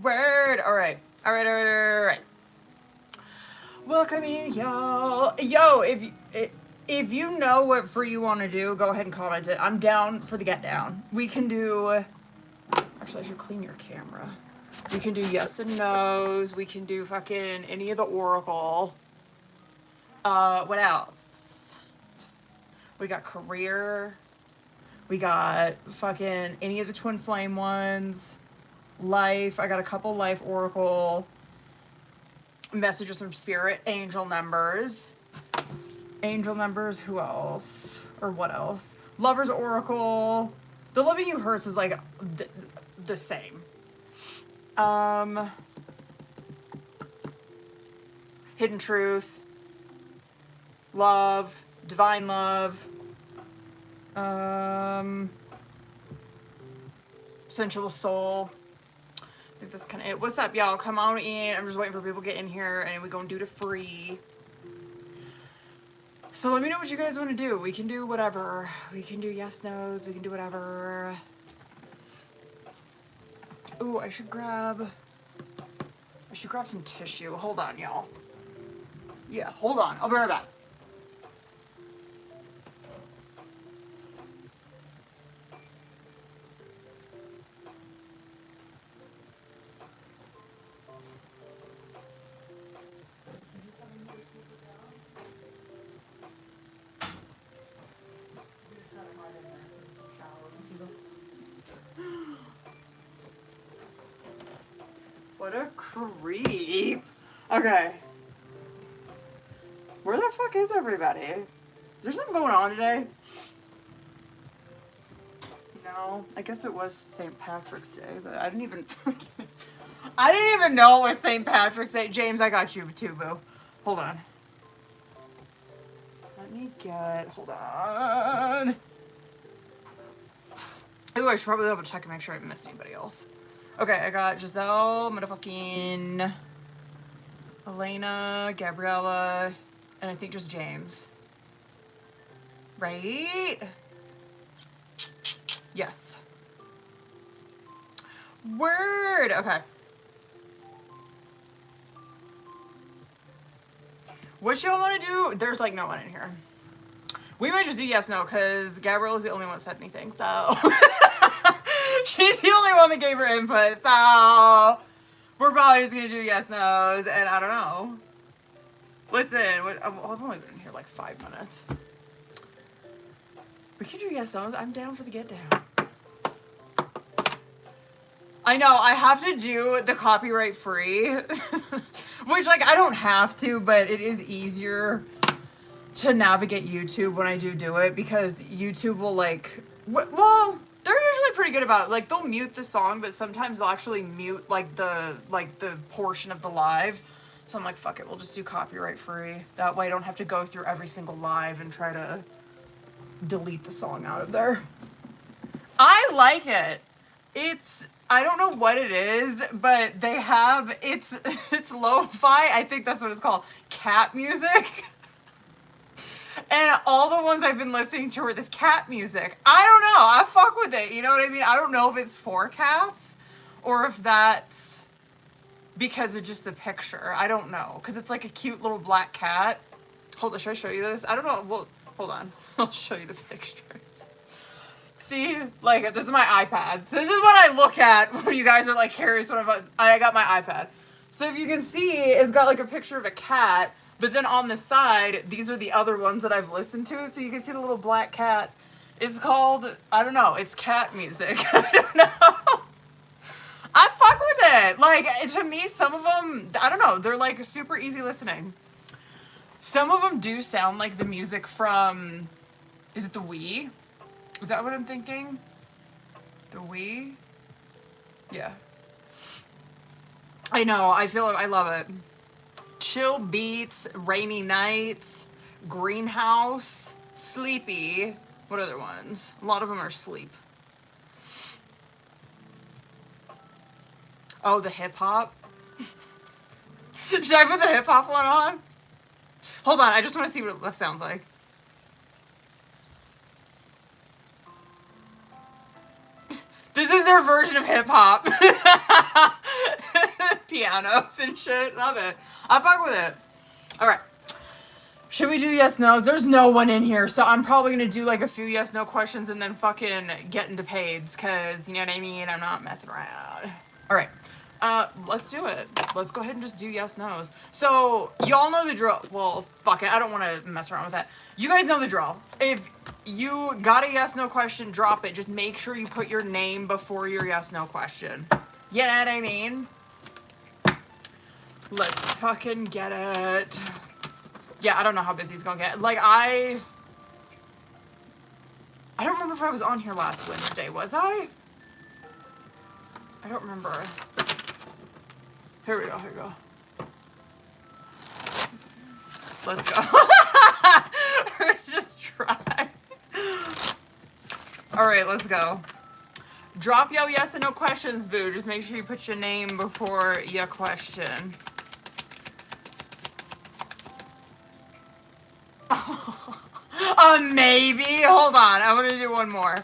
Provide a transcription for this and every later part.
Word. All right. All right. All right. All right. Welcome in, y'all. Yo, if you know what free you want to do, go ahead and comment it. I'm down for the get down. We can do. Actually, I should clean your camera. We can do yes and no's. We can do fucking any of the Oracle. What else? We got career. We got fucking any of the twin flame ones. Life. I got a couple life Oracle. Messages from spirit. Angel numbers. Angel numbers. Who else? Or what else? Lovers Oracle. The Loving You Hurts is like the same. Hidden Truth. Love. Divine Love. Sensual Soul. I think that's kind of it. What's up, y'all? Come on in. I'm just waiting for people to get in here, and we're gonna do the free. So let me know what you guys want to do. We can do whatever. We can do yes, no's. We can do whatever. Ooh, I should grab some tissue. Hold on, y'all. Yeah, hold on. I'll be right back. What a creep. Okay. Where the fuck is everybody? Is there something going on today? No. I guess it was St. Patrick's Day, but I didn't even know it was St. Patrick's Day. James, I got you too, boo. Hold on. Hold on. Ooh, I should probably double check and make sure I haven't missed anybody else. Okay, I got Giselle, motherfucking Elena, Gabriella, and I think just James. Right? Yes. Word! Okay. What y'all want to do? There's like no one in here. We might just do yes, no, because Gabriella's the only one that said anything, so. She's the only one that gave her input, so we're probably just gonna do yes, no's, and I don't know. Listen, I've only been in here like 5 minutes. We can do yes, no's. I'm down for the get down. I know, I have to do the copyright free, which like I don't have to, but it is easier to navigate YouTube when I do it, because YouTube will like, well, they're usually pretty good about it. Like, they'll mute the song, but sometimes they'll actually mute like the portion of the live. So I'm like, fuck it, we'll just do copyright free. That way I don't have to go through every single live and try to delete the song out of there. I like it. I don't know what it is, but they have, it's lo-fi. I think that's what it's called. Cat music. And all the ones I've been listening to are this cat music. I don't know. I fuck with it. You know what I mean? I don't know if it's for cats or if that's because of just the picture. I don't know. Because it's like a cute little black cat. Hold on. Should I show you this? I don't know. Well, hold on. I'll show you the pictures. See? Like, this is my iPad. So this is what I look at when you guys are like curious what I got my iPad. So if you can see, it's got like a picture of a cat. But then on the side, these are the other ones that I've listened to. So you can see the little black cat. It's called, I don't know, it's cat music. I don't know. I fuck with it. Like, to me, some of them, I don't know, they're like super easy listening. Some of them do sound like the music from, is it the Wii? Is that what I'm thinking? The Wii? Yeah. I know, I love it. Chill beats, rainy nights, greenhouse, sleepy. What other ones? A lot of them are sleep. Oh, the hip hop. Should I put the hip hop one on? Hold on, I just want to see what it sounds like. This is their version of hip hop. pianos and shit. Love it. I fuck with it. All right. Should we do yes, no's? There's no one in here, so I'm probably going to do like a few yes, no questions and then fucking get into paids, because, you know what I mean? I'm not messing around. All right. Let's do it. Let's go ahead and just do yes, no's. So, y'all know the drill. Well, fuck it. I don't want to mess around with that. You guys know the drill. If you got a yes, no question, drop it. Just make sure you put your name before your yes, no question. You know what I mean? Let's fucking get it. Yeah, I don't know how busy it's gonna get. Like, I don't remember if I was on here last Wednesday. Was I? I don't remember. Here we go, here we go. Let's go. Just try. Alright, let's go. Drop yo yes and no questions, boo. Just make sure you put your name before your question. Maybe. Hold on. I'm gonna do one more.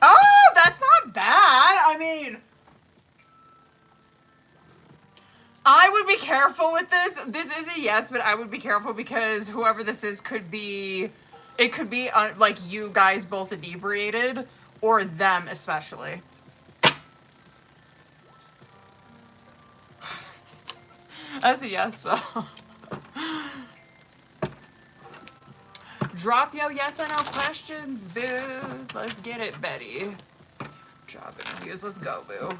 Oh, that's not bad. I mean, I would be careful with this. This is a yes, but I would be careful because whoever this is could be, it could be like you guys both inebriated or them especially. That's a yes, though. Drop yo yes or no questions, boos. Let's get it, Betty. Job interviews. Let's go, boo.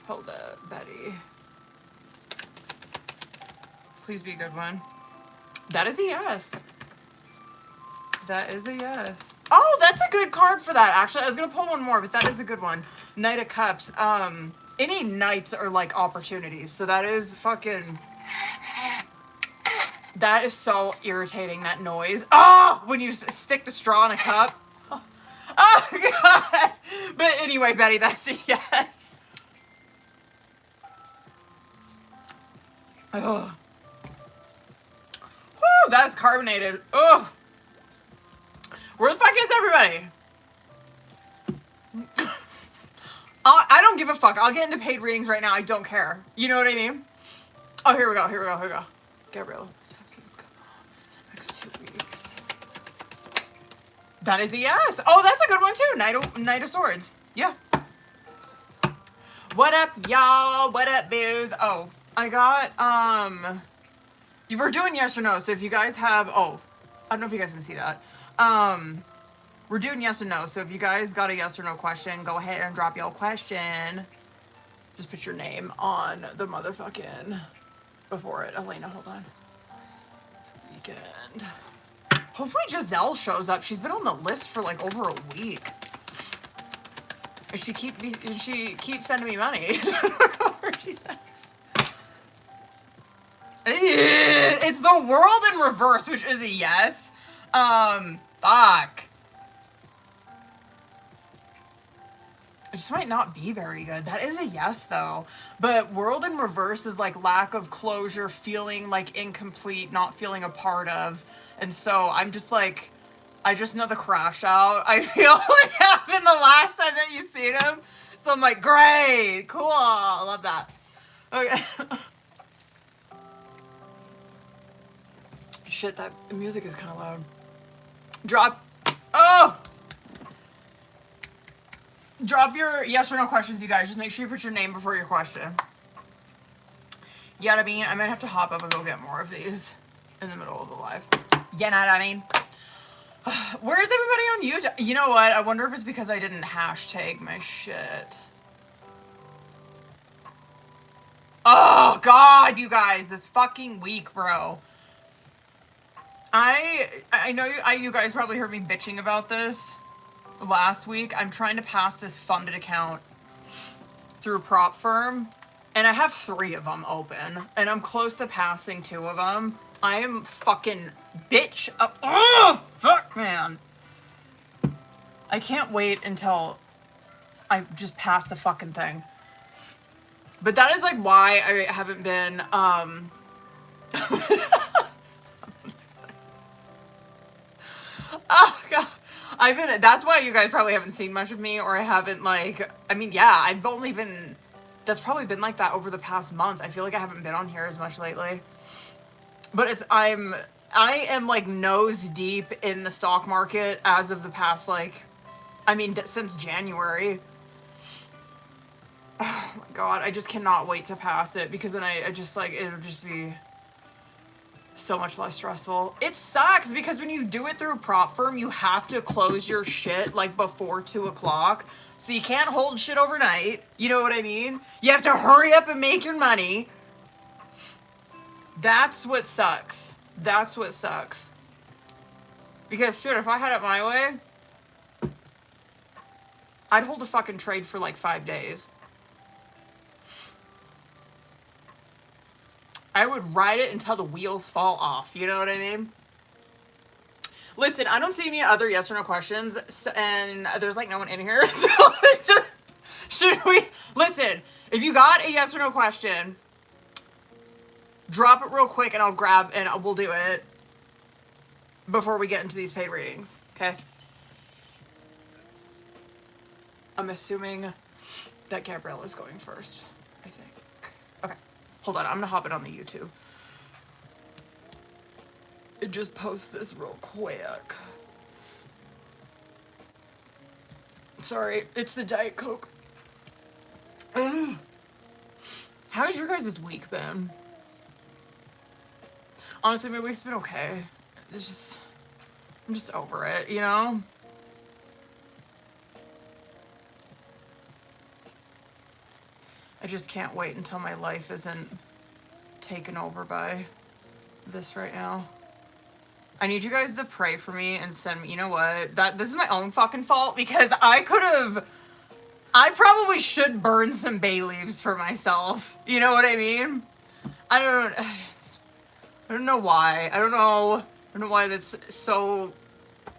Hold up, Betty. Please be a good one. That is a yes. That is a yes. Oh, that's a good card for that, actually. I was going to pull one more, but that is a good one. Knight of Cups. Any knights are like opportunities. So that is fucking... That is so irritating, that noise. Oh, when you stick the straw in a cup. Oh, God. But anyway, Betty, that's a yes. Oh. Whew, that is carbonated. Oh. Where the fuck is everybody? I don't give a fuck. I'll get into paid readings right now. I don't care. You know what I mean? Oh, here we go. Here we go. Here we go. Gabrielle. Next 2 weeks. That is a yes. Oh, that's a good one too. Knight of Swords. Yeah. What up, y'all? What up, booze? Oh, I got, you were doing yes or no. So if you guys have, oh, I don't know if you guys can see that. We're doing yes or no. So if you guys got a yes or no question, go ahead and drop your question. Just put your name on the motherfucking before it. Elena, hold on. Weekend. Hopefully Giselle shows up. She's been on the list for like over a week. And she keeps sending me money. She said. It's the world in reverse, which is a yes. Fuck. It just might not be very good. That is a yes, though. But world in reverse is like lack of closure, feeling like incomplete, not feeling a part of. And so I'm just like, I just know the crash out. I feel like happened the last time that you've seen him. So I'm like, great, cool, I love that. Okay. Shit, that music is kind of loud. Drop. Oh! Drop your yes or no questions, you guys. Just make sure you put your name before your question. You know what I mean? I might have to hop up and go get more of these in the middle of the live. You know what I mean? Where's everybody on YouTube? You know what? I wonder if it's because I didn't hashtag my shit. Oh, God, you guys. This fucking week, bro. I know you guys probably heard me bitching about this last week. I'm trying to pass this funded account through Prop Firm, and I have 3 of them open, and I'm close to passing 2 of them. I am fucking bitch. Oh, fuck, man. I can't wait until I just pass the fucking thing. But that is like why I haven't been, Oh, God. That's why you guys probably haven't seen much of me, or I haven't, like, I mean, yeah, I've only been, that's probably been like that over the past month. I feel like I haven't been on here as much lately. But I am, like, nose deep in the stock market as of the past, like, I mean, since January. Oh my god, I just cannot wait to pass it, because then I just, like, it'll just be so much less stressful. It sucks because when you do it through a prop firm, you have to close your shit like before 2 o'clock. So you can't hold shit overnight. You know what I mean? You have to hurry up and make your money. That's what sucks. That's what sucks. Because shit, if I had it my way, I'd hold a fucking trade for like 5 days. I would ride it until the wheels fall off. You know what I mean? Listen, I don't see any other yes or no questions, and there's like no one in here. So just, should we? Listen, if you got a yes or no question, drop it real quick and I'll grab and we'll do it before we get into these paid readings. Okay? I'm assuming that Gabrielle is going first, I think. Okay. Hold on, I'm gonna hop it on the YouTube. And just post this real quick. Sorry, it's the Diet Coke. Ugh. How's your guys' week been? Honestly, my week's been okay. It's just, I'm just over it, you know? I just can't wait until my life isn't taken over by this right now. I need you guys to pray for me and send me, you know what? This is my own fucking fault because I probably should burn some bay leaves for myself. You know what I mean? I don't know why. I don't know why that's so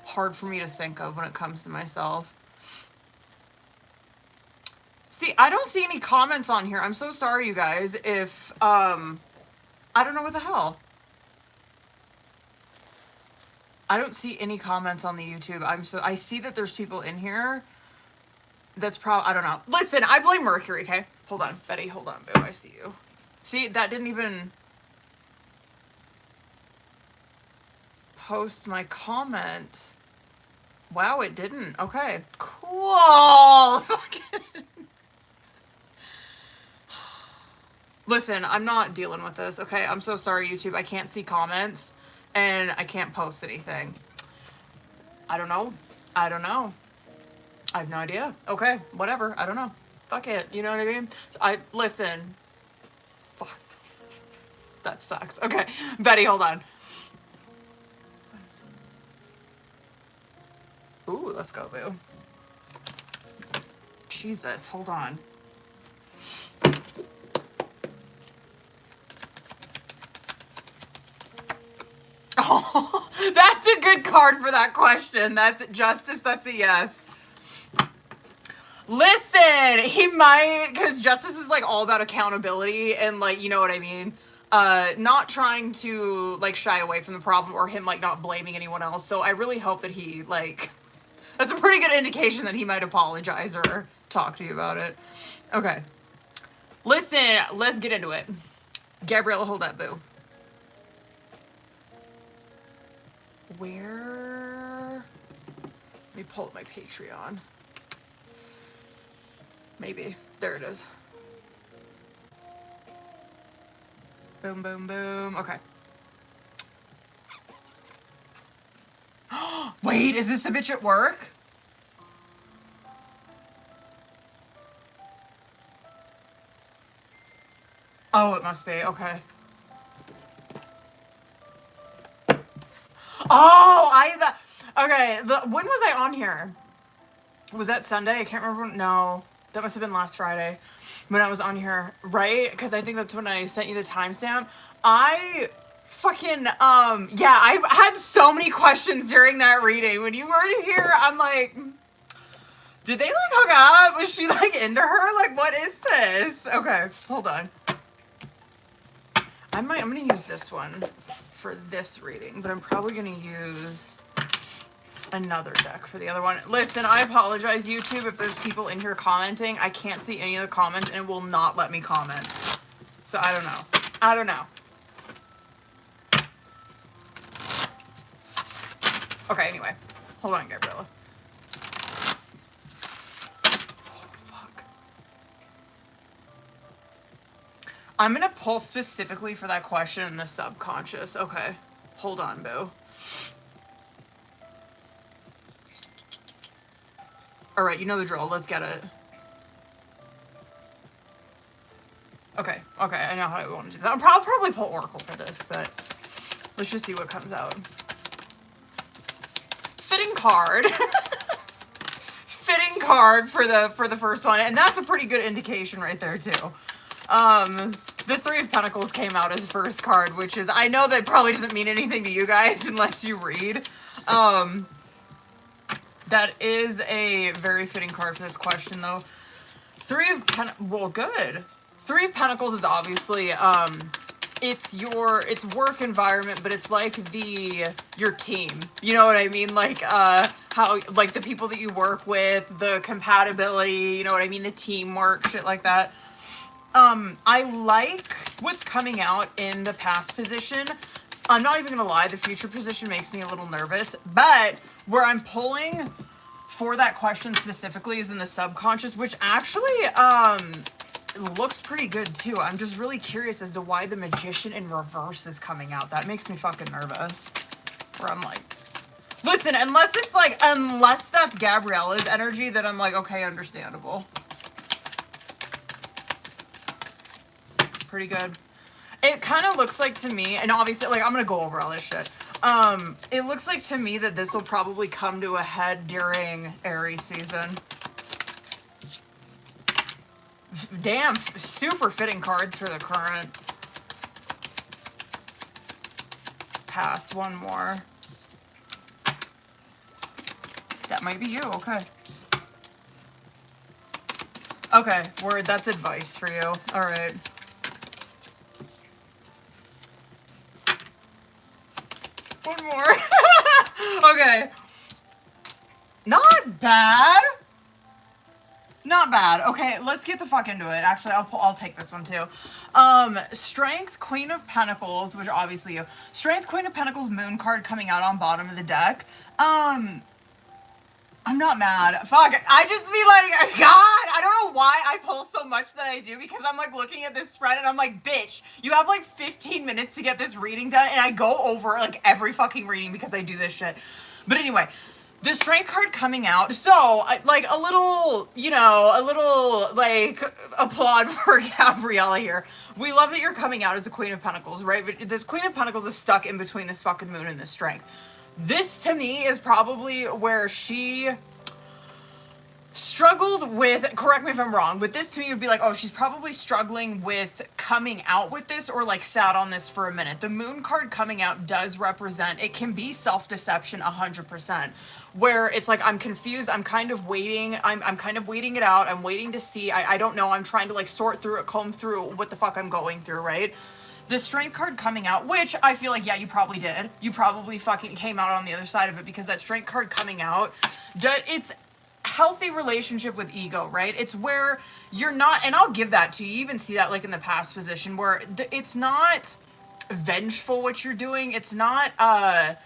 hard for me to think of when it comes to myself. See, I don't see any comments on here. I'm so sorry, you guys, if, I don't know what the hell. I don't see any comments on the YouTube. I see that there's people in here. That's I don't know. Listen, I blame Mercury, okay? Hold on, Betty, hold on, boo, I see you. See, that didn't even post my comment. Wow, it didn't. Okay, cool. Listen, I'm not dealing with this, okay? I'm so sorry, YouTube. I can't see comments, and I can't post anything. I don't know. I have no idea. Okay, whatever. I don't know. Fuck it. You know what I mean? Listen. Fuck. That sucks. Okay, Betty, hold on. Ooh, let's go, boo. Jesus, hold on. Oh, that's a good card for that question. That's Justice. That's a yes. Listen, he might, because Justice is like all about accountability and like, you know what I mean? Not trying to like shy away from the problem or him like not blaming anyone else. So I really hope that he like, that's a pretty good indication that he might apologize or talk to you about it. Okay. Listen, let's get into it. Gabriella, hold up, boo. Where? Let me pull up my Patreon. Maybe. There it is. Boom, boom, boom. Okay. Wait, is this the bitch at work? Oh, it must be. Okay. Oh, okay, when was I on here? Was that Sunday? I can't remember. No, that must have been last Friday when I was on here, right? Because I think that's when I sent you the timestamp. I fucking, yeah, I had so many questions during that reading. When you weren't here, I'm like, did they like hook up? Was she like into her? Like, what is this? Okay, hold on. I'm gonna use this one for this reading, but I'm probably gonna use another deck for the other one. Listen, I apologize, YouTube, if there's people in here commenting. I can't see any of the comments, and it will not let me comment. So I don't know. I don't know. Okay, anyway. Hold on, Gabriella. Oh, fuck. I'm gonna pull specifically for that question in the subconscious. Okay. Hold on, boo. Alright, you know the drill. Let's get it. Okay, okay, I know how I want to do that. I'll probably pull Oracle for this, but let's just see what comes out. Fitting card. Fitting card for the first one, and that's a pretty good indication right there too. The Three of Pentacles came out as first card, which is, I know that probably doesn't mean anything to you guys unless you read. That is a very fitting card for this question, though. Three of Pentacles, well, good. Three of Pentacles is obviously, it's work environment, but it's like your team. You know what I mean? Like, how, like, the people that you work with, the compatibility, you know what I mean? The teamwork, shit like that. I like what's coming out in the past position. I'm not even gonna lie, the future position makes me a little nervous, but where I'm pulling for that question specifically is in the subconscious, which actually, looks pretty good too. I'm just really curious as to why the Magician in reverse is coming out. That makes me fucking nervous. Where I'm like, listen, unless that's Gabriella's energy, then I'm like, okay, understandable. Pretty good. It kind of looks like to me, and obviously, like, I'm gonna go over all this shit. It looks like to me that this will probably come to a head during Aries season. Damn, super fitting cards for the current. Pass, one more. That might be you, okay. Okay, word, that's advice for you. All right. One more. Okay. Not bad. Not bad. Okay, let's get the fuck into it. Actually, I'll take this one too. Strength, Queen of Pentacles, which obviously you. Strength, Queen of Pentacles, Moon card coming out on bottom of the deck. I'm not mad. Fuck, I just be like, God, I don't know why I pull so much that I do, because I'm like looking at this spread and I'm like, bitch, you have like 15 minutes to get this reading done, and I go over like every fucking reading because I do this shit. But anyway, the Strength card coming out, so like a little, you know, a little like applaud for Gabriella here. We love that you're coming out as a Queen of Pentacles, right? But this Queen of Pentacles is stuck in between this fucking moon and this Strength. This, to me, is probably where she struggled with, correct me if I'm wrong, but this to me would be like, oh, she's probably struggling with coming out with this, or like sat on this for a minute. The Moon card coming out does represent, it can be self-deception 100%, where it's like, I'm confused, I'm kind of waiting, I'm kind of waiting it out, I'm waiting to see, I don't know, I'm trying to like sort through it, comb through what the fuck I'm going through, right? The Strength card coming out, which I feel like, yeah, you probably did. You probably fucking came out on the other side of it, because that Strength card coming out, it's healthy relationship with ego, right? It's where you're not, and I'll give that to you. You even see that like in the past position, where it's not vengeful what you're doing. It's not, I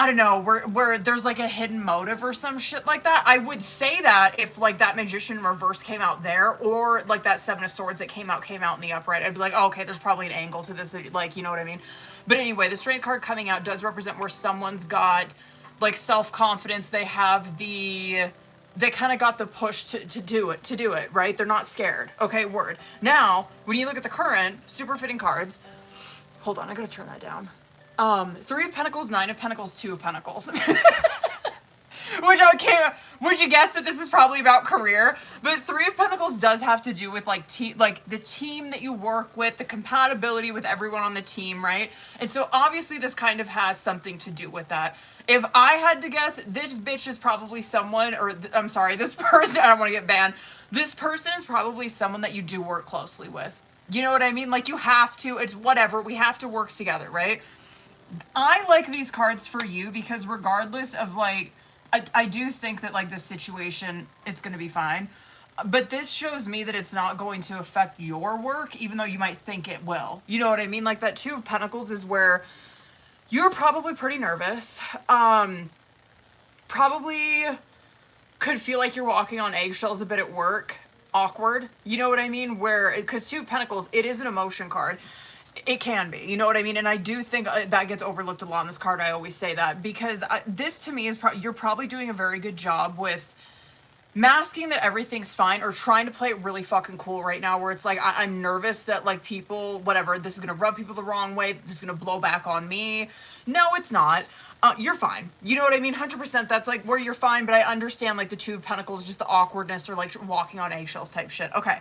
don't know, where there's like a hidden motive or some shit like that. I would say that if like that Magician in reverse came out there, or like that Seven of Swords that came out in the upright, I'd be like, oh, okay, there's probably an angle to this, like, you know what I mean? But anyway, the Strength card coming out does represent where someone's got like self-confidence. They have they kind of got the push to do it, right? They're not scared. Okay, word. Now, when you look at the current, super fitting cards, hold on, I gotta turn that down. Three of Pentacles, Nine of Pentacles, Two of Pentacles. Which, okay, would you guess that this is probably about career? But Three of Pentacles does have to do with like the team that you work with, the compatibility with everyone on the team, right? And so obviously this kind of has something to do with that. If I had to guess, this bitch is probably someone, or I'm sorry, this person, I don't want to get banned. This person is probably someone that you do work closely with. You know what I mean? Like, you have to, it's whatever, we have to work together, right? I like these cards for you because regardless of like, I do think that like this situation, it's going to be fine. But this shows me that it's not going to affect your work, even though you might think it will. You know what I mean? Like that Two of Pentacles is where you're probably pretty nervous. Probably could feel like you're walking on eggshells a bit at work. Awkward. You know what I mean? Where, because Two of Pentacles, it is an emotion card. It can be, you know what I mean? And I do think that gets overlooked a lot in this card. I always say that because this to me is you're probably doing a very good job with masking that everything's fine or trying to play it really fucking cool right now where it's like I'm nervous that like people, whatever, this is gonna rub people the wrong way, this is gonna blow back on me. No, it's not. You're fine. You know what I mean? 100%, that's like where you're fine, but I understand like the Two of Pentacles, just the awkwardness or like walking on eggshells type shit. Okay.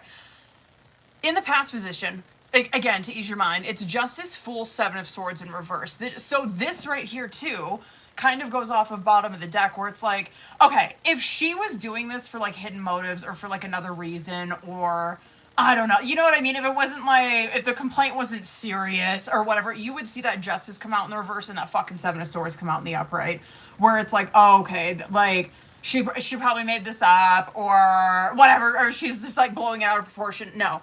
In the past position, again, to ease your mind, it's Justice, Fool, Seven of Swords in reverse. So this right here too kind of goes off of bottom of the deck where it's like, okay, if she was doing this for like hidden motives or for like another reason or I don't know, you know what I mean? If it wasn't like, if the complaint wasn't serious or whatever, you would see that Justice come out in the reverse and that fucking Seven of Swords come out in the upright where it's like, oh, okay, like she probably made this up or whatever, or she's just like blowing it out of proportion. No.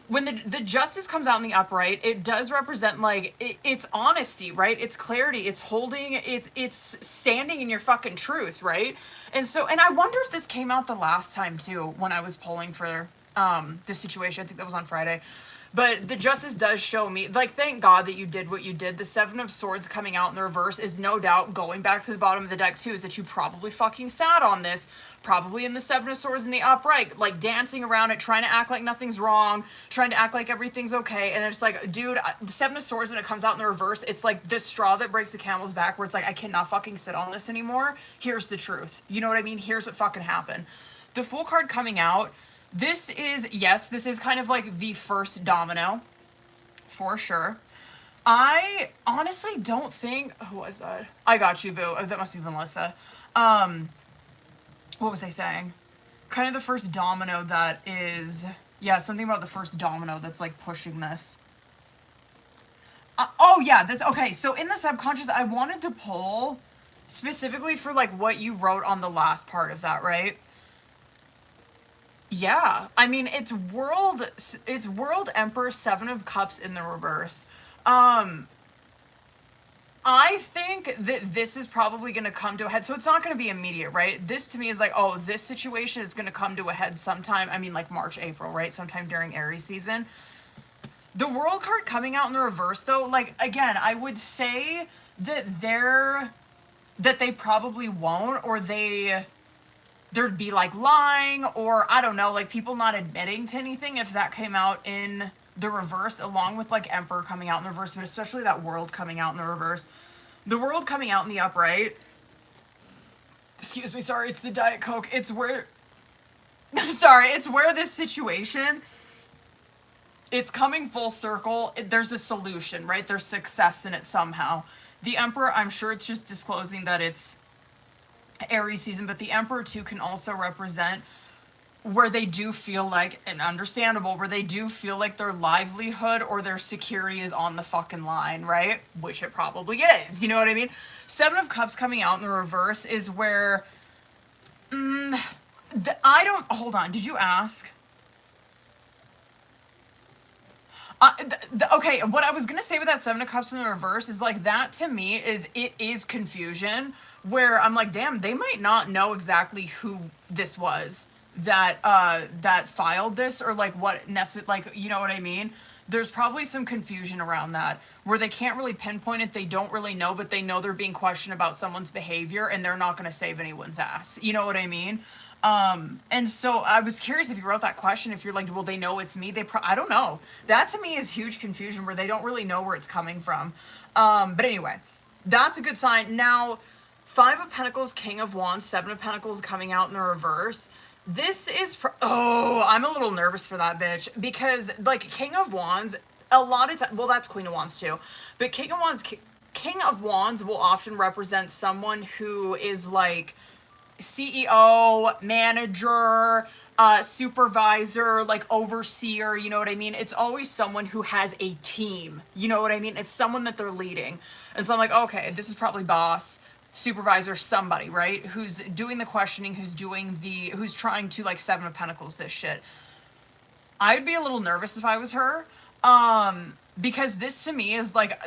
When the Justice comes out in the upright, it does represent like it's honesty, right? It's clarity, it's holding, it's standing in your fucking truth, right? And so, and I wonder if this came out the last time too when I was polling for this situation. I think that was on Friday. But the Justice does show me, like, thank God that you did what you did. The Seven of Swords coming out in the reverse is no doubt going back to the bottom of the deck too, is that you probably fucking sat on this, probably in the Seven of Swords in the upright, like dancing around it, trying to act like nothing's wrong, trying to act like everything's okay. And it's like, dude, the Seven of Swords, when it comes out in the reverse, it's like this straw that breaks the camel's back where it's like, I cannot fucking sit on this anymore. Here's the truth. You know what I mean? Here's what fucking happened. The Fool card coming out, this is, yes, this is kind of like the first domino, for sure. I honestly don't think, who was that? I got you, boo. That must be Melissa. What was I saying? Kind of the first domino that is, yeah, something about the first domino that's like pushing this. Oh yeah, that's, okay, so in the subconscious, I wanted to pull specifically for like what you wrote on the last part of that, right? Yeah, I mean, it's World Emperor, Seven of Cups in the reverse. I think that this is probably going to come to a head. So it's not going to be immediate, right? This to me is like, oh, this situation is going to come to a head sometime. I mean, like March, April, right? Sometime during Aries season. The World card coming out in the reverse, though, like, again, I would say that they probably won't, or there'd be like lying, or I don't know, like people not admitting to anything if that came out in the reverse, along with like Emperor coming out in the reverse, but especially that World coming out in the reverse. The World coming out in the upright, excuse me, sorry, it's the Diet Coke. It's where, sorry, it's where this situation, it's coming full circle. There's a solution, right? There's success in it somehow. The Emperor, I'm sure it's just disclosing that it's Aries season, but the Emperor too can also represent where they do feel like, and understandable, where they do feel like their livelihood or their security is on the fucking line, right? Which it probably is, you know what I mean? Seven of Cups coming out in the reverse is where, hold on, did you ask? Okay, what I was gonna say with that Seven of Cups in the reverse is like, that to me is confusion, where I'm like, damn, they might not know exactly who this was that filed this, or like what like, you know what I mean? There's probably some confusion around that where they can't really pinpoint it. They don't really know, but they know they're being questioned about someone's behavior and they're not going to save anyone's ass. You know what I mean? And so I was curious if you wrote that question, if you're like, well, they know it's me. I don't know. That to me is huge confusion where they don't really know where it's coming from. But anyway, that's a good sign. Now, Five of Pentacles, King of Wands, Seven of Pentacles coming out in the reverse. This is, I'm a little nervous for that bitch, because like King of Wands, a lot of times, well, that's Queen of Wands too, but King of Wands will often represent someone who is like CEO, manager, supervisor, like overseer, you know what I mean? It's always someone who has a team, you know what I mean? It's someone that they're leading. And so I'm like, okay, this is probably boss, supervisor, somebody, right? Who's doing the questioning, who's trying to like Seven of Pentacles this shit. I'd be a little nervous if I was her. Because this to me is like,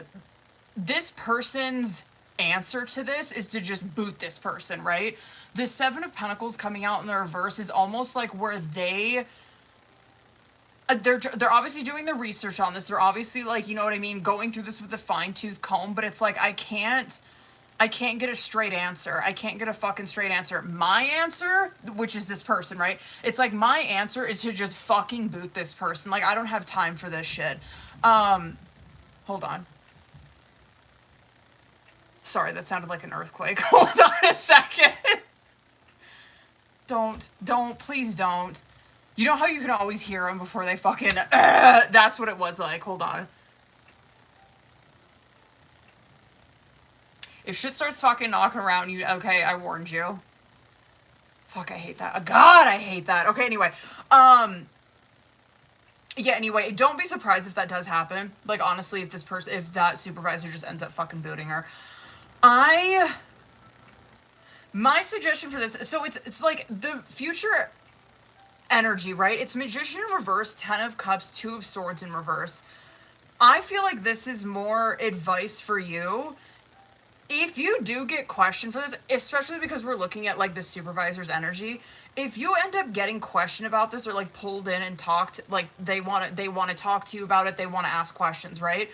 this person's answer to this is to just boot this person, right? The Seven of Pentacles coming out in the reverse is almost like where they're obviously doing the research on this. They're obviously like, you know what I mean, going through this with a fine-tooth comb, but it's like I can't get a straight answer. I can't get a fucking straight answer. My answer, which is this person, right? It's like my answer is to just fucking boot this person. Like I don't have time for this shit. Hold on. Sorry, that sounded like an earthquake. Hold on a second. Please don't. You know how you can always hear them before they fucking, that's what it was like. Hold on. If shit starts fucking knocking around you, okay, I warned you. Fuck, I hate that. God, I hate that. Okay, anyway. Yeah, anyway, don't be surprised if that does happen. Like, honestly, if that supervisor just ends up fucking booting her. My suggestion for this, so it's like the future energy, right? It's Magician in reverse, 10 of Cups, 2 of Swords in reverse. I feel like this is more advice for you. If you do get questioned for this, especially because we're looking at like the supervisor's energy, if you end up getting questioned about this or like pulled in and talked, like they want to talk to you about it, they want to ask questions, right?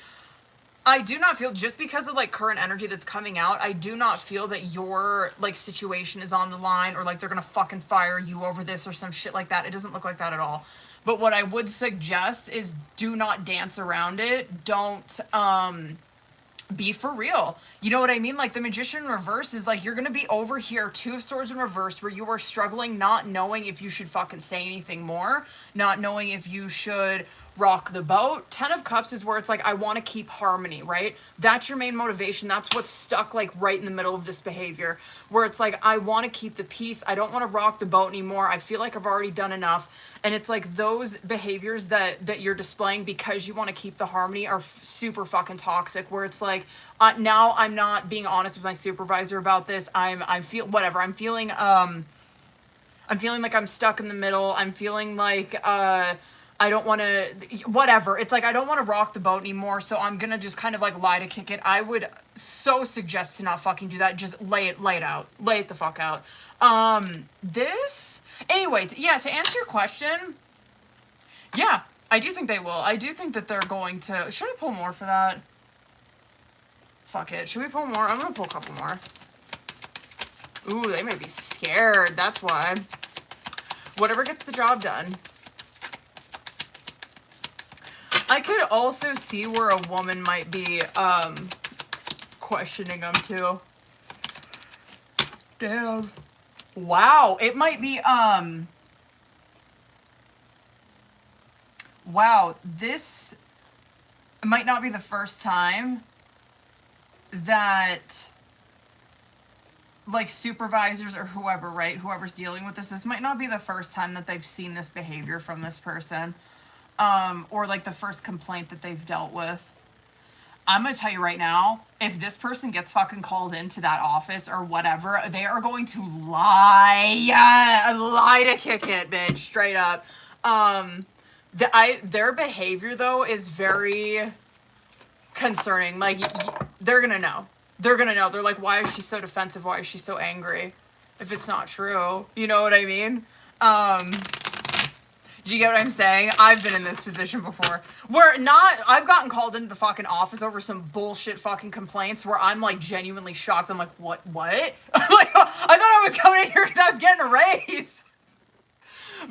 I do not feel, just because of like current energy that's coming out, I do not feel that your like situation is on the line or like they're gonna fucking fire you over this or some shit like that. It doesn't look like that at all. But what I would suggest is do not dance around it. Don't be for real. You know what I mean? Like the Magician in reverse is like, you're gonna be over here, 2 of Swords in reverse, where you are struggling, not knowing if you should fucking say anything more, not knowing if you should rock the boat. 10 of Cups is where it's like, I want to keep harmony, right? That's your main motivation. That's what's stuck like right in the middle of this behavior, where it's like, I want to keep the peace. I don't want to rock the boat anymore. I feel like I've already done enough. And it's like those behaviors that you're displaying because you want to keep the harmony are super fucking toxic, where it's like, now I'm not being honest with my supervisor about this. I'm feeling like I'm stuck in the middle. I'm feeling like, I don't want to, whatever. It's like, I don't want to rock the boat anymore, so I'm going to just kind of like lie to kick it. I would so suggest to not fucking do that. Just lay it out. Lay it the fuck out. Anyway, to answer your question, yeah, I do think they will. I do think that they're going to, should I pull more for that? Fuck it. Should we pull more? I'm going to pull a couple more. Ooh, they may be scared. That's why. Whatever gets the job done. I could also see where a woman might be questioning them too. Damn. Wow, it might be wow, this might not be the first time that like supervisors or whoever, right? Whoever's dealing with this might not be the first time that they've seen this behavior from this person. Or like the first complaint that they've dealt with. I'm gonna tell you right now, if this person gets fucking called into that office or whatever, they are going to lie to kick it, bitch, straight up. Their behavior though is very concerning. Like they're gonna know. They're like, why is she so defensive? Why is she so angry? If it's not true, you know what I mean? Do you get what I'm saying? I've been in this position before. I've gotten called into the fucking office over some bullshit fucking complaints where I'm like genuinely shocked. I'm like, what? I'm like, I thought I was coming in here because I was getting a raise.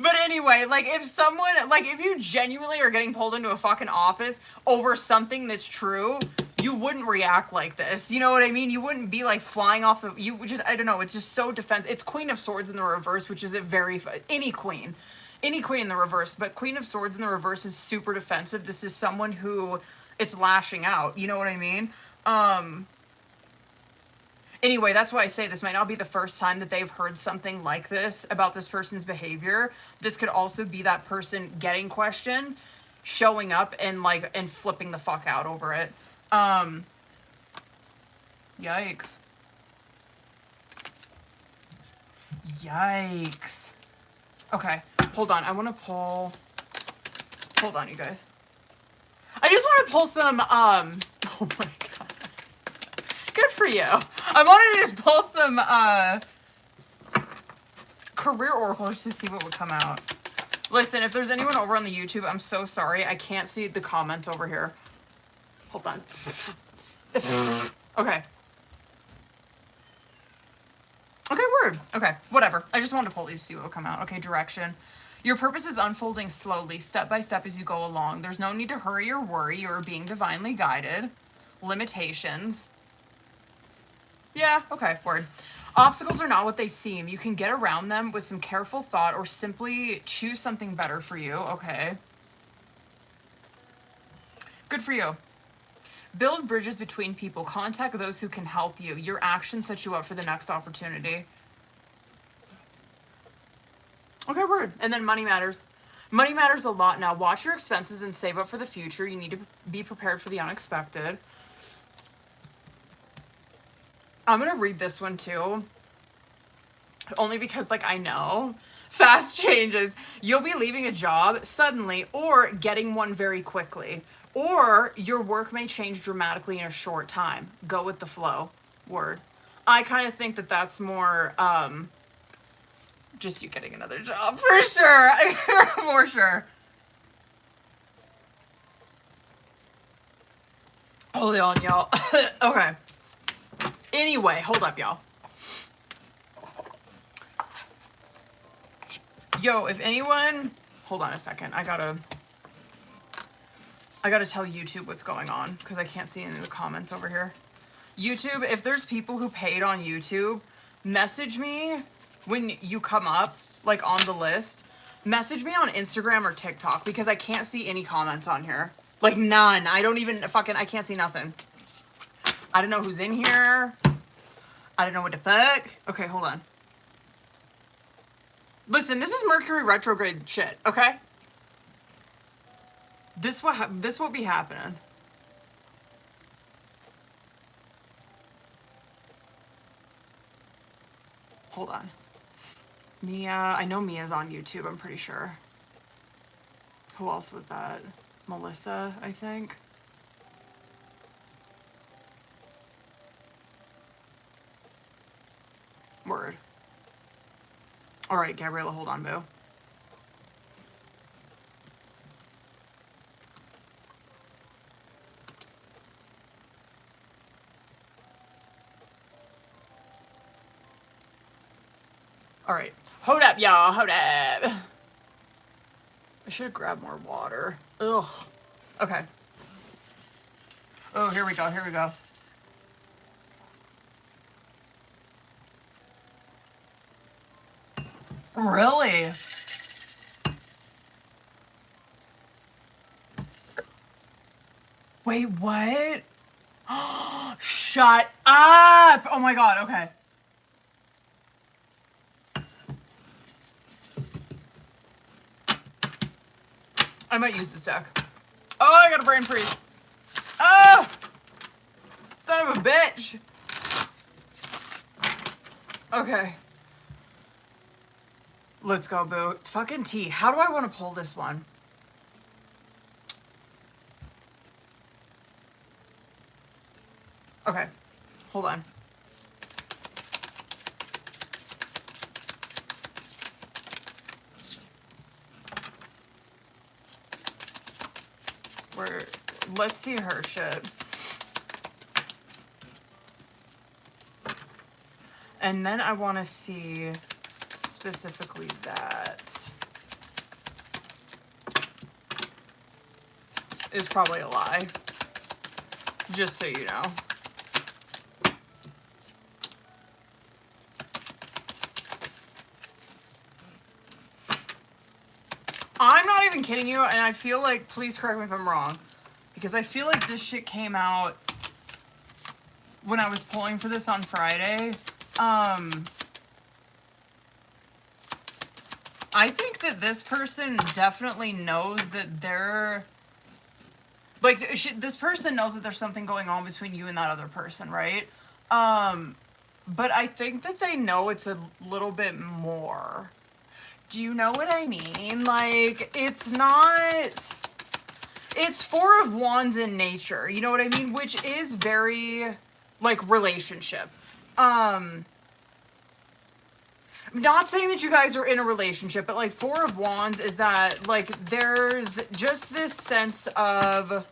But anyway, like if you genuinely are getting pulled into a fucking office over something that's true, you wouldn't react like this. You know what I mean? You wouldn't be like flying off I don't know. It's just so It's Queen of Swords in the reverse, which is any queen in the reverse, but Queen of Swords in the reverse is super defensive. This is someone who it's lashing out. You know what I mean? Anyway, that's why I say this might not be the first time that they've heard something like this about this person's behavior. This could also be that person getting questioned, showing up and like, and flipping the fuck out over it. Yikes. Yikes. Okay, hold on. I want to pull, hold on, you guys. I just want to pull some, oh my God. Good for you. I wanted to just pull some, career oracles to see what would come out. Listen, if there's anyone over on the YouTube, I'm so sorry. I can't see the comments over here. Hold on. Okay. Okay, word. Okay, whatever. I just wanted to pull these to see what will come out. Okay, direction. Your purpose is unfolding slowly, step by step as you go along. There's no need to hurry or worry. You are being divinely guided. Limitations. Yeah, okay, word. Obstacles are not what they seem. You can get around them with some careful thought or simply choose something better for you. Okay. Good for you. Build bridges between people. Contact those who can help you. Your actions set you up for the next opportunity. Okay, word. And then money matters. Money matters a lot now. Watch your expenses and save up for the future. You need to be prepared for the unexpected. I'm going to read this one too. Only because, like, I know. Fast changes. You'll be leaving a job suddenly or getting one very quickly. Or your work may change dramatically in a short time. Go with the flow. Word. I kind of think that that's more, just you getting another job. For sure. For sure. Hold on, y'all. Okay. Anyway, hold up, y'all. Yo, if anyone... Hold on a second. I gotta tell YouTube what's going on because I can't see any of the comments over here. YouTube, if there's people who paid on YouTube, message me when you come up, like on the list. Message me on Instagram or TikTok because I can't see any comments on here. Like none. I don't even fucking, I can't see nothing. I don't know who's in here. I don't know what the fuck. Okay, hold on. Listen, this is Mercury retrograde shit, okay? This will be happening. Hold on. Mia, I know Mia's on YouTube, I'm pretty sure. Who else was that? Melissa, I think. Word. All right, Gabriella, hold on, boo. All right. Hold up, y'all. Hold up. I should have grabbed more water. Ugh. Okay. Oh, here we go. Here we go. Really? Wait, what? Shut up! Oh my God, okay. I might use this deck. Oh, I got a brain freeze. Oh! Son of a bitch. Okay. Let's go, boo. Fucking tea. How do I want to pull this one? Okay. Hold on. Let's see her shit. And then I want to see specifically that. Is probably a lie. Just so you know. I'm not even kidding you, and I feel like, please correct me if I'm wrong, because I feel like this shit came out when I was pulling for this on Friday, I think that this person definitely knows that they're, like, this person knows that there's something going on between you and that other person, right? But I think that they know it's a little bit more. Do you know what I mean? Like, it's not, it's Four of Wands in nature, you know what I mean? Which is very, like, relationship. I'm not saying that you guys are in a relationship, but, like, Four of Wands is that, like, there's just this sense of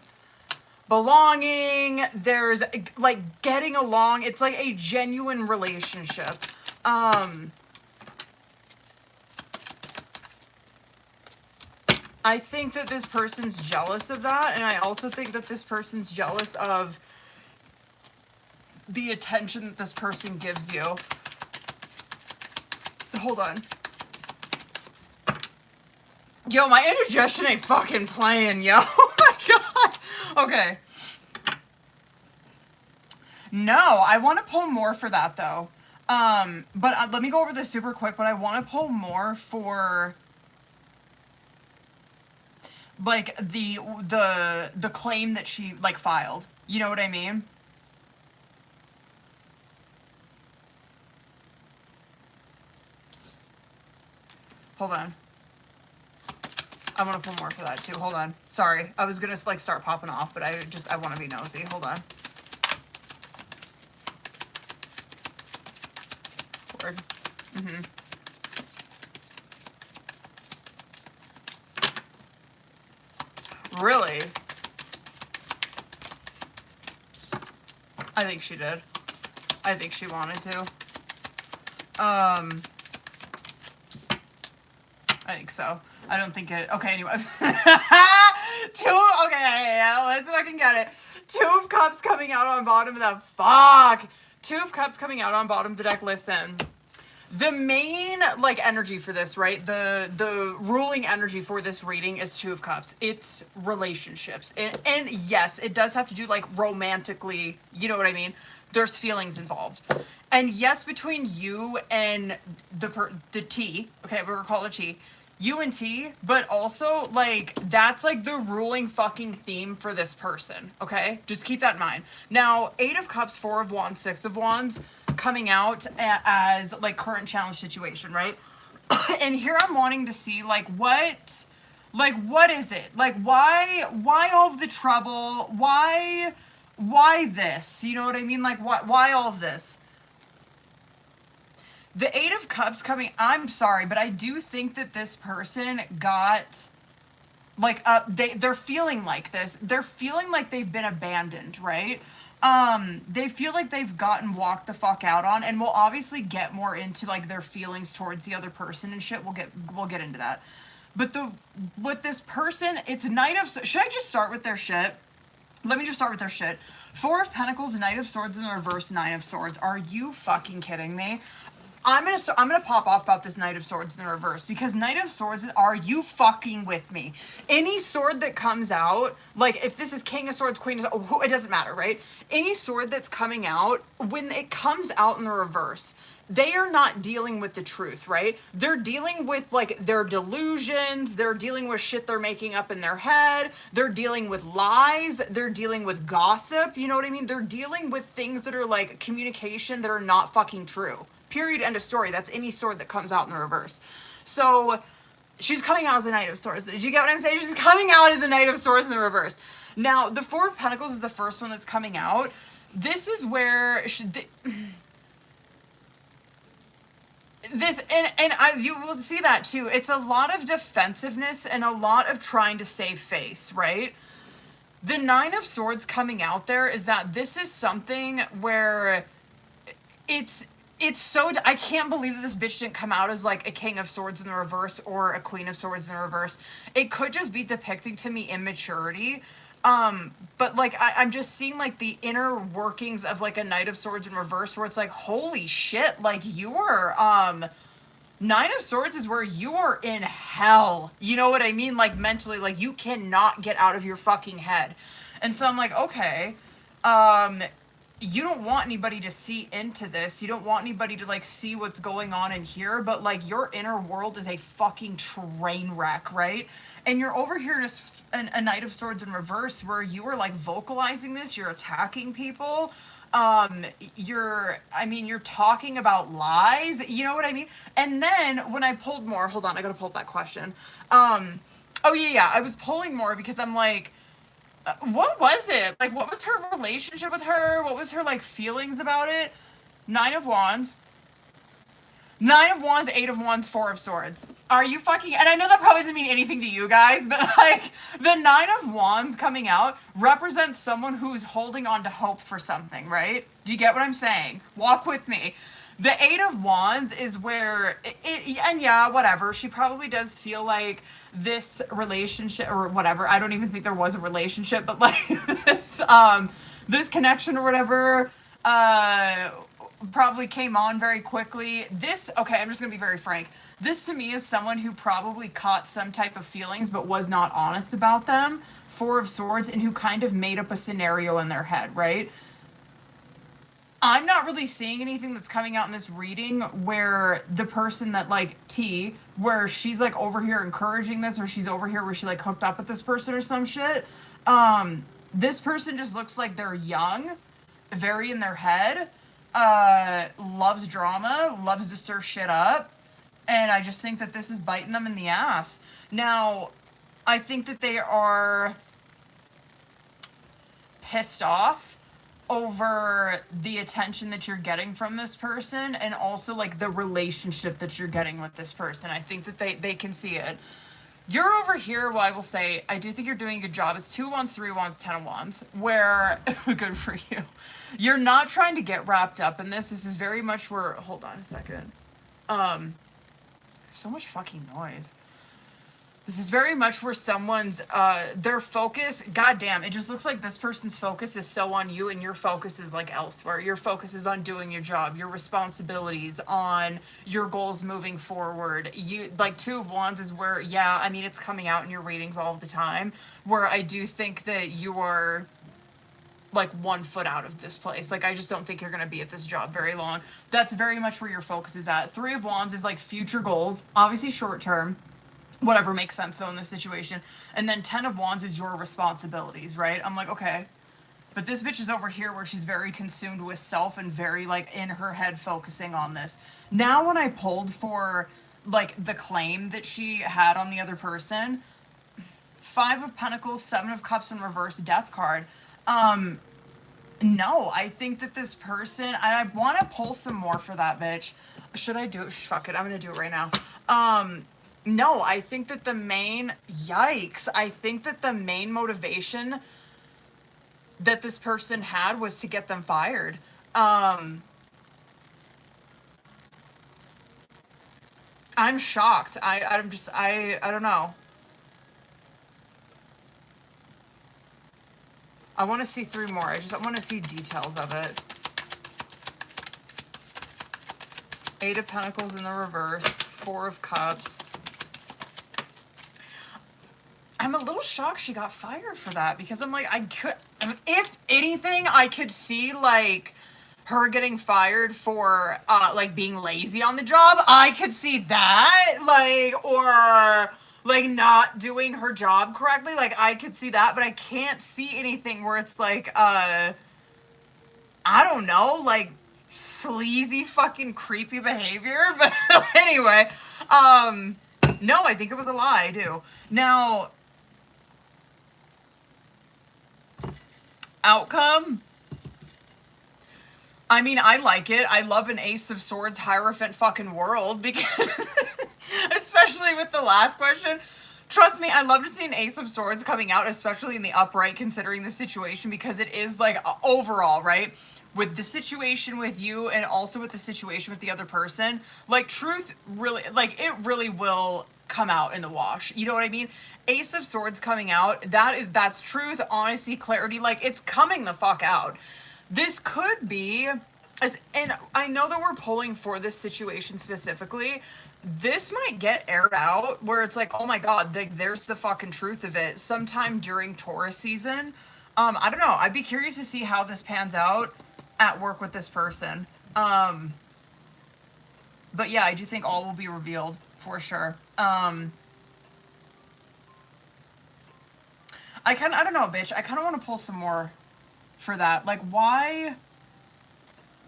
belonging, there's, like, getting along. It's, like, a genuine relationship. I think that this person's jealous of that, and I also think that this person's jealous of the attention that this person gives you. Hold on. Yo, my indigestion ain't fucking playing, yo. Oh my god. Okay. No, I want to pull more for that, though. But let me go over this super quick, but I want to pull more for, like, the claim that she, like, filed. You know what I mean? Hold on. I want to pull more for that, too. Hold on. Sorry. I was going to, like, start popping off, but I want to be nosy. Hold on. Word. Really? I think she did. I think she wanted to. I think so. I don't think it... Okay, anyway. Okay, yeah, let's fucking get it. Two of Cups coming out on bottom of the... Fuck! Two of Cups coming out on bottom of the deck. Listen. The main, like, energy for this, right? The ruling energy for this reading is Two of Cups. It's relationships. And yes, it does have to do, like, romantically. You know what I mean? There's feelings involved. And yes, between you and the T, okay, we're gonna call it T, you and T, but also, like, that's, like, the ruling fucking theme for this person, okay? Just keep that in mind. Now, Eight of Cups, Four of Wands, Six of Wands, coming out as, like, current challenge situation, right? And here I'm wanting to see, like, what is it? Like, why all of the trouble? Why this? You know what I mean? Like, why all of this? The Eight of Cups coming, I'm sorry, but I do think that this person got, like, they're feeling like this. They're feeling like they've been abandoned, right? They feel like they've gotten walked the fuck out on, and we'll obviously get more into, like, their feelings towards the other person and shit. We'll get into that. But with this person, it's Knight of... Should I just start with their shit? Let me just start with their shit. Four of Pentacles, Knight of Swords in the reverse, Nine of Swords. Are you fucking kidding me? I'm gonna pop off about this Knight of Swords in the reverse, because Knight of Swords, are you fucking with me? Any sword that comes out, like, if this is King of Swords, Queen of Swords, it doesn't matter, right? Any sword that's coming out, when it comes out in the reverse, they are not dealing with the truth, right? They're dealing with, like, their delusions, they're dealing with shit they're making up in their head, they're dealing with lies, they're dealing with gossip, you know what I mean? They're dealing with things that are, like, communication that are not fucking true. Period, end of story. That's any sword that comes out in the reverse. So, she's coming out as a Knight of Swords. Did you get what I'm saying? She's coming out as a Knight of Swords in the reverse. Now, the Four of Pentacles is the first one that's coming out. This is where... you will see that too. It's a lot of defensiveness and a lot of trying to save face, right? The Nine of Swords coming out there is that this is something where it's so... I can't believe that this bitch didn't come out as, like, a King of Swords in the reverse or a Queen of Swords in the reverse. It could just be depicting to me immaturity. But, like, I'm just seeing, like, the inner workings of, like, a Knight of Swords in reverse, where it's like, holy shit, like, you're, Nine of Swords is where you are in hell. You know what I mean? Like, mentally, like, you cannot get out of your fucking head. And so I'm like, okay, you don't want anybody to see into this. You don't want anybody to like see what's going on in here, but like your inner world is a fucking train wreck, right? And you're over here in a Knight of Swords in reverse where you are like vocalizing this, you're attacking people. You're talking about lies, you know what I mean? And then when I pulled more, hold on, I gotta pull up that question. Oh yeah, I was pulling more because I'm like, what was it? Like, what was her relationship with her? What was her, like, feelings about it? Nine of Wands, Eight of Wands, Four of Swords. Are you fucking... And I know that probably doesn't mean anything to you guys, but, like, the Nine of Wands coming out represents someone who's holding on to hope for something, right? Do you get what I'm saying? Walk with me. The Eight of Wands is where and yeah, whatever. She probably does feel like this relationship or whatever. I don't even think there was a relationship, but like this connection or whatever probably came on very quickly. Okay, I'm just gonna be very frank. This to me is someone who probably caught some type of feelings but was not honest about them. Four of Swords, and who kind of made up a scenario in their head, right? I'm not really seeing anything that's coming out in this reading where the person that, like, T, where she's, like, over here encouraging this, or she's over here where she, like, hooked up with this person or some shit. This person just looks like they're young, very in their head, loves drama, loves to stir shit up, and I just think that this is biting them in the ass. Now, I think that they are pissed off over the attention that you're getting from this person, and also like the relationship that you're getting with this person. I think that they can see it. You're over here, well, I will say, I do think you're doing a good job. It's 2 Wands, 3 Wands, 10 of Wands, where, good for you. You're not trying to get wrapped up in this. This is very much where, hold on a second. So much fucking noise. This is very much where someone's, their focus, goddamn, it just looks like this person's focus is so on you and your focus is like elsewhere. Your focus is on doing your job, your responsibilities, on your goals moving forward. Like 2 of Wands is where, yeah, I mean, it's coming out in your readings all the time, where I do think that you are like 1 foot out of this place. Like, I just don't think you're going to be at this job very long. That's very much where your focus is at. 3 of Wands is like future goals, obviously short term. Whatever makes sense though in this situation. And then 10 of Wands is your responsibilities, right? I'm like, okay. But this bitch is over here where she's very consumed with self and very like in her head focusing on this. Now when I pulled for like the claim that she had on the other person, 5 of Pentacles, 7 of Cups in reverse, Death card. No, I think that this person, I want to pull some more for that bitch. Should I do it? Fuck it. I'm going to do it right now. No, I think that the main, yikes, I think that the main motivation that this person had was to get them fired. I'm shocked. I don't know. I want to see 3 more. I want to see details of it. 8 of Pentacles in the reverse, 4 of Cups. I'm a little shocked she got fired for that, because I'm like, if anything, I could see like her getting fired for like being lazy on the job. I could see that, like, or like not doing her job correctly. Like, I could see that, but I can't see anything where it's like, I don't know, like sleazy fucking creepy behavior. But anyway, no, I think it was a lie. I do. Now, outcome, I mean, I like it. I love an Ace of Swords Hierophant fucking world, because especially with the last question, trust me, I love to see an Ace of Swords coming out, especially in the upright, considering the situation, because it is like overall, right, with the situation with you and also with the situation with the other person, like truth really, like it really will come out in the wash. You know what I mean? Ace of Swords coming out, that's truth, honesty, clarity, like it's coming the fuck out. This could be, and I know that we're pulling for this situation specifically, this might get aired out where it's like, oh my god, there's the fucking truth of it sometime during Taurus season. I don't know, I'd be curious to see how this pans out. at work with this person. But yeah, I do think all will be revealed for sure. I don't know, bitch. I kind of want to pull some more for that. Like, why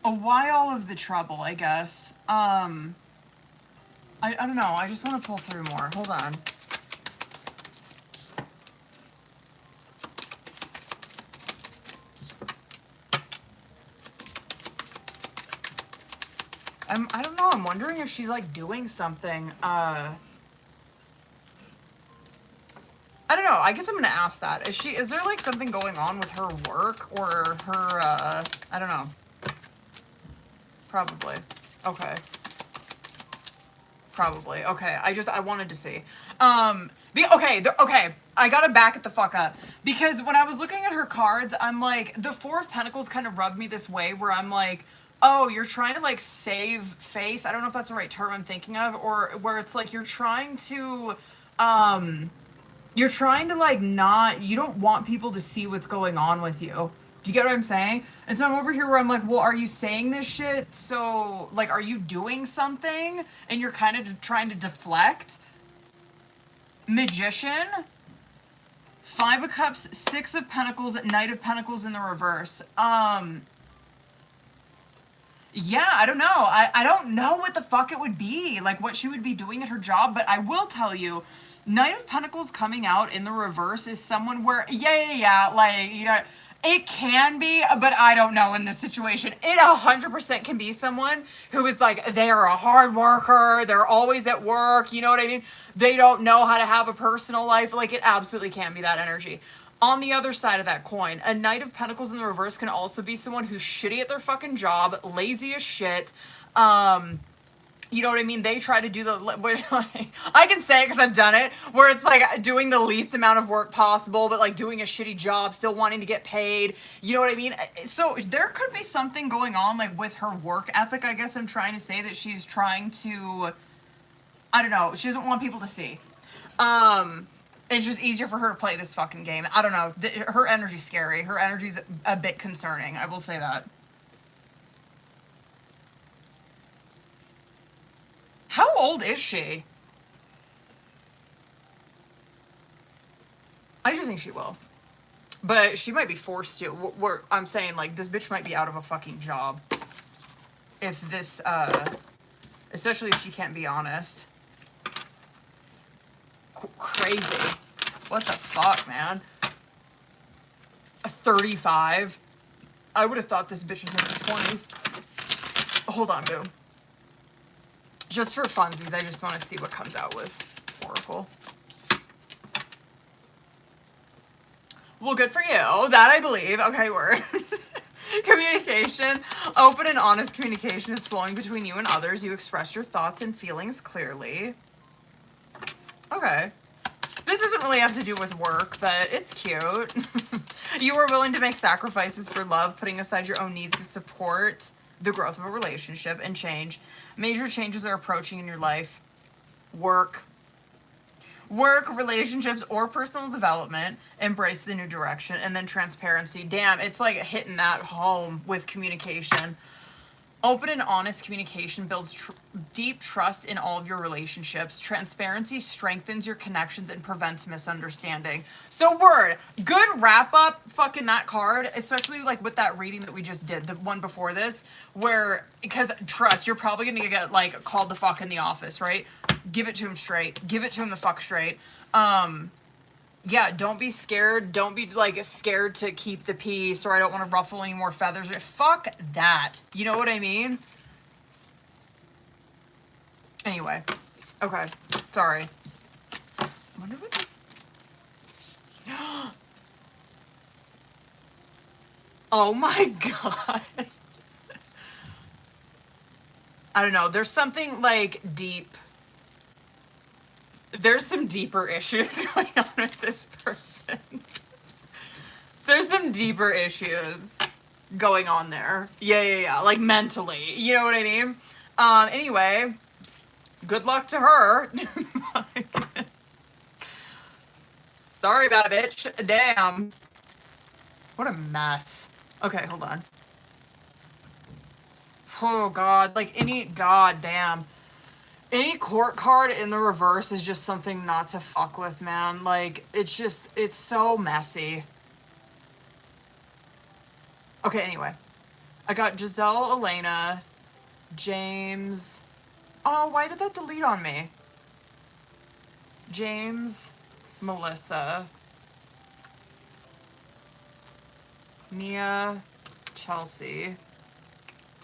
all of the trouble, I guess. I don't know. I just want to pull through more. Hold on. I don't know. I'm wondering if she's like doing something. I don't know. I guess I'm gonna ask that. Is there like something going on with her work or her, I don't know. Probably. Okay. Probably. Okay. I wanted to see. Okay. I gotta back it the fuck up. Because when I was looking at her cards, I'm like, the Four of Pentacles kind of rubbed me this way where I'm like, oh, you're trying to like save face. I don't know if that's the right term I'm thinking of, or where it's like you're trying to like not, you don't want people to see what's going on with you. Do you get what I'm saying? And so I'm over here where I'm like, well, are you saying this shit? So like, are you doing something? And you're kind of trying to deflect. Magician, Five of Cups, Six of Pentacles, Knight of Pentacles in the reverse. Yeah, I don't know. I don't know what the fuck it would be, like what she would be doing at her job, but I will tell you, Knight of Pentacles coming out in the reverse is someone where, yeah, like, you know, it can be, but I don't know in this situation. It 100% can be someone who is like, they are a hard worker, they're always at work, you know what I mean? They don't know how to have a personal life. Like, it absolutely can be that energy. On the other side of that coin, a Knight of Pentacles in the reverse can also be someone who's shitty at their fucking job, lazy as shit. You know what I mean? They try to do I can say it because I've done it, where it's like doing the least amount of work possible, but like doing a shitty job, still wanting to get paid. You know what I mean? So there could be something going on like with her work ethic. I guess I'm trying to say that she's trying to, I don't know, she doesn't want people to see. It's just easier for her to play this fucking game. I don't know. Her energy's scary. Her energy's a bit concerning. I will say that. How old is she? I do think she will. But she might be forced to. I'm saying, like, this bitch might be out of a fucking job. If this, especially if she can't be honest. Crazy. What the fuck, man? 35? I would have thought this bitch was in her 20s. Hold on, boo. Just for funsies, I just want to see what comes out with Oracle. Well, good for you. That I believe. Okay, word. Communication. Open and honest communication is flowing between you and others. You express your thoughts and feelings clearly. Okay. This doesn't really have to do with work, but it's cute. You are willing to make sacrifices for love, putting aside your own needs to support the growth of a relationship and change. Major changes are approaching in your life. Work, relationships, or personal development. Embrace the new direction. And then transparency. Damn, it's like hitting that home with communication. Open and honest communication builds deep trust in all of your relationships. Transparency strengthens your connections and prevents misunderstanding. So word, good wrap up fucking that card, especially like with that reading that we just did, the one before this, where, because trust, you're probably gonna get like called the fuck in the office, right? Give it to him straight. Give it to him the fuck straight. Yeah, don't be scared. Don't be like scared to keep the peace, or I don't want to ruffle any more feathers. Fuck that. You know what I mean? Anyway. Okay. Sorry. I wonder what this... Oh my god. I don't know. There's something like deep. There's some deeper issues going on with this person. There's some deeper issues going on there. Yeah. Like mentally. You know what I mean? Anyway, good luck to her. Sorry about it, bitch. Damn. What a mess. Okay, hold on. Oh God, like any goddamn. Any court card in the reverse is just something not to fuck with, man. Like, it's just, it's so messy. Okay, anyway. I got Giselle, Elena, James. Oh, why did that delete on me? James, Melissa, Mia, Chelsea.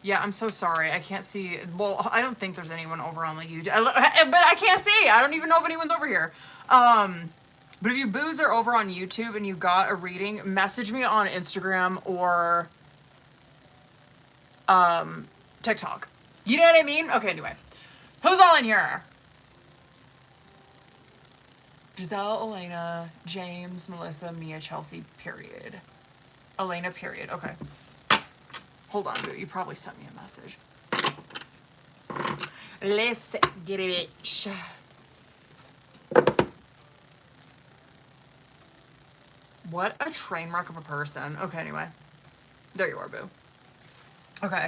Yeah, I'm so sorry. I can't see. Well, I don't think there's anyone over on the YouTube. But I can't see. I don't even know if anyone's over here. But if you boos are over on YouTube and you got a reading, message me on Instagram or TikTok. You know what I mean? Okay, anyway. Who's all in here? Giselle, Elena, James, Melissa, Mia, Chelsea, period. Elena, period. Okay. Hold on, dude. You probably sent me a message. Let's get it, bitch. What a train wreck of a person. Okay, anyway. There you are, boo. Okay.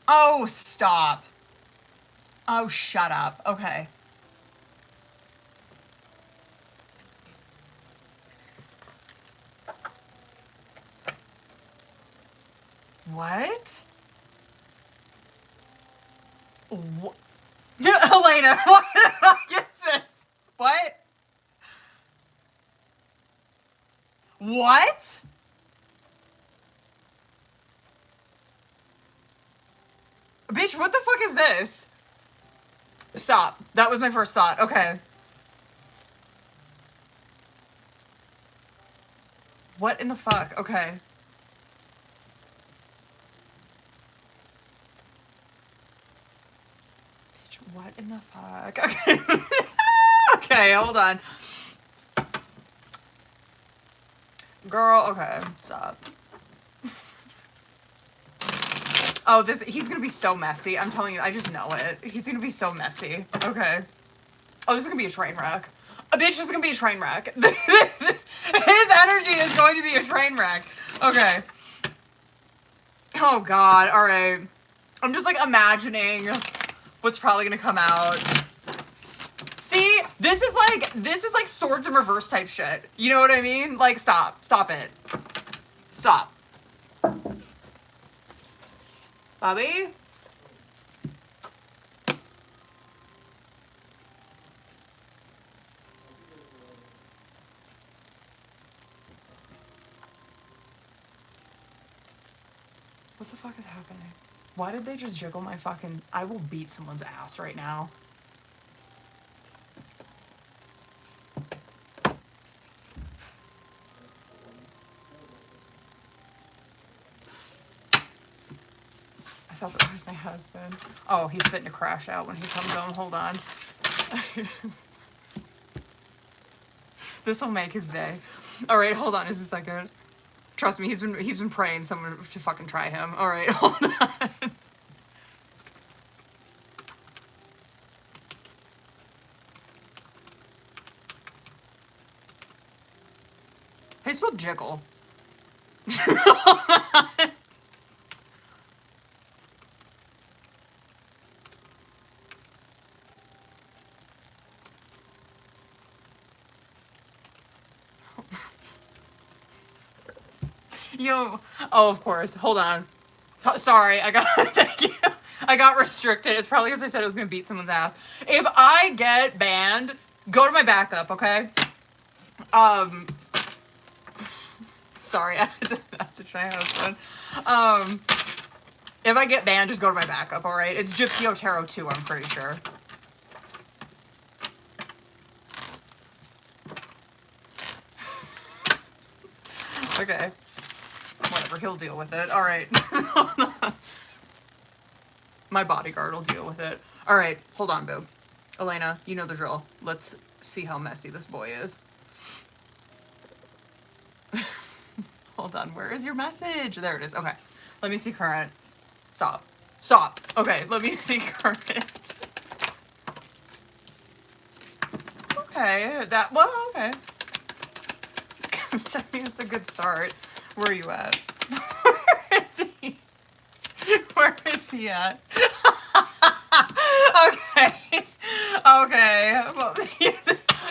Oh, stop. Oh, shut up. Okay. What? What? Elena, what the fuck is this? What? What? Bitch, what the fuck is this? Stop. That was my first thought. Okay. What in the fuck? Okay. Bitch, what in the fuck? Okay. Okay, hold on. Girl, okay. Stop. Oh, he's gonna be so messy. I'm telling you, I just know it. He's gonna be so messy. Okay. Oh, this is gonna be a train wreck. A bitch, this is gonna be a train wreck. His energy is going to be a train wreck. Okay. Oh, God. All right. I'm just, like, imagining what's probably gonna come out. See? This is like swords in reverse type shit. You know what I mean? Like, stop. Stop it. Stop. Bobby? What the fuck is happening? Why did they just jiggle my fucking... I will beat someone's ass right now. I thought that was my husband. Oh, he's fitting to crash out when he comes home. Hold on. This will make his day. All right, hold on just a second. Trust me, he's been praying someone to fucking try him. All right, hold on. How you spell jiggle? Yo, oh, of course. Hold on. Oh, sorry, thank you. I got restricted. It's probably because I said I was going to beat someone's ass. If I get banned, go to my backup, okay? Sorry, that's a try husband. If I get banned, just go to my backup, alright? It's Gypsy Otero 2, I'm pretty sure. Okay. Whatever, he'll deal with it. Alright. My bodyguard will deal with it. Alright, hold on, boo. Elena, you know the drill. Let's see how messy this boy is. Hold on, where is your message? There it is. Okay. Let me see current. Stop. Stop. Okay, let me see current. Okay, well, okay. I think it's a good start. Where are you at? Where is he at? Okay. Okay. Well,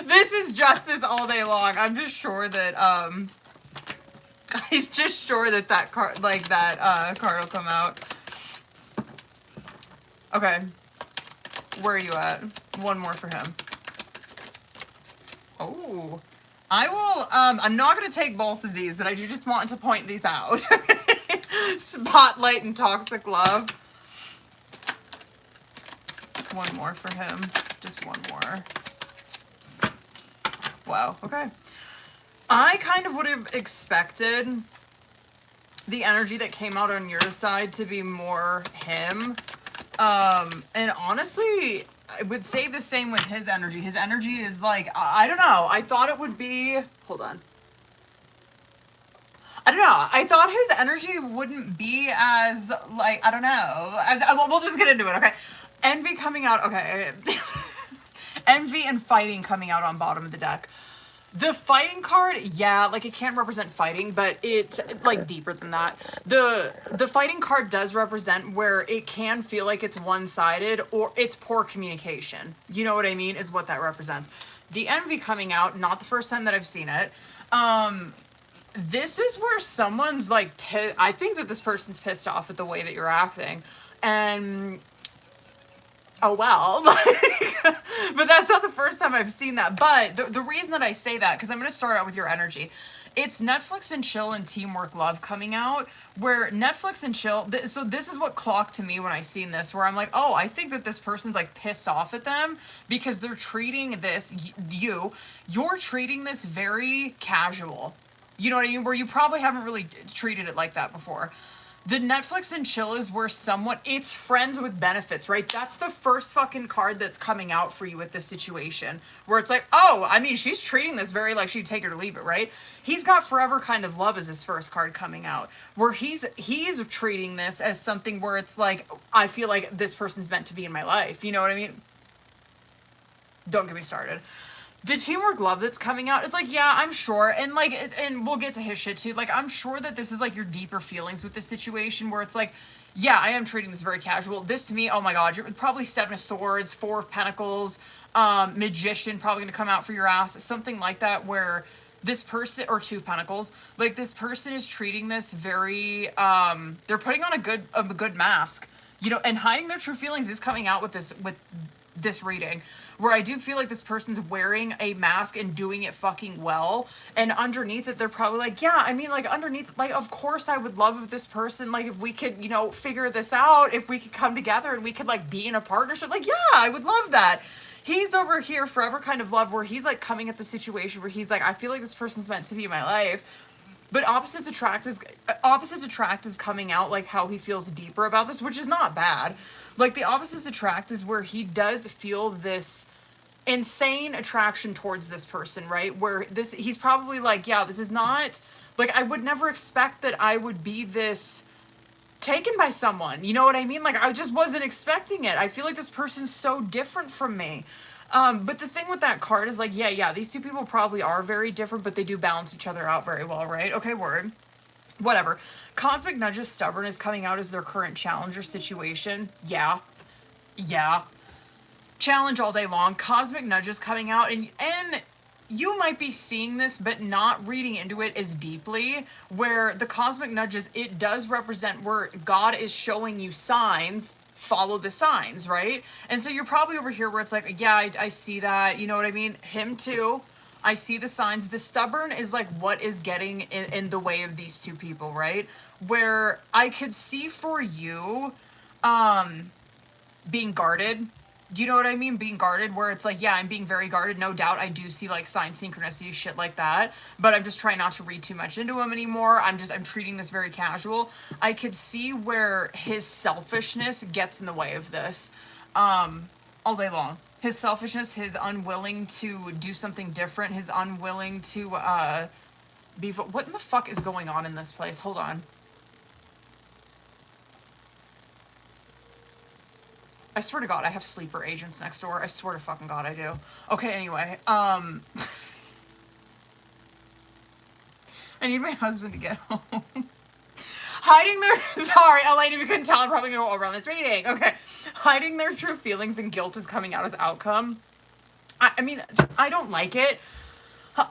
this is justice all day long. I'm just sure that that card, like that card will come out. Okay. Where are you at? One more for him. Oh. I will, I'm not going to take both of these, but I do just want to point these out. Spotlight and Toxic Love. One more for him. Just one more. Wow, okay. I kind of would have expected the energy that came out on your side to be more him. And honestly, I would say the same with his energy. His energy is like, I don't know. I thought it would be, hold on. I don't know. I thought his energy wouldn't be as, like, I don't know. We'll just get into it, okay? Envy coming out, okay. Envy and fighting coming out on bottom of the deck. The fighting card, yeah, like it can represent fighting, but it's like deeper than that. The fighting card does represent where it can feel like it's one-sided or it's poor communication. You know what I mean? Is what that represents. The envy coming out, not the first time that I've seen it. This is where someone's like, I think that this person's pissed off at the way that you're acting. And oh well, like, but that's not the first time I've seen that. But the reason that I say that, because I'm going to start out with your energy, it's Netflix and chill and teamwork love coming out, where Netflix and chill, so this is what clocked to me when I seen this, where I'm like, oh, I think that this person's like pissed off at them because they're treating this, you're treating this very casual. You know what I mean? Where you probably haven't really treated it like that before. The Netflix and chill is where someone, it's friends with benefits, right? That's the first fucking card that's coming out for you with this situation. Where it's like, oh, I mean, she's treating this very like she'd take it or leave it, right? He's got forever kind of love as his first card coming out. Where he's treating this as something where it's like, I feel like this person's meant to be in my life. You know what I mean? Don't get me started. The teamwork love that's coming out is like, yeah, I'm sure. And like, and we'll get to his shit too. Like, I'm sure that this is like your deeper feelings with this situation where it's like, yeah, I am treating this very casual. This to me, oh my God, you're probably 7 of Swords, 4 of Pentacles, Magician probably going to come out for your ass. Something like that where this person, or 2 of Pentacles, like this person is treating this very, they're putting on a good mask, you know, and hiding their true feelings is coming out with this reading, where I do feel like this person's wearing a mask and doing it fucking well, and underneath it they're probably like, yeah, I mean, like underneath, like of course I would love if this person, like if we could, you know, figure this out, if we could come together and we could like be in a partnership, like yeah, I would love that. He's over here forever kind of love, where he's like coming at the situation where he's like, I feel like this person's meant to be in my life. But opposites attract is coming out, like how he feels deeper about this, which is not bad. Like the opposites attract is where he does feel this insane attraction towards this person, right? Where he's probably like, yeah, this is not, like, I would never expect that I would be this taken by someone. You know what I mean? Like, I just wasn't expecting it. I feel like this person's so different from me. But the thing with that card is like, yeah, these two people probably are very different, but they do balance each other out very well, right? Okay, word. Whatever. Cosmic Nudge's Stubborn is coming out as their current challenger situation. Yeah. Challenge all day long. Cosmic Nudge is coming out, and you might be seeing this, but not reading into it as deeply, where the Cosmic Nudges, it does represent where God is showing you signs. Follow the signs, right? And so you're probably over here where it's like, yeah, I see that. You know what I mean? Him too. I see the signs. The stubborn is like what is getting in the way of these two people, right? Where I could see for you being guarded. Do you know what I mean? Being guarded, where it's like, yeah, I'm being very guarded. No doubt I do see like sign synchronicity, shit like that. But I'm just trying not to read too much into him anymore. I'm treating this very casual. I could see where his selfishness gets in the way of this all day long. His selfishness, his unwilling to do something different, his unwilling to be... What in the fuck is going on in this place? Hold on. I swear to God, I have sleeper agents next door. I swear to fucking God, I do. Okay, anyway. I need my husband to get home. hiding their, sorry, Elaine, if you couldn't tell, I'm probably gonna go over on this reading. Okay. Hiding their true feelings and guilt is coming out as outcome. I mean, I don't like it.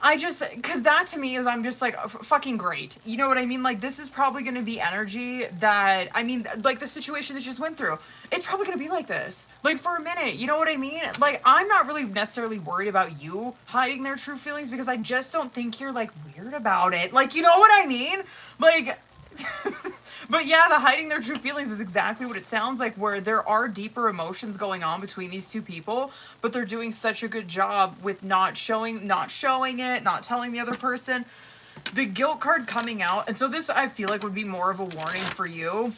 I just, because that to me is, I'm just like, fucking great. You know what I mean? Like, this is probably going to be energy that, I mean, like the situation that just went through, it's probably going to be like this. Like, for a minute, you know what I mean? Like, I'm not really necessarily worried about you hiding their true feelings because I just don't think you're, like, weird about it. Like, you know what I mean? Like... But yeah, the hiding their true feelings is exactly what it sounds like, where there are deeper emotions going on between these two people, but they're doing such a good job with not showing it, not telling the other person. The guilt card coming out, and so this I feel like would be more of a warning for you.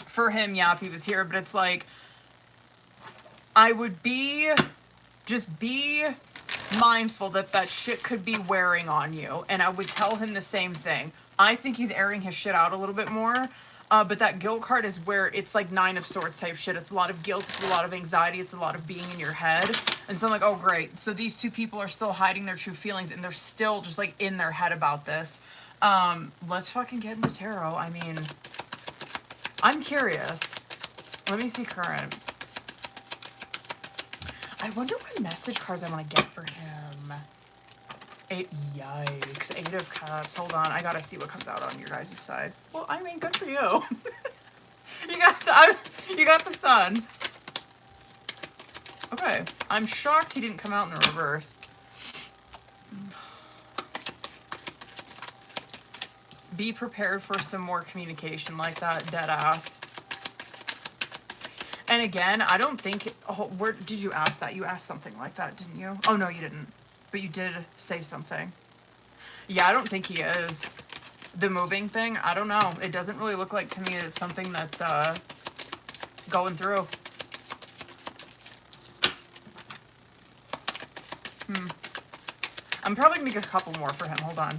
For him, yeah, if he was here, but it's like, I would just be mindful that shit could be wearing on you, and I would tell him the same thing. I think he's airing his shit out a little bit more, but that guilt card is where it's like 9 of Swords type shit. It's a lot of guilt, it's a lot of anxiety, it's a lot of being in your head. And so I'm like, oh great, so these two people are still hiding their true feelings and they're still just like in their head about this. Let's fucking get into tarot. I mean, I'm curious. Let me see current. I wonder what message cards I want to get for him. Yikes. 8 of Cups. Hold on. I gotta see what comes out on your guys' side. Well, I mean, good for you. You got the Sun. Okay. I'm shocked he didn't come out in the reverse. Be prepared for some more communication like that. Dead ass. And again, I don't think... Oh, where did you ask that? You asked something like that, didn't you? Oh, no, you didn't. But you did say something. Yeah, I don't think he is. The moving thing, I don't know. It doesn't really look like to me it's something that's going through. I'm probably going to get a couple more for him. Hold on.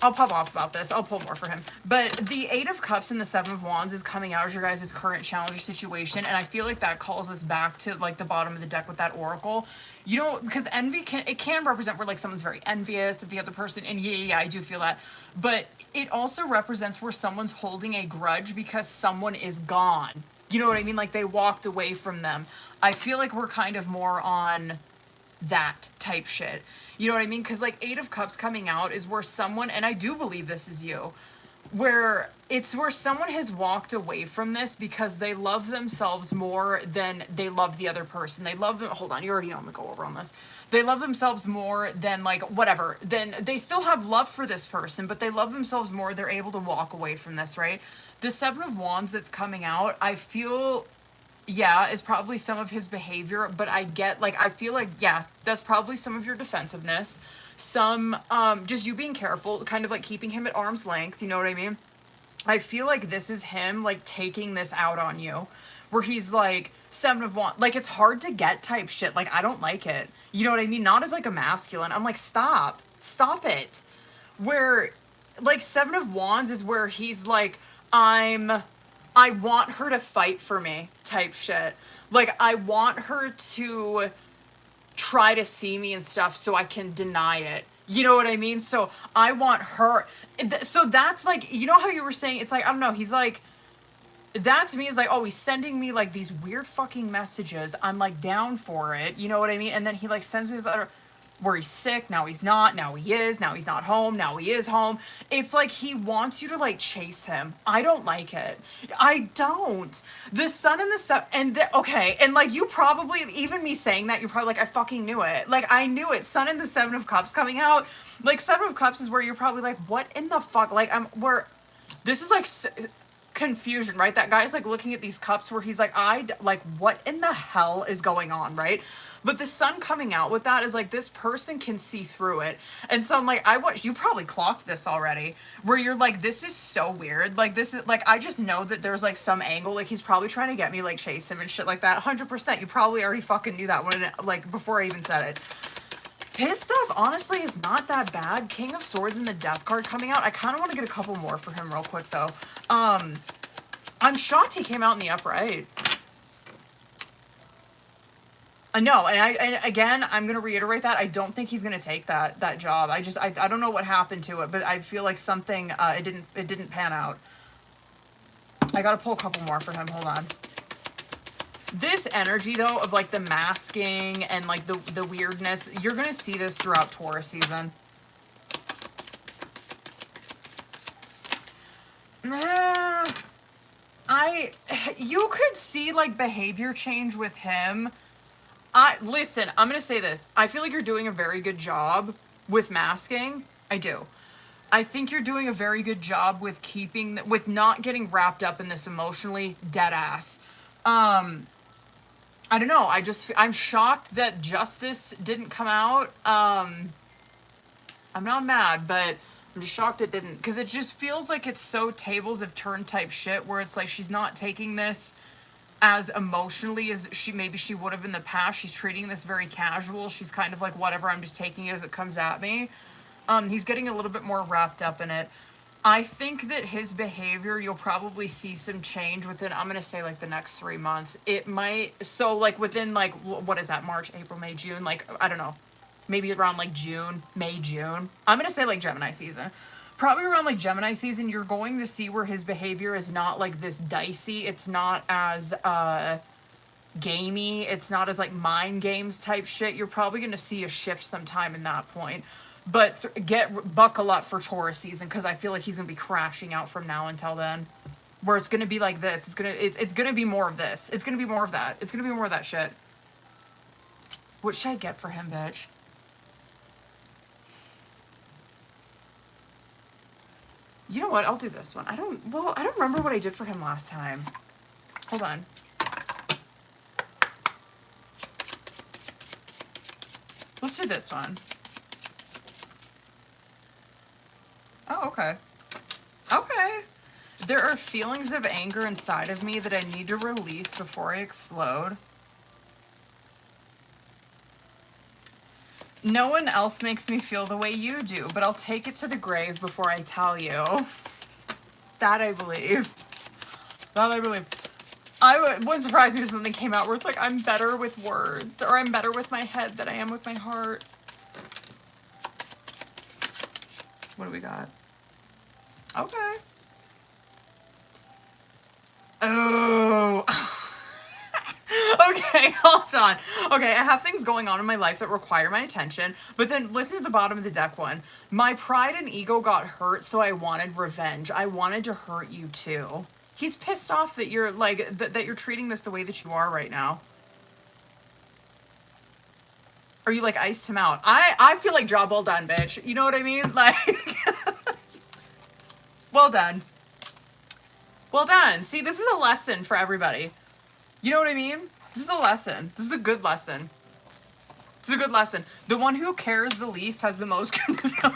I'll pop off about this. I'll pull more for him. But the 8 of Cups and the 7 of Wands is coming out as your guys' current challenge or situation. And I feel like that calls us back to like the bottom of the deck with that Oracle. You know, because envy can represent where like someone's very envious of the other person. And yeah, I do feel that. But it also represents where someone's holding a grudge because someone is gone. You know what I mean? Like they walked away from them. I feel like we're kind of more on that type shit. You know what I mean? Because like 8 of Cups coming out is where someone, and I do believe this is you, where it's where someone has walked away from this because they love themselves more than they love the other person. They love them. Hold on, you already know I'm gonna go over on this. They love themselves more than like whatever. Then they still have love for this person, but they love themselves more. They're able to walk away from this, right? The 7 of Wands that's coming out, I feel, yeah, is probably some of his behavior, but I get, like, I feel like, yeah, that's probably some of your defensiveness. Some, just you being careful, kind of like keeping him at arm's length, you know what I mean? I feel like this is him, like, taking this out on you, where he's like, 7 of Wands, like, it's hard to get type shit, like, I don't like it. You know what I mean? Not as, like, a masculine. I'm like, stop it. Where, like, 7 of Wands is where he's like, I want her to fight for me type shit. Like, I want her to try to see me and stuff so I can deny it. You know what I mean? So I want her. So that's like, you know how you were saying, it's like, I don't know, he's like, that to me is like, oh, he's sending me like these weird fucking messages. I'm like down for it. You know what I mean? And then he like sends me this other, where he's sick, now he's not, now he is, now he's not home, now he is home. It's like he wants you to like chase him. I don't like it. I don't. The Sun and the 7, and okay, and like you probably, even me saying that, you're probably like, I fucking knew it. Like I knew it. Sun and the 7 of Cups coming out. Like 7 of Cups is where you're probably like, what in the fuck? Like this is like confusion, right? That guy's like looking at these cups where he's like, like what in the hell is going on, right? But the Sun coming out with that is like, this person can see through it. And so I'm like, you probably clocked this already, where you're like, this is so weird. Like, this is like, I just know that there's like some angle, like he's probably trying to get me, like chase him and shit like that. 100%. You probably already fucking knew that when, like, before I even said it. His stuff, honestly, is not that bad. King of Swords and the Death card coming out. I kind of want to get a couple more for him real quick, though. I'm shocked he came out in the upright. No, and again, I'm gonna reiterate that I don't think he's gonna take that job. I don't know what happened to it, but I feel like something it didn't pan out. I gotta pull a couple more for him. Hold on. This energy though of like the masking and like the weirdness, you're gonna see this throughout Taurus season. You could see like behavior change with him. Listen, I'm gonna say this. I feel like you're doing a very good job with masking. I do. I think you're doing a very good job with with not getting wrapped up in this emotionally dead ass. I don't know. I'm shocked that justice didn't come out. I'm not mad, but I'm just shocked it didn't, because it just feels like it's so tables have turned type shit, where it's like she's not taking this as emotionally as maybe she would have in the past. She's treating this very casual. She's kind of like, whatever, I'm just taking it as it comes at me. He's getting a little bit more wrapped up in it. I think that his behavior, you'll probably see some change within, I'm going to say like the next 3 months. It might, so like within like, what is that, March, April, May, June, like, I don't know, maybe around like May, June. I'm going to say like Gemini season. Probably around like Gemini season, you're going to see where his behavior is not like this dicey. It's not as gamey. It's not as like mind games type shit. You're probably going to see a shift sometime in that point. But buckle up for Taurus season, because I feel like he's gonna be crashing out from now until then. Where it's gonna be like this. It's gonna be more of this. It's gonna be more of that. It's gonna be more of that shit. What should I get for him, bitch? You know what? I'll do this one. I don't remember what I did for him last time. Hold on. Let's do this one. Oh, okay. Okay. There are feelings of anger inside of me that I need to release before I explode. No one else makes me feel the way you do, but I'll take it to the grave before I tell you. That I believe. That I believe. Wouldn't surprise me if something came out where it's like, I'm better with words, or I'm better with my head than I am with my heart. What do we got? Okay. Oh. Okay, hold on. Okay, I have things going on in my life that require my attention, but then listen to the bottom of the deck one. My pride and ego got hurt, so I wanted revenge. I wanted to hurt you too. He's pissed off that you're like, that you're treating this the way that you are right now. Or you like iced him out. I feel like job well done, bitch. You know what I mean? Like, well done. Well done. See, this is a lesson for everybody. You know what I mean? This is a lesson. This is a good lesson. It's a good lesson. The one who cares the least has the most control.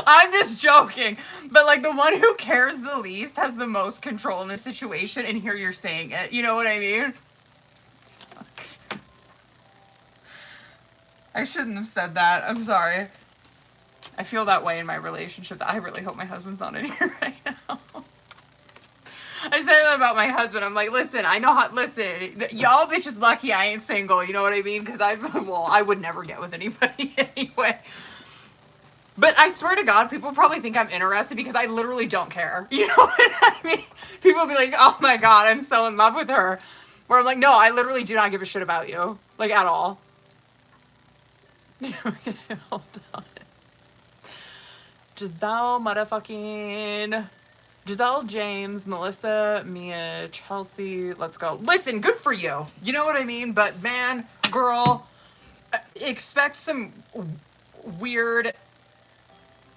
I'm just joking. But like the one who cares the least has the most control in the situation, and here you're saying it. You know what I mean? I shouldn't have said that. I'm sorry. I feel that way in my relationship. I really hope my husband's not in here right now. I say that about my husband. I'm like, listen, I know how, listen, y'all bitches lucky I ain't single. You know what I mean? Because I would never get with anybody anyway. But I swear to God, people probably think I'm interested because I literally don't care. You know what I mean? People will be like, oh my God, I'm so in love with her. Where I'm like, no, I literally do not give a shit about you. Like, at all. Hold on. Giselle, James, Melissa, Mia, Chelsea, let's go. Listen, good for you. You know what I mean? But man, girl, expect some weird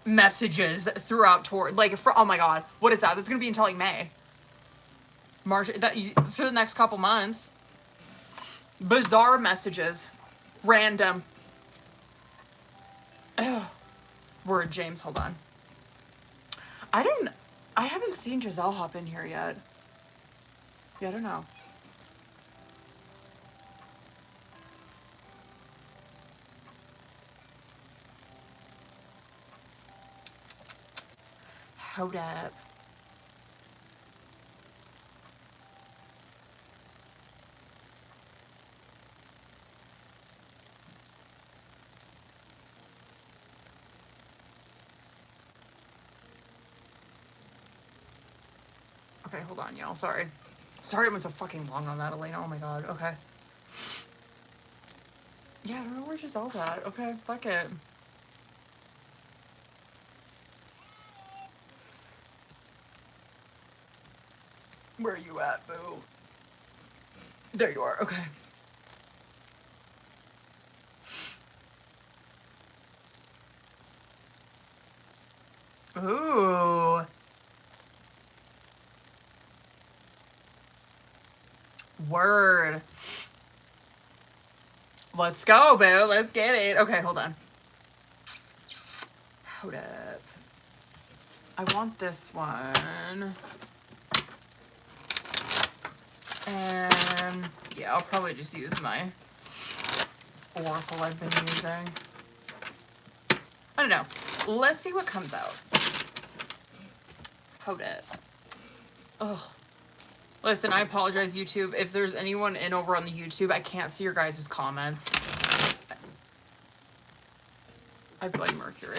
messages throughout tour. Like, oh my God, what is that? That's going to be until like May. March, for the next couple months. Bizarre messages. Random. Ugh. Word, James, hold on. I haven't seen Giselle hop in here yet. Yeah, I don't know. Hold up. Okay, hold on, y'all. Sorry. Sorry it went so fucking long on that, Elena. Oh my god. Okay. Yeah, I don't know where Giselle's at. Okay, fuck it. Where are you at, boo? There you are. Okay. Ooh. Word. Let's go, boo. Let's get it. Okay, hold on. Hold up. I want this one. And yeah, I'll probably just use my Oracle I've been using. I don't know. Let's see what comes out. Hold it. Ugh. Listen, I apologize, YouTube. If there's anyone in over on the YouTube, I can't see your guys' comments. I blame Mercury.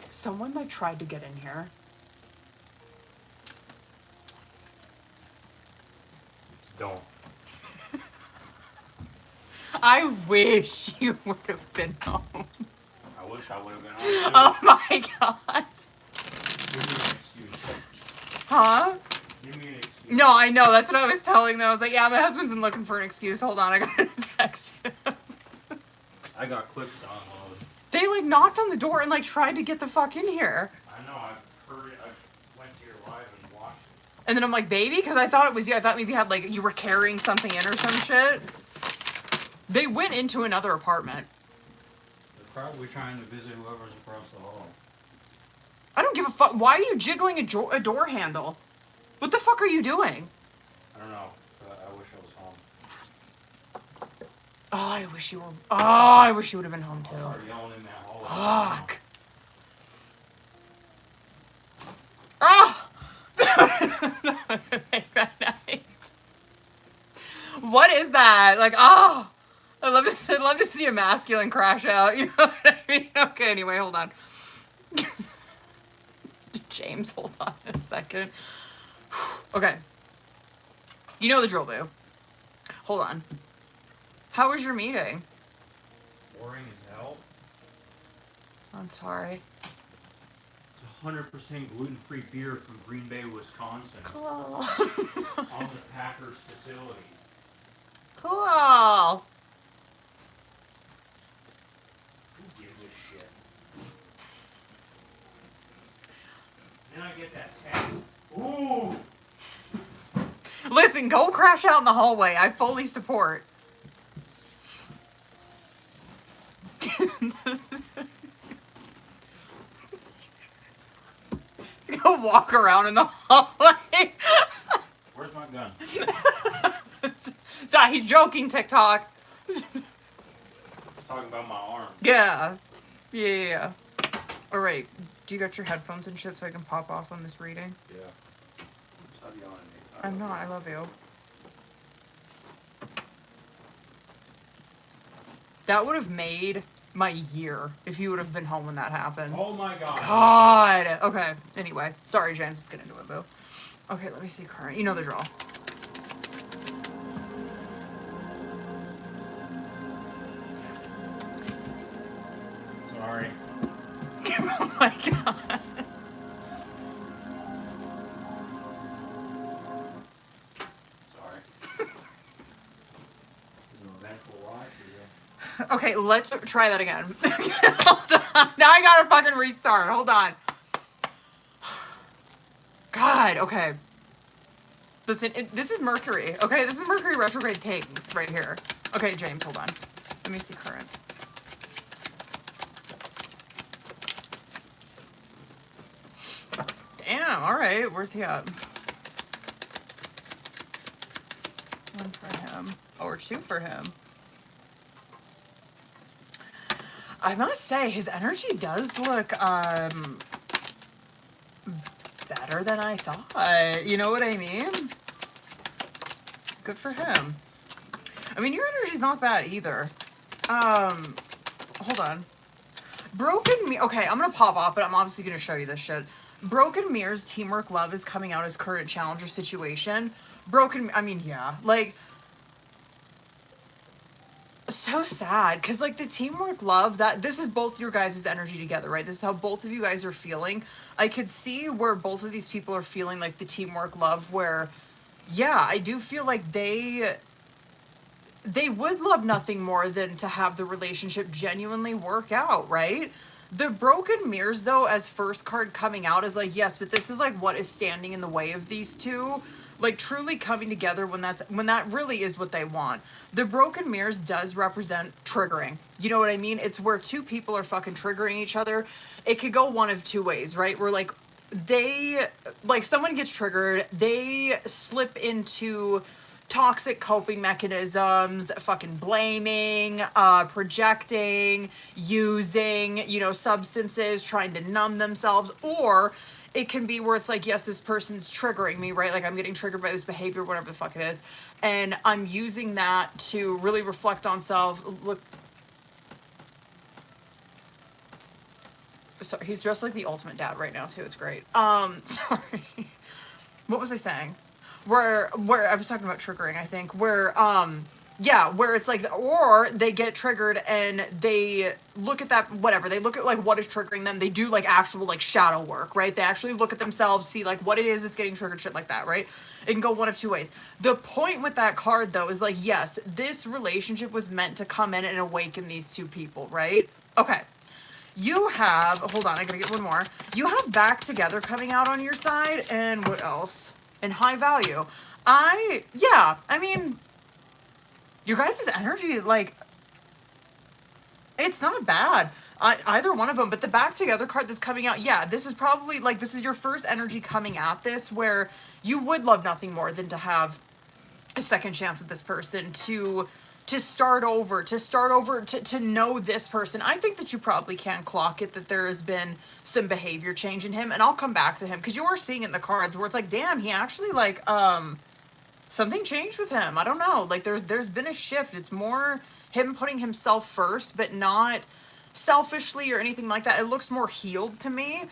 Someone like tried to get in here. Don't. I wish you would have been home. I wish I would have been home. Oh my god. Give me an excuse. Huh? Give me an excuse. No, I know. That's what I was telling them. I was like, yeah, my husband's been looking for an excuse. Hold on, I gotta text him. I got clips to unload. They like knocked on the door and like tried to get the fuck in here. I know, I've heard it. I went to your live and watched it. And then I'm like, baby? Because I thought it was you. I thought maybe you had like, you were carrying something in or some shit. They went into another apartment. They're probably trying to visit whoever's across the hall. I don't give a fuck. Why are you jiggling a door handle? What the fuck are you doing? I don't know, but I wish I was home. Oh, I wish you were. Oh, I wish you would have been home too. I'll start yelling in that hallway. Fuck. Oh! Make that night. What is that? Like, oh, I'd love to see a masculine crash out. You know what I mean? Okay, anyway, hold on. James, hold on a second. Okay. You know the drill, boo. Hold on. How was your meeting? Boring as hell. I'm sorry. It's 100% gluten-free beer from Green Bay, Wisconsin. Cool. On the Packers facility. Cool. Who gives a shit? Then I get that text. Ooh! Listen, go crash out in the hallway. I fully support. Just go walk around in the hallway. Where's my gun? Stop, he's joking, TikTok. He's talking about my arm. Yeah. Yeah. Alright, do you got your headphones and shit so I can pop off on this reading? Yeah. Stop yelling at me. I'm not, I love you. That would have made my year if you would have been home when that happened. Oh my god. God. Okay. Anyway. Sorry, James. Let's get into it, boo. Okay, let me see current. You know the drill. Sorry. Oh my god. Sorry. It's an eventful life here. Okay, let's try that again. Hold on. Now I gotta fucking restart. Hold on. God, okay. Listen, this is Mercury, okay? This is Mercury retrograde things right here. Okay, James, hold on. Let me see current. Damn, alright. Where's he at? One for him. Or two for him. I must say, his energy does look, better than I thought. You know what I mean? Good for him. I mean, your energy's not bad either. hold on. Broken mirror. Okay, I'm gonna pop off, but I'm obviously gonna show you this shit. Broken mirrors, teamwork, love is coming out as current challenger situation. I mean, yeah, like, so sad, because like the teamwork, love, that this is both your guys' energy together, right? This is how both of you guys are feeling. I could see where both of these people are feeling like the teamwork, love, where, yeah, I do feel like they would love nothing more than to have the relationship genuinely work out, right? The broken mirrors, though, as first card coming out, is like, yes, but this is like what is standing in the way of these two, like truly coming together when that really is what they want. The broken mirrors does represent triggering. You know what I mean? It's where two people are fucking triggering each other. It could go one of two ways, right? Where like someone gets triggered, they slip into toxic coping mechanisms, fucking blaming, projecting, using, substances, trying to numb themselves. Or it can be where it's like, yes, this person's triggering me, right? Like I'm getting triggered by this behavior, whatever the fuck it is. And I'm using that to really reflect on self. Look. Sorry, he's dressed like the ultimate dad right now too. It's great. Sorry. What was I saying? Where I was talking about triggering, I think, where it's like, or they get triggered and they look at that, whatever, they look at like what is triggering them, they do like actual like shadow work, right? They actually look at themselves, see like what it is that's getting triggered, shit like that, right? It can go one of two ways. The point with that card though is like, yes, this relationship was meant to come in and awaken these two people, right? Okay. You have, hold on, I gotta get one more. You have back together coming out on your side, and what else? And high value. I mean, your guys' energy, like, it's not bad. Either one of them, but the back together card that's coming out, yeah, this is probably, like, this is your first energy coming at this, where you would love nothing more than to have a second chance with this person, to start over, to know this person. I think that you probably can clock it, that there has been some behavior change in him, and I'll come back to him, because you are seeing it in the cards where it's like, damn, he actually, like, something changed with him. I don't know, like, there's been a shift. It's more him putting himself first, but not selfishly or anything like that. It looks more healed to me.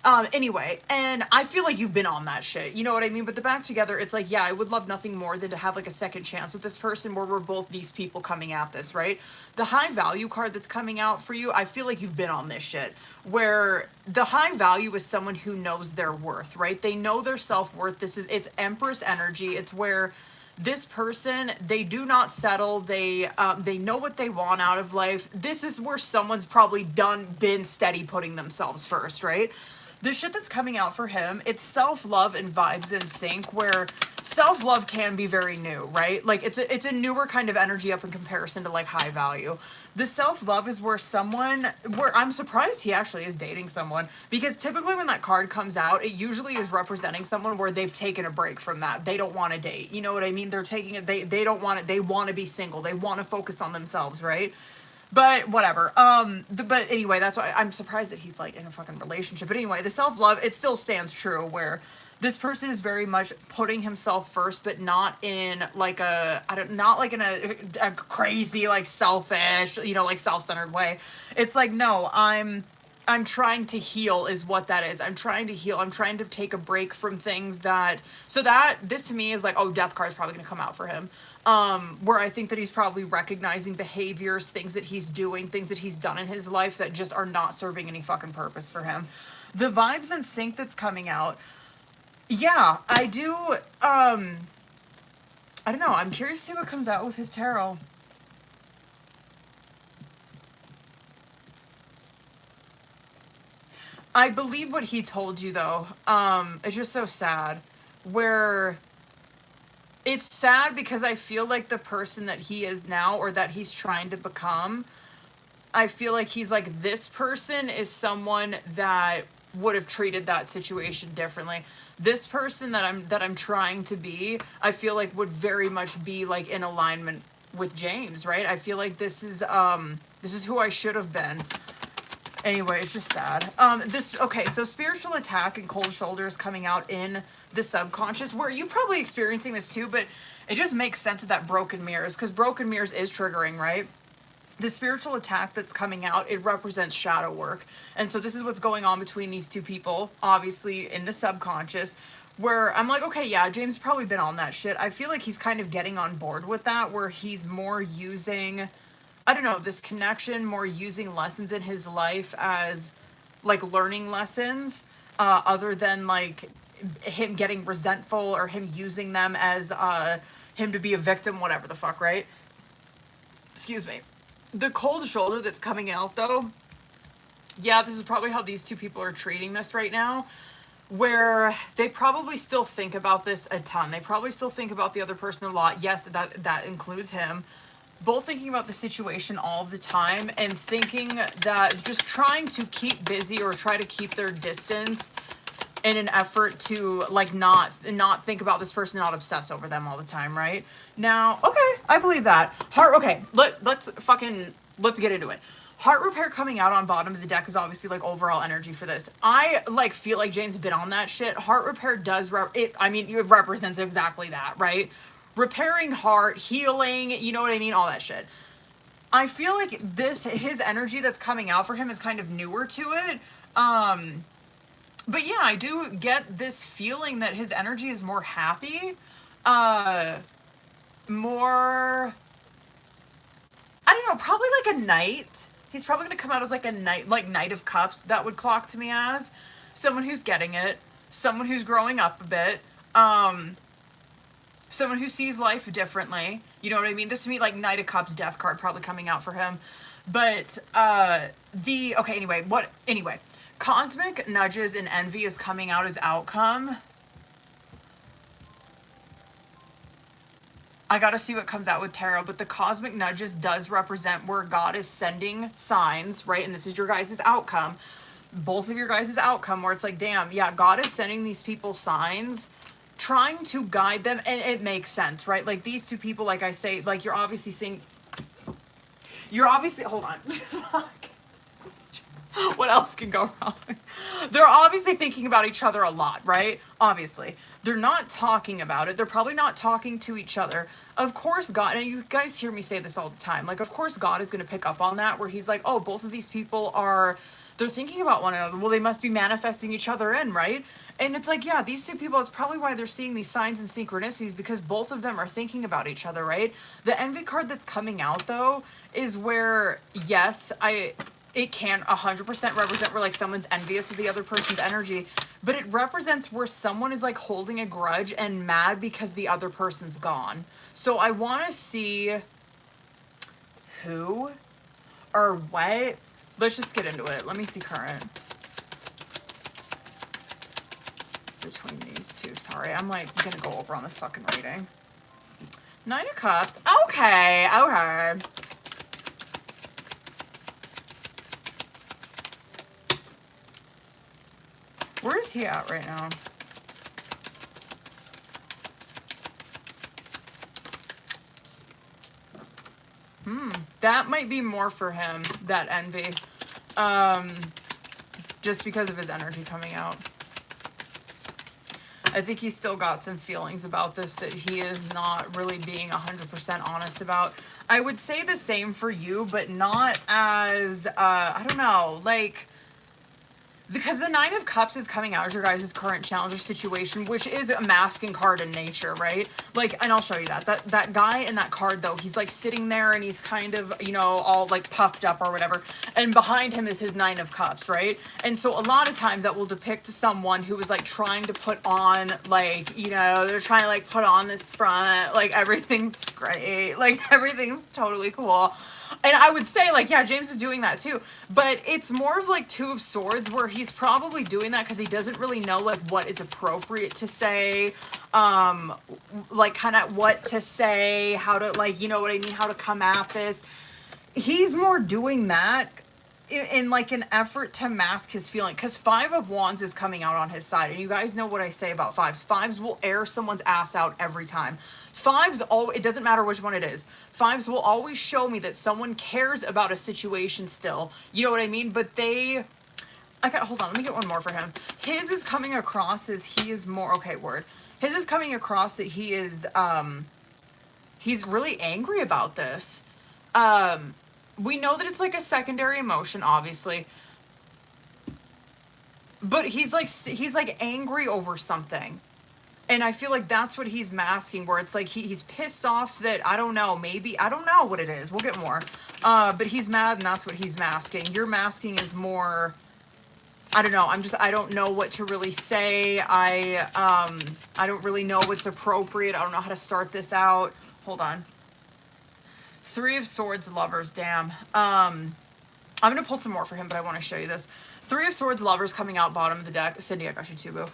Anyway, and I feel like you've been on that shit, you know what I mean? But the back together, it's like, yeah, I would love nothing more than to have like a second chance with this person where we're both these people coming at this, right? The high value card that's coming out for you, I feel like you've been on this shit, where the high value is someone who knows their worth, right? They know their self-worth. It's Empress energy. It's where this person, they do not settle. They know what they want out of life. This is where someone's probably been steady putting themselves first, right? The shit that's coming out for him, it's self-love and vibes in sync, where self-love can be very new, right? Like, it's a newer kind of energy up in comparison to, like, high value. The self-love is where I'm surprised he actually is dating someone, because typically when that card comes out, it usually is representing someone where they've taken a break from that. They don't want to date. You know what I mean? They're taking it, they don't want it. They want to be single. They want to focus on themselves, right? But whatever. But anyway, that's why I'm surprised that he's like in a fucking relationship. But anyway, the self-love, it still stands true, where this person is very much putting himself first, but not in like a crazy, like selfish, like self-centered way. It's like, no, I'm trying to heal is what that is. I'm trying to heal. I'm trying to take a break from things this to me is like, oh, death card is probably going to come out for him. Where I think that he's probably recognizing behaviors, things that he's doing, things that he's done in his life that just are not serving any fucking purpose for him. The vibes in sync that's coming out. Yeah, I do. I don't know. I'm curious to see what comes out with his tarot. I believe what he told you, though. It's just so sad. Where it's sad because I feel like the person that he is now, or that he's trying to become, I feel like he's like, this person is someone that would have treated that situation differently. This person that I'm trying to be, I feel like would very much be like in alignment with James, right? I feel like this is who I should have been. Anyway, it's just sad. Okay, so spiritual attack and cold shoulders coming out in the subconscious, where you're probably experiencing this too, but it just makes sense of that broken mirrors, because broken mirrors is triggering, right? the spiritual attack that's coming out, it represents shadow work. And so this is what's going on between these two people, obviously in the subconscious, where I'm like, okay, yeah, James probably been on that shit. I feel like he's kind of getting on board with that, where he's more using, I don't know, this connection, more using lessons in his life as like learning lessons, other than like him getting resentful or him using them as him to be a victim, whatever the fuck, right? Excuse me. The cold shoulder that's coming out, though, yeah, this is probably how these two people are treating this right now, where they probably still think about this a ton. They probably still think about the other person a lot. Yes, that includes him. Both thinking about the situation all the time and thinking that just trying to keep busy or try to keep their distance in an effort to like not think about this person, not obsess over them all the time, right? Now, okay, I believe that. Okay, let's get into it. Heart repair coming out on bottom of the deck is obviously like overall energy for this. I like feel like James been on that shit. Heart repair does it represents exactly that, right? Repairing heart, healing, you know what I mean? All that shit. I feel like his energy that's coming out for him is kind of newer to it. But yeah, I do get this feeling that his energy is more happy, more, I don't know, probably like a knight. He's probably going to come out as like a knight, like Knight of Cups, that would clock to me as. Someone who's getting it, someone who's growing up a bit, someone who sees life differently. You know what I mean? This to me, like Knight of Cups, Death card probably coming out for him. But, anyway. Cosmic nudges and envy is coming out as outcome. I gotta see what comes out with tarot, but the cosmic nudges does represent where God is sending signs, right? And this is your guys' outcome. Both of your guys' outcome, where it's like, damn, yeah, God is sending these people signs, trying to guide them, and it makes sense, right? Like these two people, like I say, like hold on. Fuck. What else can go wrong? They're obviously thinking about each other a lot, right? Obviously. They're not talking about it. They're probably not talking to each other. Of course, God, and you guys hear me say this all the time, like, of course, God is going to pick up on that, where he's like, oh, both of these people they're thinking about one another. Well, they must be manifesting each other in, right? And it's like, yeah, these two people, it's probably why they're seeing these signs and synchronicities, because both of them are thinking about each other, right? The envy card that's coming out, though, is where, yes, it can 100% represent where like someone's envious of the other person's energy, but it represents where someone is like holding a grudge and mad because the other person's gone. So I want to see who or what. Let's just get into it. Let me see current between these two. Sorry, I'm like gonna go over on this fucking reading. Knight of Cups. Okay. Where is he at right now? That might be more for him, that envy. Just because of his energy coming out. I think he's still got some feelings about this that he is not really being 100% honest about. I would say the same for you, but not as, I don't know, like, because the Nine of Cups is coming out as your guys' current challenge or situation, which is a masking card in nature, right? Like, and I'll show you that. That guy in that card, though, he's like sitting there and he's kind of, you know, all like puffed up or whatever. And behind him is his Nine of Cups, right? And so a lot of times that will depict someone who is like trying to put on, like, you know, they're trying to like put on this front, like everything's great, like everything's totally cool. And I would say, like, yeah, James is doing that too. But it's more of like Two of Swords, where he's probably doing that because he doesn't really know, like, what is appropriate to say. Like, kind of what to say, how to, like, you know what I mean, how to come at this. He's more doing that in like an effort to mask his feeling, because Five of Wands is coming out on his side, and you guys know what I say about fives. Fives will air someone's ass out every time. Fives, it doesn't matter which one it is. Fives will always show me that someone cares about a situation still. You know what I mean? But hold on, let me get one more for him. His is coming across as he is more, okay, word. His is coming across that he is, he's really angry about this. we know that it's like a secondary emotion, obviously. But he's like angry over something. And I feel like that's what he's masking, where it's like he's pissed off that, I don't know, maybe, I don't know what it is. We'll get more. But he's mad, and that's what he's masking. Your masking is more, I don't know. I don't know what to really say. I don't really know what's appropriate. I don't know how to start this out. Hold on. Three of Swords, Lovers, damn. I'm going to pull some more for him, but I want to show you this. Three of Swords, Lovers coming out bottom of the deck. Cindy, I got you too, boo.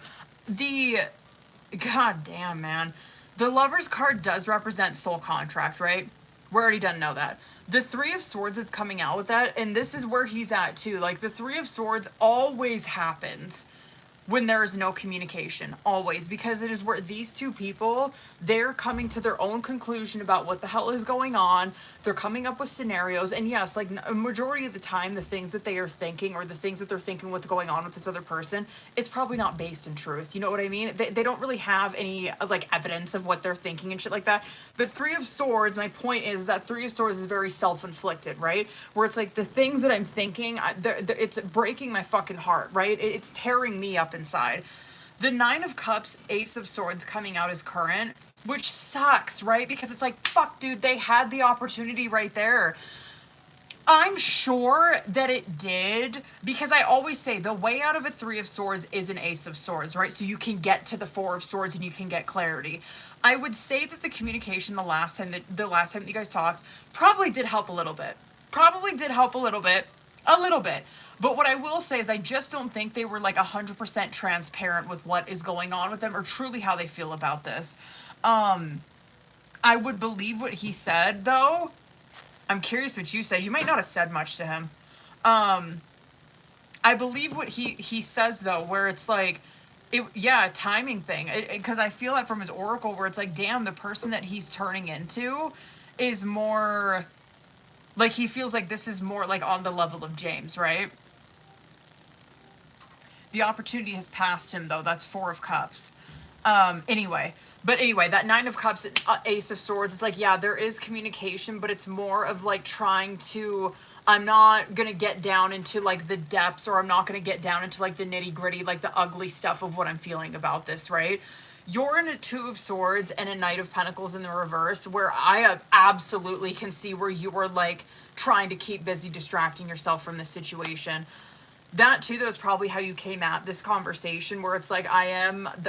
God damn, man. The Lovers card does represent soul contract, right? We're already done know that. The Three of Swords is coming out with that, and this is where he's at too. Like, the Three of Swords always happens when there is no communication, always, because it is where these two people, they're coming to their own conclusion about what the hell is going on. They're coming up with scenarios, and yes, like a majority of the time, the things that they are thinking, or the things that they're thinking what's going on with this other person, it's probably not based in truth. You know what I mean? They don't really have any like evidence of what they're thinking and shit like that. But Three of Swords, my point is that Three of Swords is very self-inflicted, right? Where it's like the things that I'm thinking, it's breaking my fucking heart, right? It's tearing me up inside. The Nine of Cups, Ace of Swords coming out as current, which sucks, right? Because it's like, fuck, dude, they had the opportunity right there. I'm sure that it did, because I always say the way out of a Three of Swords is an Ace of Swords, right? So you can get to the Four of Swords and you can get clarity. I would say that the communication the last time that you guys talked probably did help a little bit. A little bit. But what I will say is I just don't think they were like 100% transparent with what is going on with them, or truly how they feel about this. I would believe what he said, though. I'm curious what you said. You might not have said much to him. I believe what he says, though, where it's like, a timing thing. Because I feel that from his oracle, where it's like, damn, the person that he's turning into is more, like, he feels like this is more like on the level of James, right? The opportunity has passed him, though. That's Four of Cups. Anyway, that Nine of Cups, Ace of Swords, it's like, yeah, there is communication, but it's more of like trying to, I'm not going to get down into like the depths, or I'm not going to get down into like the nitty gritty, like the ugly stuff of what I'm feeling about this, right? You're in a Two of Swords and a Knight of Pentacles in the reverse, where I absolutely can see where you were like trying to keep busy distracting yourself from this situation. That too, though, is probably how you came at this conversation, where it's like,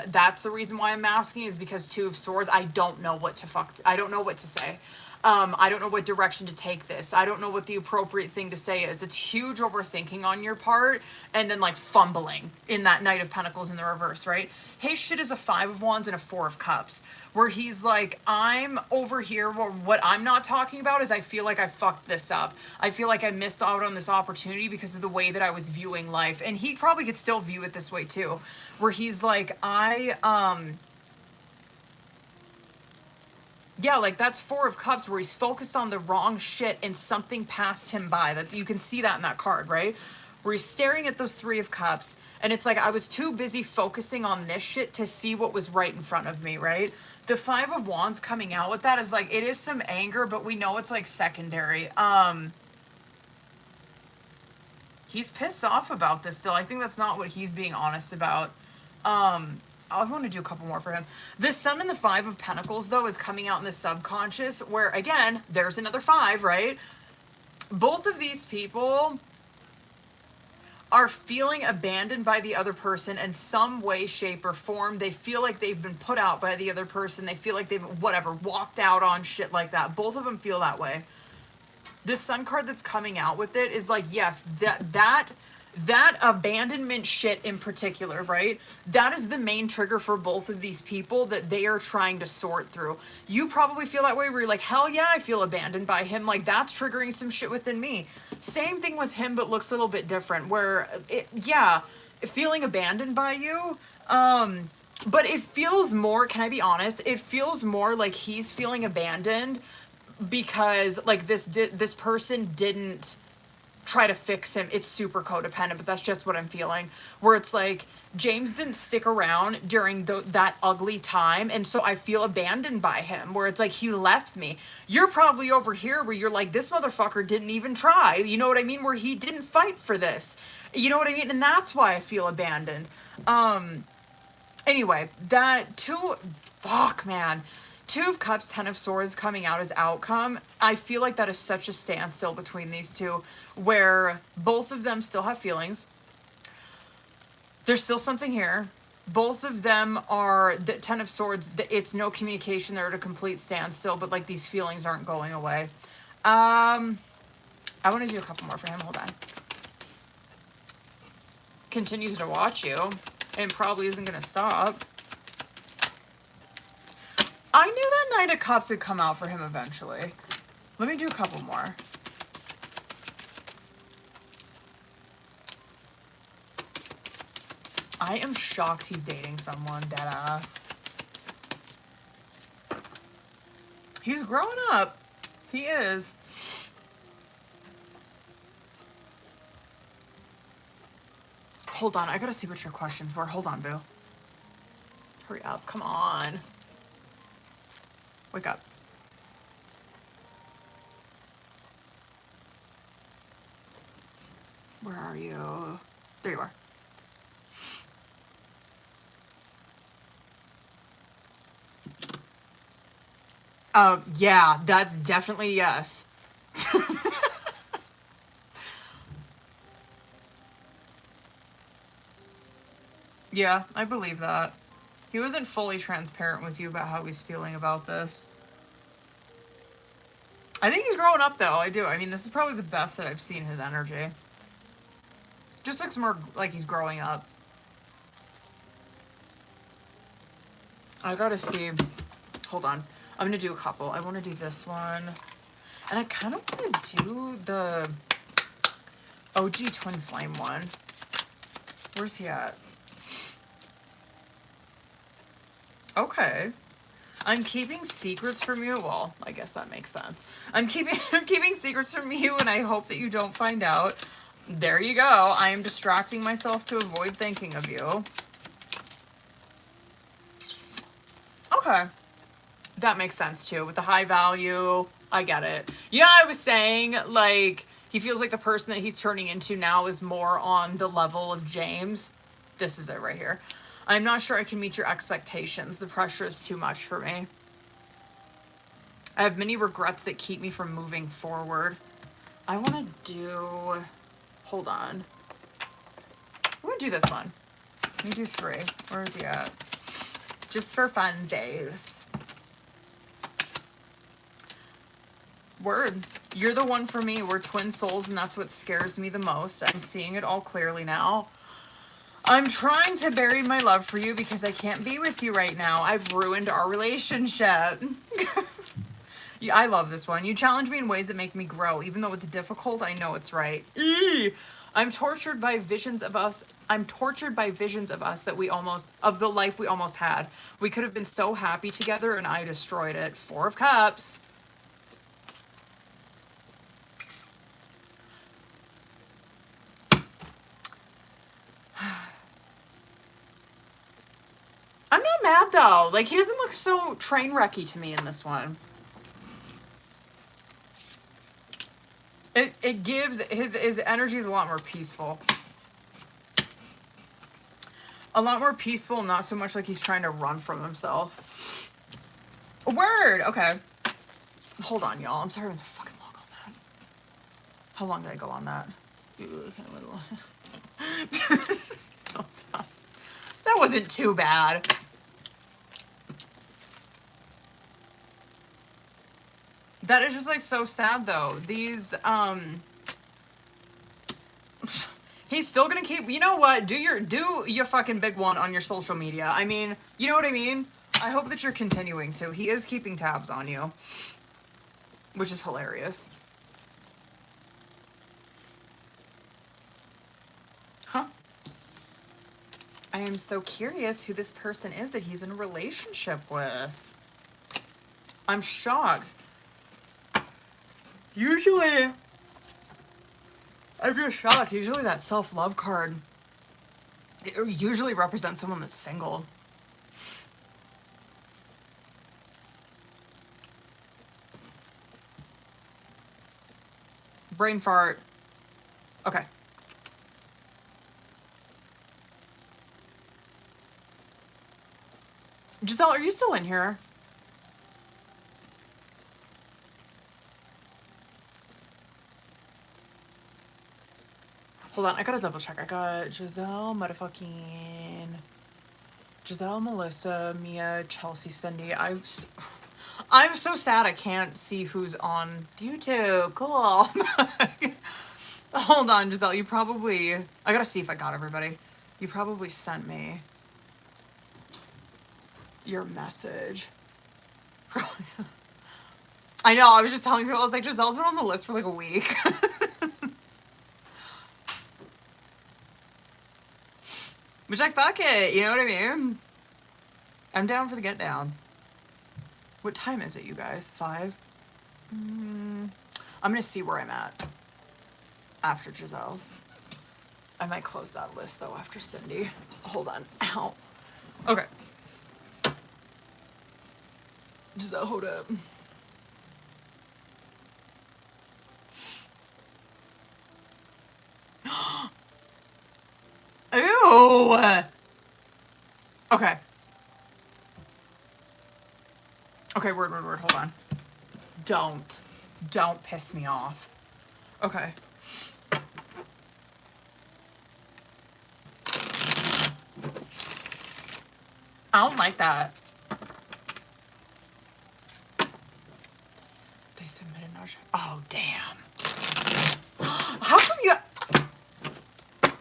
that's the reason why I'm asking, is because Two of Swords, I don't know what to say. I don't know what direction to take this. I don't know what the appropriate thing to say is. It's huge overthinking on your part, and then like fumbling in that Knight of Pentacles in the reverse, right? His shit is a Five of Wands and a Four of Cups, where he's like, I'm over here, what I'm not talking about is I feel like I fucked this up. I feel like I missed out on this opportunity because of the way that I was viewing life. And he probably could still view it this way too, where he's like, yeah, like that's Four of Cups, where he's focused on the wrong shit and something passed him by. That you can see that in that card, right? Where he's staring at those Three of Cups, and it's like, I was too busy focusing on this shit to see what was right in front of me, right? The Five of Wands coming out with that is like, it is some anger, but we know it's like secondary. He's pissed off about this still. I think that's not what he's being honest about. I want to do a couple more for him. The Sun and the Five of Pentacles, though, is coming out in the subconscious, where, again, there's another five, right? Both of these people are feeling abandoned by the other person in some way, shape, or form. They feel like they've been put out by the other person. They feel like they've, walked out on shit like that. Both of them feel that way. The Sun card that's coming out with it is like, yes, that abandonment shit in particular, right? That is the main trigger for both of these people that they are trying to sort through. You probably feel that way, where you're like, hell yeah, I feel abandoned by him. Like, that's triggering some shit within me. Same thing with him, but looks a little bit different, where, feeling abandoned by you, but it feels more, can I be honest? It feels more like he's feeling abandoned because, like, this person didn't try to fix him. It's super codependent, but that's just what I'm feeling. Where it's like, James didn't stick around during that ugly time, and so I feel abandoned by him, where it's like, he left me. You're probably over here where you're like, this motherfucker didn't even try. You know what I mean? Where he didn't fight for this. You know what I mean? And that's why I feel abandoned. Anyway, that fuck, man. Two of Cups, Ten of Swords coming out as outcome. I feel like that is such a standstill between these two, where both of them still have feelings. There's still something here. Both of them are the Ten of Swords. It's no communication. They're at a complete standstill, but like these feelings aren't going away. I want to do a couple more for him. Hold on. Continues to watch you and probably isn't going to stop. I knew that Knight of Cups would come out for him eventually. Let me do a couple more. I am shocked he's dating someone, deadass. He's growing up. He is. Hold on, I gotta see what your questions were. Hold on, boo. Hurry up, come on. Wake up. Where are you? There you are. Yeah, that's definitely yes. Yeah, I believe that. He wasn't fully transparent with you about how he's feeling about this. I think he's growing up, though. I do. I mean, this is probably the best that I've seen his energy. Just looks more like he's growing up. I gotta see. Hold on. I'm gonna do a couple. I want to do this one. And I kind of want to do the OG Twin Flame one. Where's he at? Okay. I'm keeping secrets from you. Well, I guess that makes sense. I'm keeping secrets from you, and I hope that you don't find out. There you go. I am distracting myself to avoid thinking of you. Okay. That makes sense, too. With the high value, I get it. You know, I was saying, like, he feels like the person that he's turning into now is more on the level of James. This is it right here. I'm not sure I can meet your expectations. The pressure is too much for me. I have many regrets that keep me from moving forward. I want to do... Hold on. I'm going to do this one. Let me do 3. Where is he at? Just for fun days. Word. You're the one for me. We're twin souls, and that's what scares me the most. I'm seeing it all clearly now. I'm trying to bury my love for you because I can't be with you right now. I've ruined our relationship. Yeah, I love this one. You challenge me in ways that make me grow. Even though it's difficult, I know it's right. I'm tortured by visions of us. I'm tortured by visions of us that of the life we almost had. We could have been so happy together, and I destroyed it. 4 of Cups. I'm not mad, though. Like, he doesn't look so train wrecky to me in this one. It gives... His energy is a lot more peaceful. A lot more peaceful, not so much like he's trying to run from himself. Word! Okay. Hold on, y'all. I'm sorry I went so fucking long on that. How long did I go on that? Hold on. That wasn't too bad. That is just like so sad though. These he's still gonna keep, you know what? Do your fucking big one on your social media. I mean, you know what I mean? I hope that you're continuing to. He is keeping tabs on you, which is hilarious. Huh? I am so curious who this person is that he's in a relationship with. I'm shocked. Usually, I'm just shocked. Usually that self-love card, it usually represents someone that's single. Brain fart. Okay. Giselle, are you still in here? Hold on, I gotta double check. I got Giselle, Melissa, Mia, Chelsea, Cindy. I'm so sad I can't see who's on YouTube. Cool. Hold on, Giselle. You probably... I gotta see if I got everybody. You probably sent me your message. I know, I was just telling people, I was like, Giselle's been on the list for like a week. But like, fuck it, you know what I mean? I'm down for the get down. What time is it, you guys? 5? I'm gonna see where I'm at after Giselle's. I might close that list though after Cindy. Hold on. Ow. Okay. Giselle, hold up. Ew. Okay. Okay, word. Hold on. Don't piss me off. Okay. I don't like that. They submitted no. Oh, damn. How come you...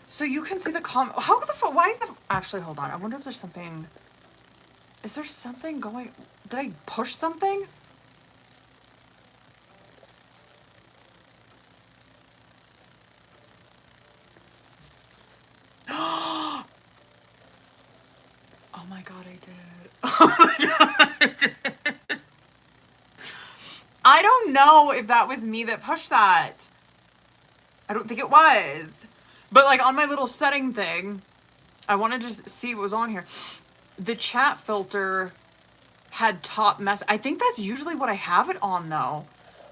So you can see the comment. How the fuck? Why the... Actually, hold on. I wonder if there's something... Is there something going... Did I push something? Oh my god, I did. Oh my god, I did. I don't know if that was me that pushed that. I don't think it was. But like on my little setting thing, I want to just see what was on here. The chat filter had top mess. I think that's usually what I have it on though.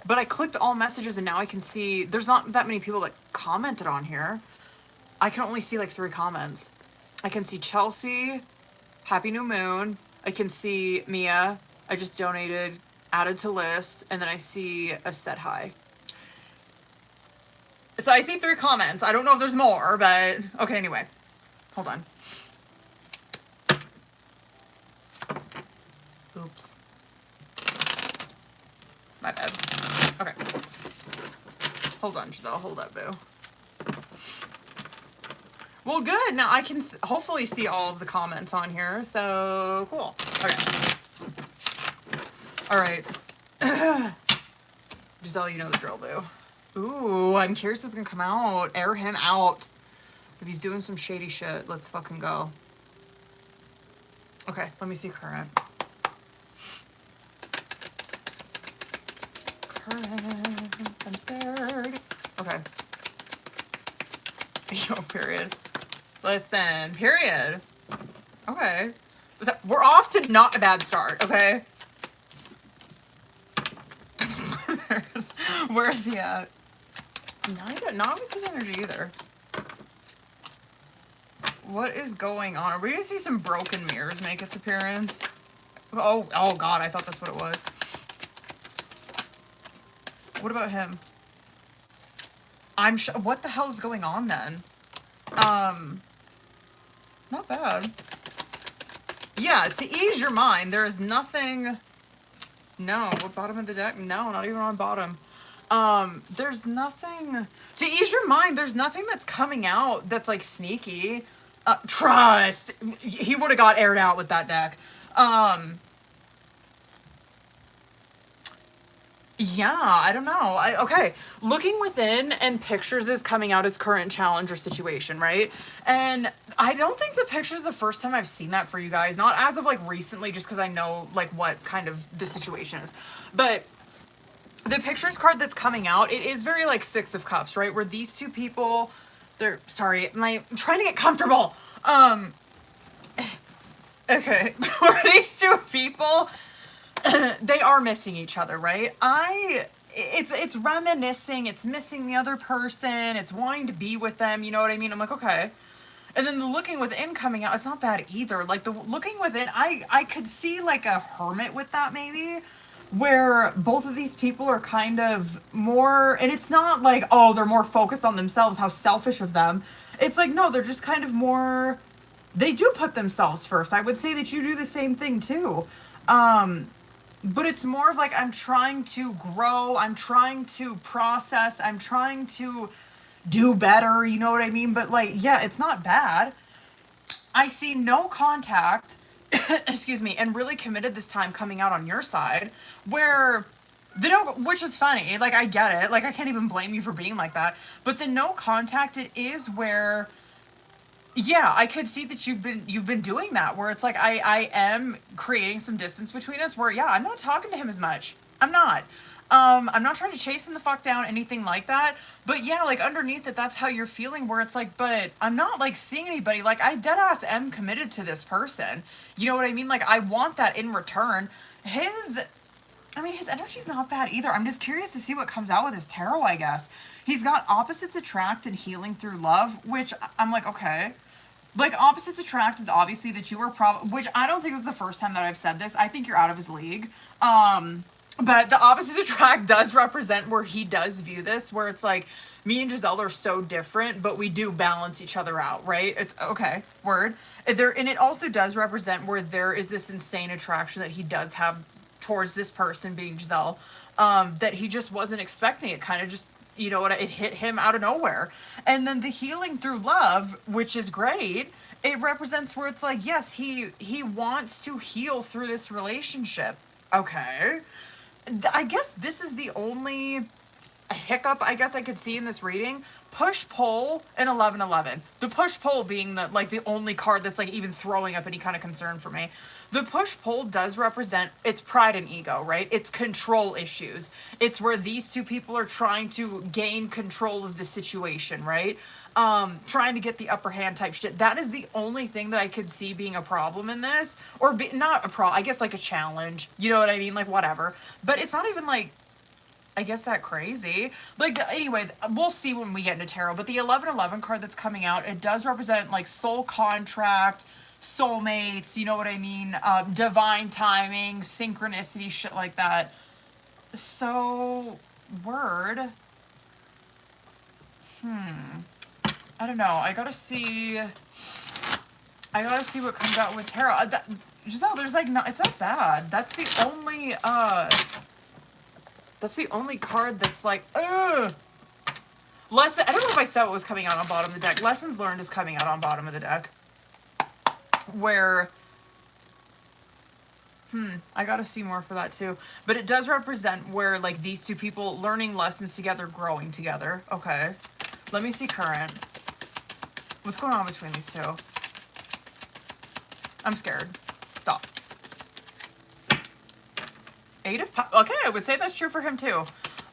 But I clicked all messages and now I can see there's not that many people that commented on here. I can only see like 3 comments. I can see Chelsea, Happy New Moon. I can see Mia, I just donated, added to list, and then I see a set high. So I see 3 comments. I don't know if there's more, but okay, anyway. Hold on. Oops. My bad. Okay. Hold on, Giselle. Hold up, boo. Well, good. Now I can hopefully see all of the comments on here. So, cool. Okay. All right. Giselle, you know the drill, boo. Ooh, I'm curious what's gonna come out. Air him out. If he's doing some shady shit, let's fucking go. Okay, let me see current. Current. I'm scared. Okay. Yo, period. Listen, period. Okay. We're off to not a bad start, okay? Where is he at? Not with his energy either. What is going on? Are we gonna see some broken mirrors make its appearance? Oh god, I thought that's what it was. What about him? What the hell is going on then? Not bad. Yeah, to ease your mind, there is nothing... No, what bottom of the deck? No, not even on bottom. There's nothing... To ease your mind, there's nothing that's coming out that's, like, sneaky. Trust! He would have got aired out with that deck. Yeah, I don't know. Okay, looking within and pictures is coming out as current challenger situation, right? And I don't think the picture's the first time I've seen that for you guys. Not as of like recently, just because I know like what kind of the situation is. But the pictures card that's coming out, it is very like Six of Cups, right? Where these two people, they're, sorry, I'm trying to get comfortable. Okay, where these two people, they are missing each other, right? It's reminiscing, it's missing the other person, it's wanting to be with them, you know what I mean? I'm like, okay. And then the looking within coming out, it's not bad either. Like the looking within, I could see like a hermit with that maybe, where both of these people are kind of more, and it's not like, oh, they're more focused on themselves, how selfish of them. It's like, no, they're just kind of more, they do put themselves first. I would say that you do the same thing too. But it's more of like, I'm trying to grow, I'm trying to process, I'm trying to do better, you know what I mean? But like, yeah, it's not bad. I see no contact, excuse me, and really committed this time coming out on your side, where the no, which is funny, like I get it, like I can't even blame you for being like that, but the no contact, it is where, yeah, I could see that you've been doing that, where it's like I am creating some distance between us, where yeah, I'm not talking to him as much. I'm not trying to chase him the fuck down, anything like that. But yeah, like underneath it, that's how you're feeling, where it's like, but I'm not like seeing anybody. Like I deadass am committed to this person. You know what I mean? Like I want that in return. His energy's not bad either. I'm just curious to see what comes out with his tarot, I guess. He's got opposites attract and healing through love, which I'm like, okay. Like, opposites attract is obviously that you were which I don't think this is the first time that I've said this. I think you're out of his league. But the opposites attract does represent where he does view this, where it's like, me and Giselle are so different, but we do balance each other out, right? It's, okay, word. And it also does represent where there is this insane attraction that he does have towards this person, being Giselle, that he just wasn't expecting. It kind of just, you know what, it hit him out of nowhere. And then the healing through love, which is great, it represents where it's like, yes, he wants to heal through this relationship. Okay. I guess this is the only hiccup I guess I could see in this reading. Push-pull and 11-11. The push-pull being the only card that's like even throwing up any kind of concern for me. The push-pull does represent, it's pride and ego, right? It's control issues. It's where these two people are trying to gain control of the situation, right? Trying to get the upper hand type shit. That is the only thing that I could see being a problem in this. Or not a problem, I guess like a challenge. You know what I mean? Like whatever. But it's not even like, I guess that crazy. Like, anyway, we'll see when we get into tarot. But the 11-11 card that's coming out, it does represent like soul contract, soulmates, you know what I mean? Divine timing, synchronicity, shit like that. So, word. I don't know. I gotta see what comes out with tarot. Giselle, there's like, no, it's not bad. That's the only card that's like, ugh. Lesson, I don't know if I said what was coming out on bottom of the deck. Lessons learned is coming out on bottom of the deck. Where, I gotta see more for that too. But it does represent where like these two people learning lessons together, growing together. Okay. Let me see current. What's going on between these two? I'm scared. Stop. Okay, I would say that's true for him too.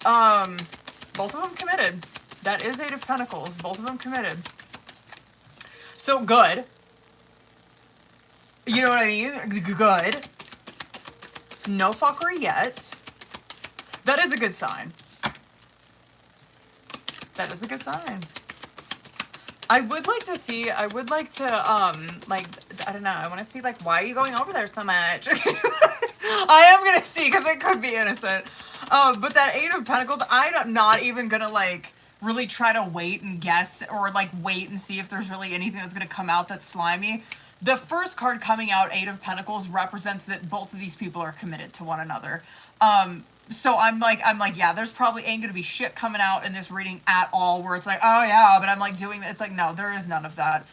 Both of them committed. That is 8 of Pentacles. Both of them committed. So good. You know what I mean? Good. No fuckery yet. That is a good sign. That is a good sign. I would like to, I don't know, I want to see, like, why are you going over there so much? I am going to see, because it could be innocent. But that 8 of Pentacles, I'm not even going to, like, really try to wait and guess, or, like, wait and see if there's really anything that's going to come out that's slimy. The first card coming out, 8 of Pentacles, represents that both of these people are committed to one another. So I'm like, yeah, there's probably ain't gonna be shit coming out in this reading at all where it's like, oh yeah, but I'm like doing that. It's like, no, there is none of that.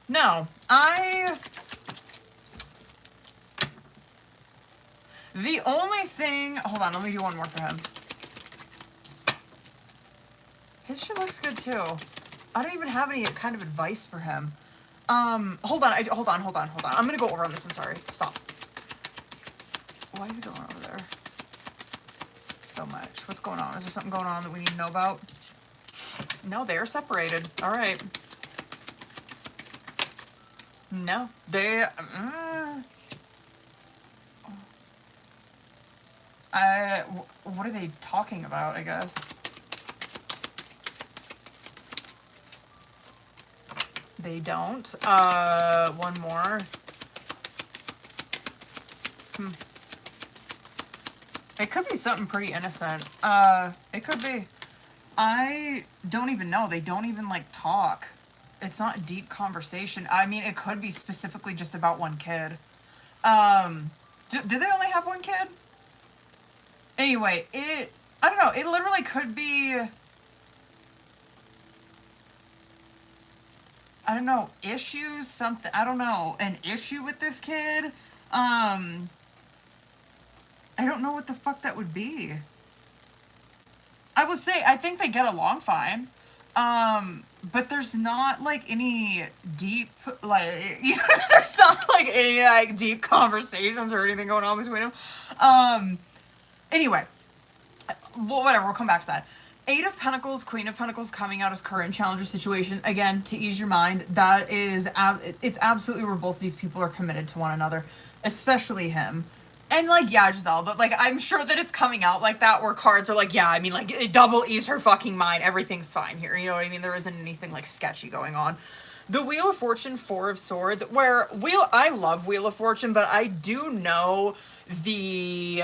No, the only thing, hold on, let me do one more for him. His shit looks good too. I don't even have any kind of advice for him. Hold on. I'm gonna go over on this, I'm sorry. Stop. Why is he going over there? so much? What's going on? Is there something going on that we need to know about? No, they're separated. All right. No, they... what are they talking about, I guess? They don't. One more. It could be something pretty innocent. It could be. I don't even know. They don't even, like, talk. It's not a deep conversation. I mean, it could be specifically just about one kid. Do they only have one kid? Anyway, I don't know. It literally could be... I don't know, issues, something, I don't know, an issue with this kid. I don't know what the fuck that would be. I will say, I think they get along fine. But there's not, like, any deep, like, you know, there's not, like, any, like, deep conversations or anything going on between them. Anyway, well, whatever, we'll come back to that. 8 of Pentacles, Queen of Pentacles coming out as current challenger situation. Again, to ease your mind, that is, it's absolutely where both of these people are committed to one another, especially him. And, like, yeah, Giselle, but, like, I'm sure that it's coming out like that where cards are like, yeah, I mean, like, it double ease her fucking mind. Everything's fine here. You know what I mean? There isn't anything, like, sketchy going on. The Wheel of Fortune, 4 of Swords, where I love Wheel of Fortune, but I do know the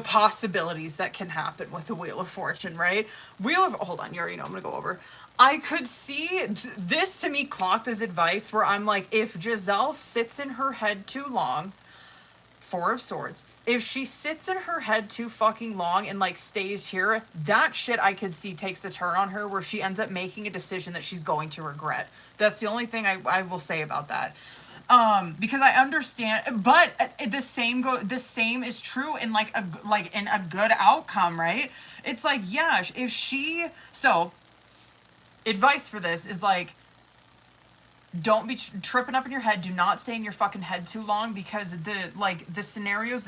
possibilities that can happen with the Wheel of Fortune, right? Hold on, you already know I'm gonna go over. I could see this, to me, clocked as advice where I'm like, if Giselle sits in her head too long, 4 of Swords, if she sits in her head too fucking long and, like, stays here, that shit I could see takes a turn on her where she ends up making a decision that she's going to regret. That's the only thing I will say about that. Because I understand, but the same is true in, like, in a good outcome, right? It's like, yeah, if she, so, advice for this is, like, don't be tripping up in your head. Do not stay in your fucking head too long, because the scenarios,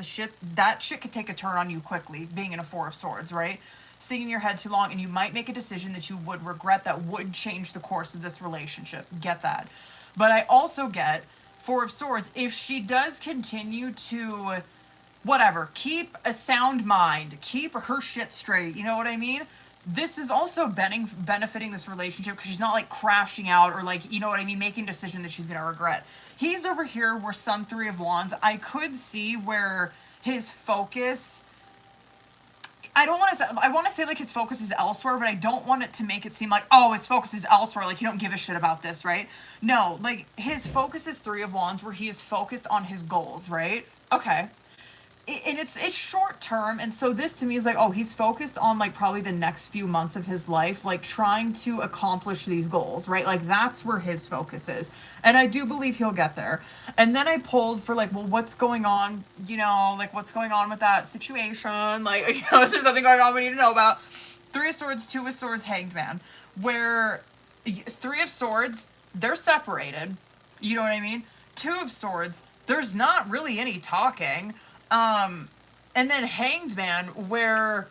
that shit could take a turn on you quickly, being in a 4 of Swords, right? Staying in your head too long, and you might make a decision that you would regret that would change the course of this relationship. Get that. But I also get 4 of Swords, if she does continue to, whatever, keep a sound mind, keep her shit straight, you know what I mean? This is also benefiting this relationship because she's not, like, crashing out or, like, you know what I mean, making a decision that she's gonna regret. He's over here where Sun, 3 of Wands, I could see where his focus, I want to say like his focus is elsewhere, but I don't want it to make it seem like, oh, his focus is elsewhere, like you don't give a shit about this, right? No, like, his focus is 3 of Wands where he is focused on his goals, right? Okay. And it's short term, and so this to me is like, oh, he's focused on, like, probably the next few months of his life, like, trying to accomplish these goals, right? Like, that's where his focus is, and I do believe he'll get there. And then I pulled for, like, well, what's going on, you know, like, what's going on with that situation, like, you know, is there something going on we need to know about? 3 of Swords, 2 of Swords, Hanged Man, where 3 of Swords, they're separated, you know what I mean? 2 of Swords, there's not really any talking. And then Hanged Man, where,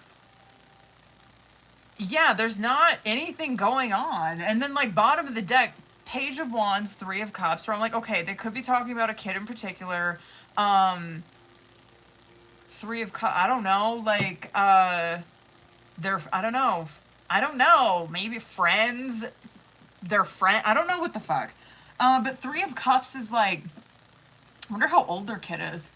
yeah, there's not anything going on. And then, like, bottom of the deck, Page of Wands, 3 of Cups, where I'm like, okay, they could be talking about a kid in particular. 3 of Cups, I don't know, like, I don't know, maybe friends, I don't know what the fuck. But 3 of Cups is, like, I wonder how old their kid is.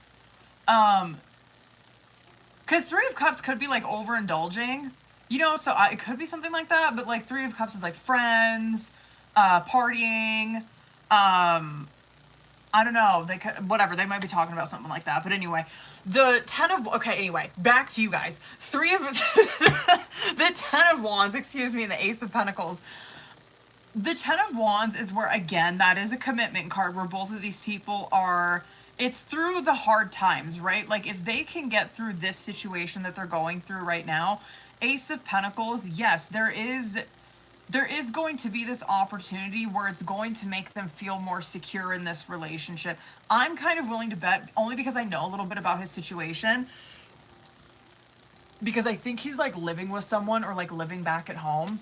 Because 3 of Cups could be, like, overindulging, you know, so it could be something like that, but, like, 3 of Cups is, like, friends, partying, I don't know, they could, whatever, they might be talking about something like that, but anyway, the 10 of, okay, anyway, back to you guys, the 10 of Wands, excuse me, and the Ace of Pentacles. The 10 of Wands is where, again, that is a commitment card where both of these people are, it's through the hard times, right? Like, if they can get through this situation that they're going through right now, Ace of Pentacles, yes, there is going to be this opportunity where it's going to make them feel more secure in this relationship. I'm kind of willing to bet, only because I know a little bit about his situation, because I think he's like living with someone or like living back at home.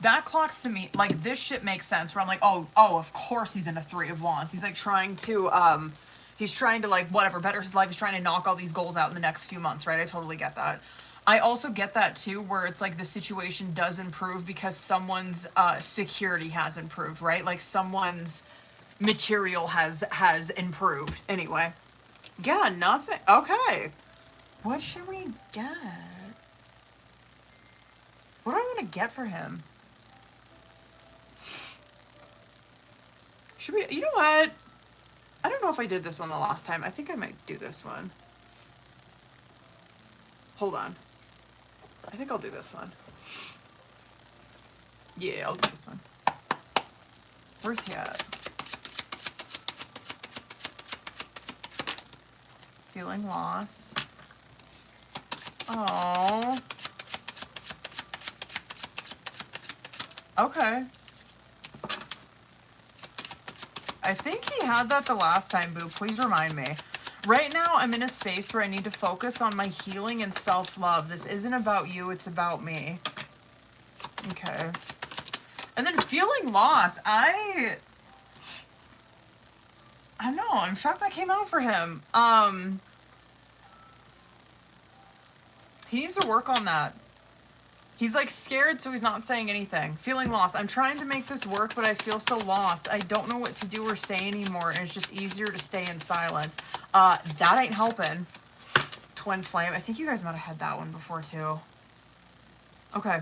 That clocks to me, like this shit makes sense where I'm like, oh, of course he's in a 3 of Wands. He's like trying to like whatever, better his life. He's trying to knock all these goals out in the next few months, right? I totally get that. I also get that too, where it's like the situation does improve because someone's security has improved, right? Like someone's material has improved. Anyway, yeah, nothing. Okay, what should we get? What do I want to get for him? Should we, you know what? I don't know if I did this one the last time. I think I might do this one. Hold on. I think I'll do this one. Yeah, I'll do this one. Where's he at? Feeling lost. Oh. Okay. I think he had that the last time, boo. Please remind me. Right now, I'm in a space where I need to focus on my healing and self-love. This isn't about you, it's about me. Okay. And then feeling lost. I don't know. I'm shocked that came out for him. He needs to work on that. He's like scared, so he's not saying anything. Feeling lost. I'm trying to make this work, but I feel so lost. I don't know what to do or say anymore, and it's just easier to stay in silence. That ain't helping. Twin flame. I think you guys might have had that one before too. Okay.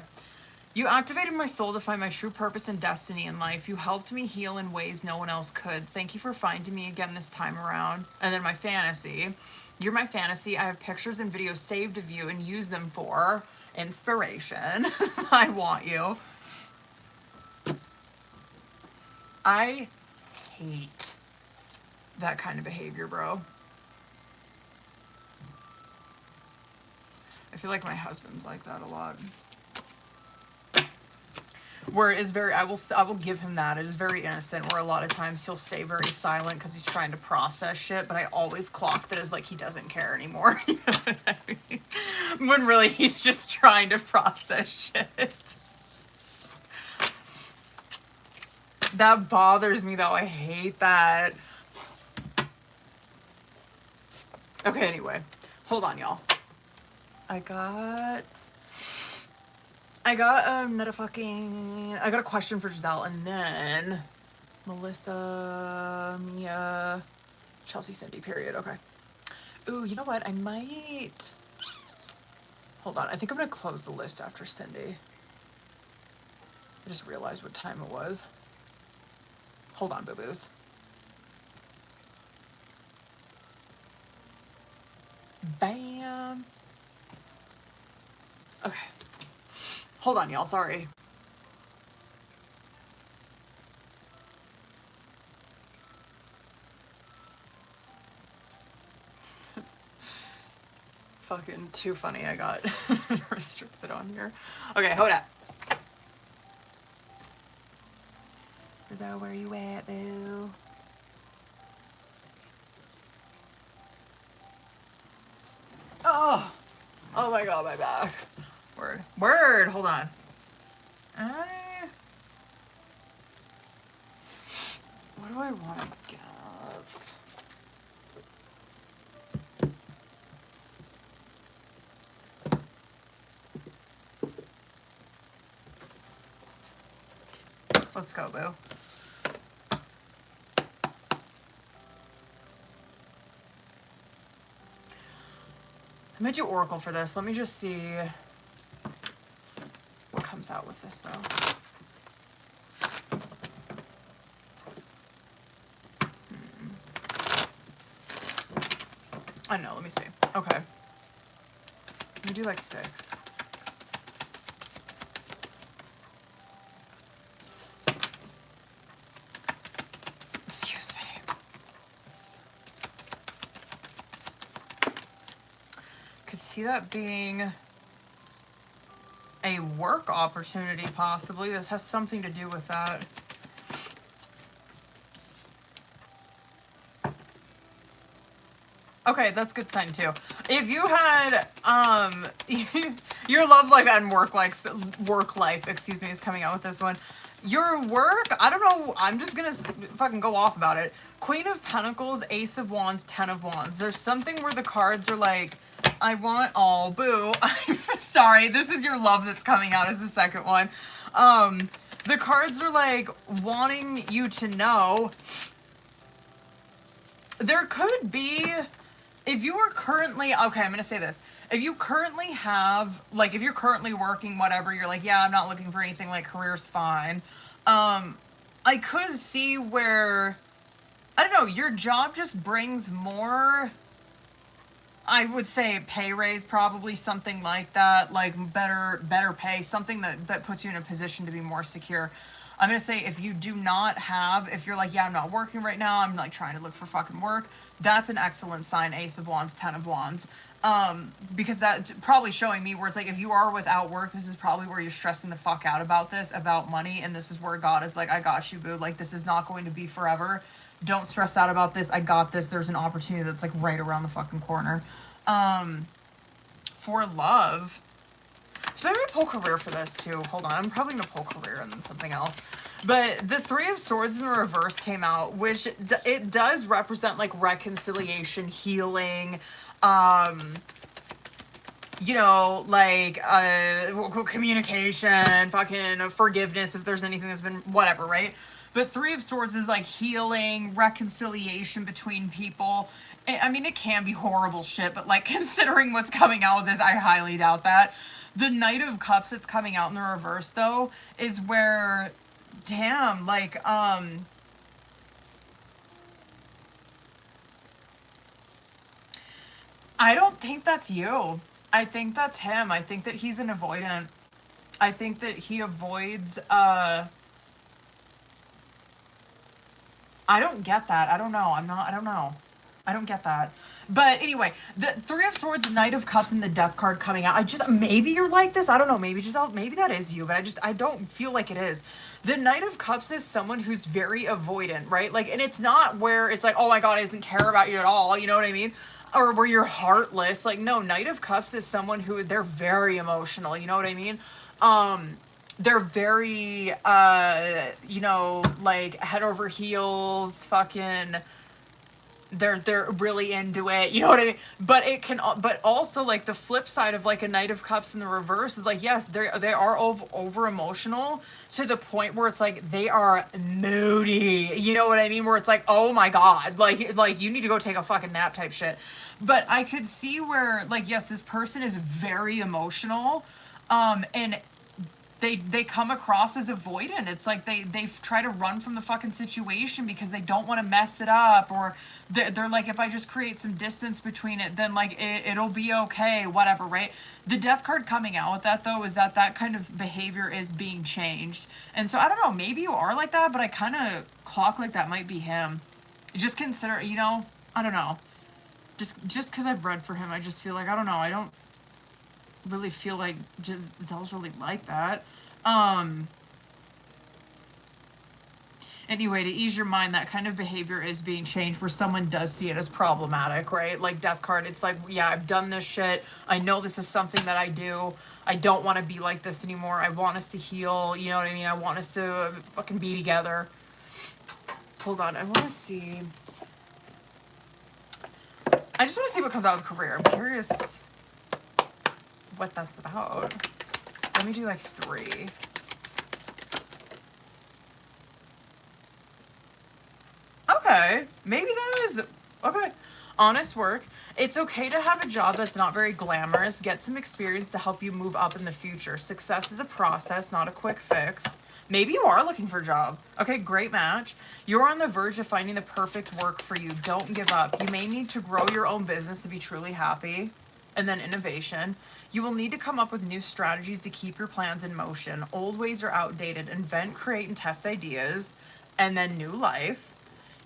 You activated my soul to find my true purpose and destiny in life. You helped me heal in ways no one else could. Thank you for finding me again this time around. And then my fantasy. You're my fantasy. I have pictures and videos saved of you and use them for inspiration. I want you. I hate that kind of behavior, bro. I feel like my husband's like that a lot. Where it is very, I will give him that. It is very innocent, where a lot of times he'll stay very silent because he's trying to process shit, but I always clock that as like he doesn't care anymore. You know what I mean? When really he's just trying to process shit. That bothers me though. I hate that. Okay, anyway. Hold on, y'all. I got a question for Giselle, and then Melissa, Mia, Chelsea, Cindy, period. Okay. Ooh, you know what? I might... Hold on. I think I'm going to close the list after Cindy. I just realized what time it was. Hold on, boo-boos. Bam. Okay. Hold on, y'all. Sorry. Fucking too funny. I got restricted on here. Okay, hold up. Is that where you at, boo? Oh my god, my back. Word, hold on. What do I want to get? Let's go, boo. I might do Oracle for this. Let me just see what comes out with this, though. I don't know. Let me see. Okay. Let me do like 6. Excuse me. Could see that being a work opportunity, possibly. This has something to do with that. Okay, that's a good sign too. If you had your love life and work life, excuse me, is coming out with this one. Your work, I don't know, I'm just gonna fucking go off about it. Queen of Pentacles, Ace of Wands, Ten of Wands. There's something where the cards are like, I want all, boo. I'm sorry, this is your love that's coming out as the second one. The cards are like wanting you to know there could be, if you are currently, okay, I'm going to say this. If you currently have, like, if you're currently working, whatever, you're like, yeah, I'm not looking for anything, like, career's fine. I could see where, I don't know, your job just brings more, I would say pay raise, probably something like that, like better pay, something that puts you in a position to be more secure. I'm going to say if you do not have, if you're like, yeah, I'm not working right now, I'm like trying to look for fucking work, that's an excellent sign, Ace of Wands, Ten of Wands. Because that's probably showing me where it's like, if you are without work, this is probably where you're stressing the fuck out about this, about money, and this is where God is like, I got you, boo, like, this is not going to be forever. Don't stress out about this, I got this, there's an opportunity that's like right around the fucking corner. For love, so I'm gonna pull career for this too. Hold on, I'm probably gonna pull career and then something else. But the Three of Swords in the reverse came out, which it does represent like reconciliation, healing, you know, like communication, fucking forgiveness if there's anything that's been whatever, right? But Three of Swords is like healing, reconciliation between people. I mean, it can be horrible shit, but like considering what's coming out of this, I highly doubt that. The Knight of Cups that's coming out in the reverse though is where, damn, like, I don't think that's you. I think that's him. I think that he's an avoidant. I think that he avoids, I don't get that. I don't know. I don't know. I don't get that. But anyway, the Three of Swords, Knight of Cups, and the Death card coming out. Maybe you're like this. I don't know. Maybe that is you, but I don't feel like it is. The Knight of Cups is someone who's very avoidant, right? Like, and it's not where it's like, oh my God, he doesn't care about you at all. You know what I mean? Or where you're heartless. Like, no, Knight of Cups is someone who, they're very emotional. You know what I mean? They're very, you know, like head over heels, fucking, they're really into it, you know what I mean? But also like the flip side of like a Knight of Cups in the reverse is like, yes, they are over emotional to the point where it's like they are moody, you know what I mean? Where it's like, oh my God, like you need to go take a fucking nap type shit. But I could see where, like, yes, this person is very emotional, and they come across as avoidant. It's like they try to run from the fucking situation because they don't want to mess it up, or they're like, if I just create some distance between it, then like it'll be okay, whatever, right? The Death card coming out with that though is that kind of behavior is being changed. And so I don't know, maybe you are like that, but I kind of clock like that might be him. Just consider, you know, I don't know. Just because I've read for him, I just feel like, I don't know, I don't really feel like Zelle's really like that. Anyway, to ease your mind, that kind of behavior is being changed where someone does see it as problematic, right? Like Death card, it's like, yeah, I've done this shit. I know this is something that I do. I don't want to be like this anymore. I want us to heal. You know what I mean? I want us to fucking be together. Hold on. I want to see. I just want to see what comes out of career. I'm curious what that's about. Let me do like 3. Okay, maybe that is, okay. Honest work. It's okay to have a job that's not very glamorous. Get some experience to help you move up in the future. Success is a process, not a quick fix. Maybe you are looking for a job. Okay, great match. You're on the verge of finding the perfect work for you. Don't give up. You may need to grow your own business to be truly happy. And then innovation. You will need to come up with new strategies to keep your plans in motion. Old ways are outdated. Invent, create, and test ideas. And then new life.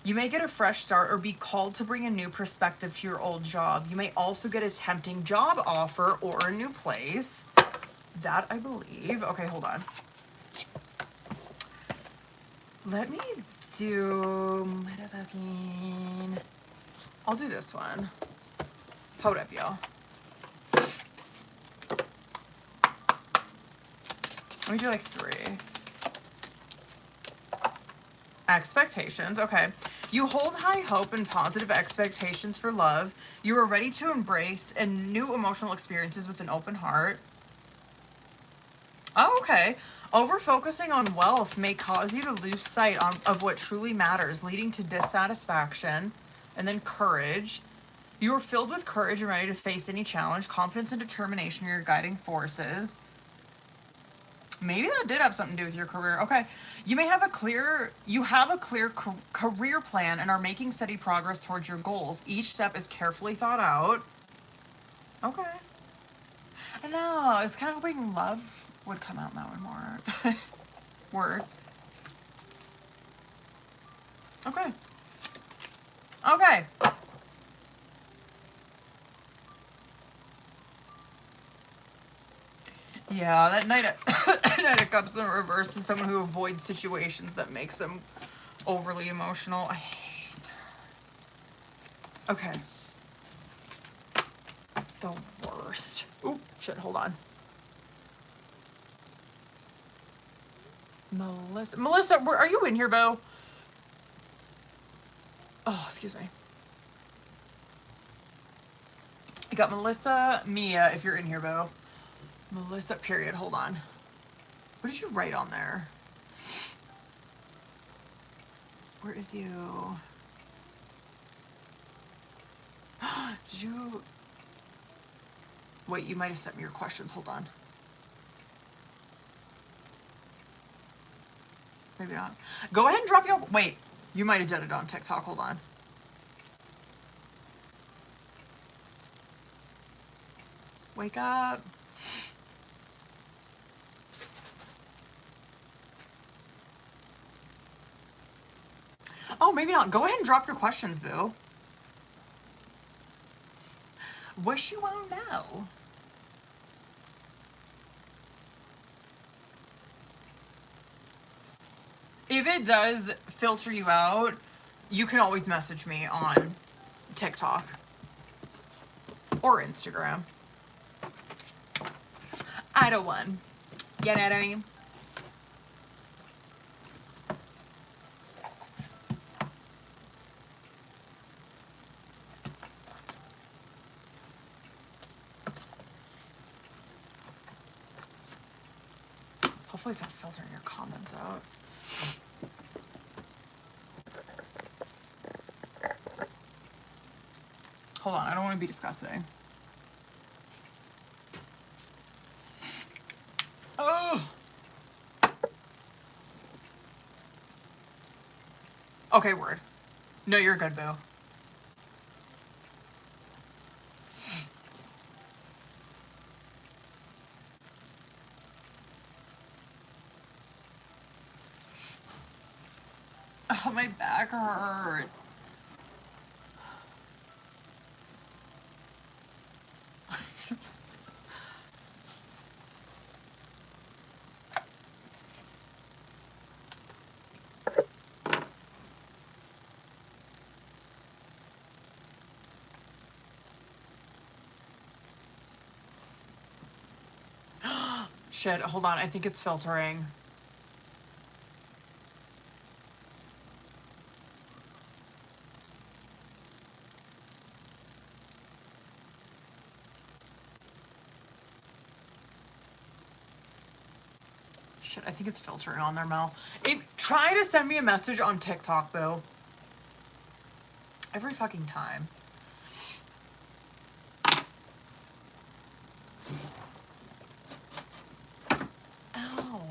You may get a fresh start or be called to bring a new perspective to your old job. You may also get a tempting job offer or a new place. That I believe. Okay, hold on. Let me do motherfucking... I'll do this one. Hold up, y'all. Let me do like 3. Expectations. Okay. You hold high hope and positive expectations for love. You are ready to embrace and new emotional experiences with an open heart. Oh, okay. Over-focusing on wealth may cause you to lose sight of what truly matters, leading to dissatisfaction. And then courage. You are filled with courage and ready to face any challenge. Confidence and determination are your guiding forces. Maybe that did have something to do with your career. Okay. You have a clear career plan and are making steady progress towards your goals. Each step is carefully thought out. Okay. I know. I was kind of hoping love would come out in that one more. Word. Okay. Okay. Yeah, that Knight of Cups in reverse is someone who avoids situations that makes them overly emotional. I hate that. Okay. The worst. Oop, shit, hold on. Melissa, are you in here, Bo? Oh, excuse me. You got Melissa, Mia, if you're in here, Bo. Melissa, period, hold on. What did you write on there? Where is you? Did you... Wait, you might have sent me your questions. Hold on. Maybe not. Go ahead and drop your... Wait, you might have done it on TikTok. Hold on. Wake up. Oh, maybe not. Go ahead and drop your questions, boo. What she won't know. If it does filter you out, you can always message me on TikTok or Instagram. Either one. You know what I mean? Hopefully it's not filtering your comments out. Hold on, I don't want to be disgusting. Oh. Okay, word. No, you're good, boo. Oh, my back hurts. Shit, hold on. I think it's filtering. Shit, I think it's filtering on there, Mel. Try to send me a message on TikTok, boo. Every fucking time. Ow.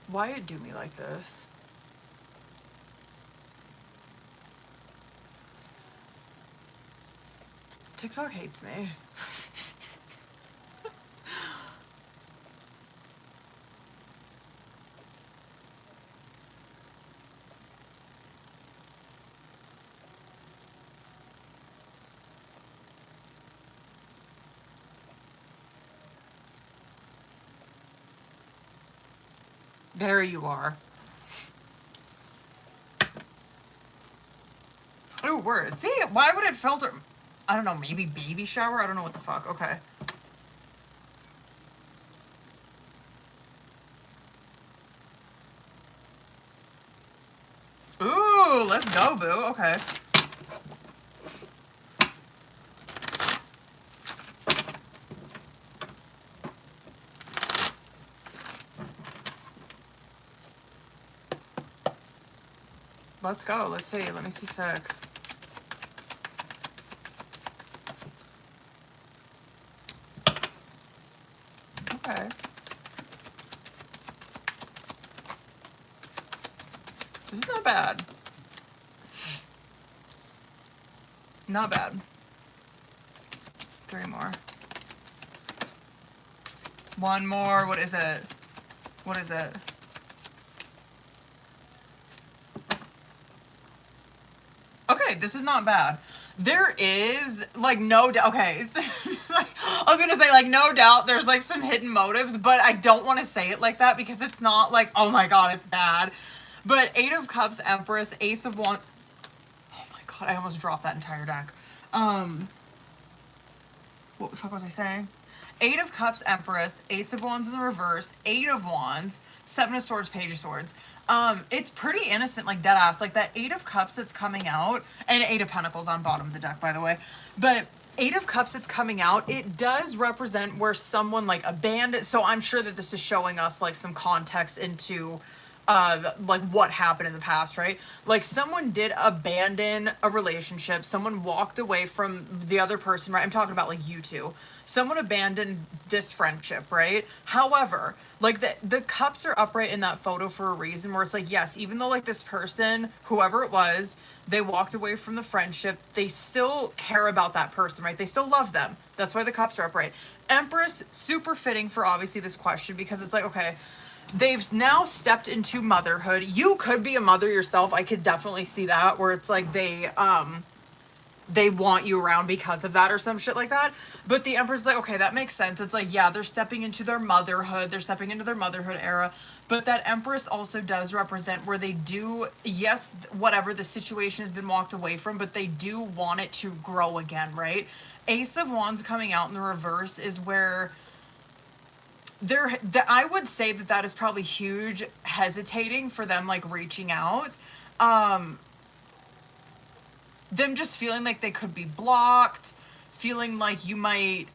Why it do me like this? TikTok hates me. There you are. Ooh, word. See, why would it filter? I don't know, maybe baby shower? I don't know what the fuck. Okay. Ooh, let's go, boo. Okay. Let's go. Let's see. Let me see 6. Okay. This is not bad. Not bad. 3 more. 1 more. What is it? What is it? Okay, this is not bad. There is, like, no doubt. Okay. I was going to say, like, no doubt there's, like, some hidden motives, but I don't want to say it like that because it's not like, oh my god, it's bad. But 8 of Cups, Empress, Ace of Wands. Oh my god, I almost dropped that entire deck. What the fuck was I saying? 8 of Cups, Empress, Ace of Wands in the reverse, 8 of Wands, 7 of Swords, Page of Swords. It's pretty innocent, like dead ass. Like that 8 of Cups that's coming out, and 8 of Pentacles on bottom of the deck, by the way. But 8 of Cups that's coming out, it does represent where someone like abandoned. So I'm sure that this is showing us like some context into like what happened in the past, right? Like someone did abandon a relationship. Someone walked away from the other person, right? I'm talking about like you two. Someone abandoned this friendship, right? However, like the cups are upright in that photo for a reason where it's like, yes, even though like this person, whoever it was, they walked away from the friendship, they still care about that person, right? They still love them. That's why the cups are upright. Empress, super fitting for obviously this question because it's like, okay, they've now stepped into motherhood. You could be a mother yourself. I could definitely see that where it's like they want you around because of that or some shit like that. But the Empress is like, okay, that makes sense. It's like, yeah, they're stepping into their motherhood. They're stepping into their motherhood era. But that Empress also does represent where they do, yes, whatever the situation has been walked away from, but they do want it to grow again, right? Ace of Wands coming out in the reverse is where I would say that is probably huge hesitating for them, like reaching out. Them just feeling like they could be blocked, feeling like you might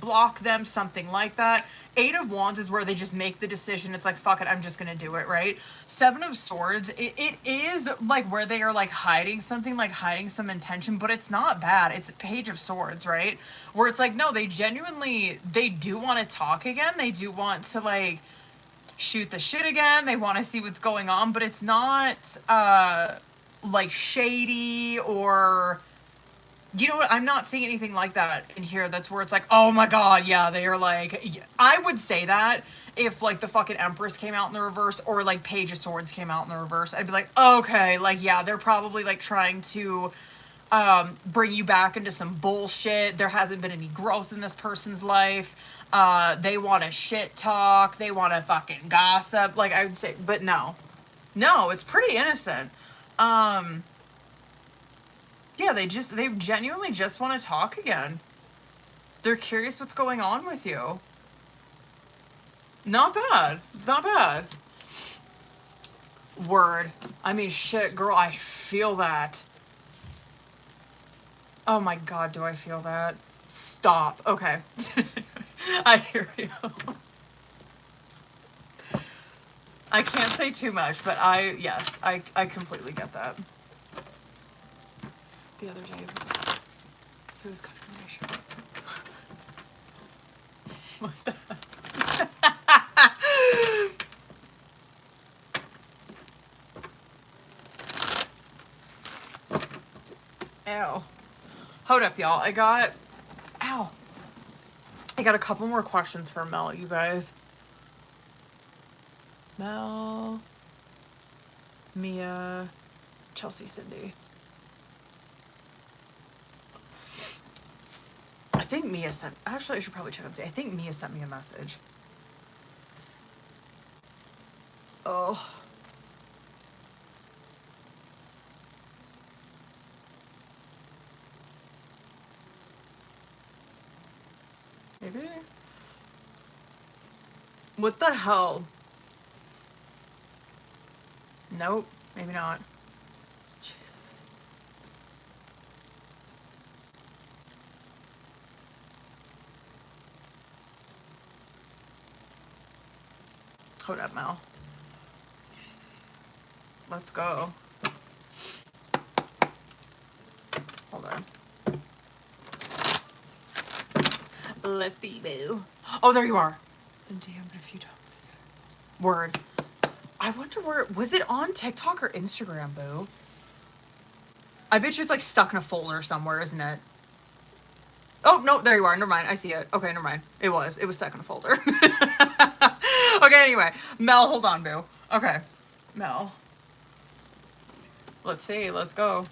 block them, something like that. 8 of Wands is where they just make the decision. It's like, fuck it, I'm just gonna do it, right? 7 of Swords, it is like where they are like hiding something, like hiding some intention, but it's not bad. It's Page of Swords, right? Where it's like, no, they genuinely, they do want to talk again. They do want to like shoot the shit again. They want to see what's going on, but it's not like shady or, you know what, I'm not seeing anything like that in here. That's where it's like, oh my god, yeah, they are like, I would say that if like the fucking Empress came out in the reverse or like Page of Swords came out in the reverse, I'd be like, okay, like yeah, they're probably like trying to bring you back into some bullshit. There hasn't been any growth in this person's life. They want to shit talk. They want to fucking gossip. Like I would say, but no, it's pretty innocent. Yeah, they genuinely just want to talk again. They're curious what's going on with you. Not bad. Not bad. Word. I mean, shit, girl, I feel that. Oh my god, do I feel that? Stop. Okay. I hear you. I can't say too much, but yes, I completely get that. The other day, he was cutting my shirt. What the Ow. Hold up, y'all. I got a couple more questions for Mel, you guys. Mel, Mia, Chelsea, Cindy. I think Mia sent, actually I should probably check and see. I think Mia sent me a message. Oh. Maybe? What the hell? Nope, maybe not. Jesus. Hold up, Mel. Let's go. Hold on. Let's see, boo. Oh, there you are. Damn, but if you don't see it. Word. I wonder where, was it on TikTok or Instagram, boo? I bet you it's like stuck in a folder somewhere, isn't it? Oh, no, there you are. Never mind. I see it. Okay, never mind. It was stuck in a folder. Okay, anyway. Mel, hold on, boo. Okay. Mel. Let's see. Let's go.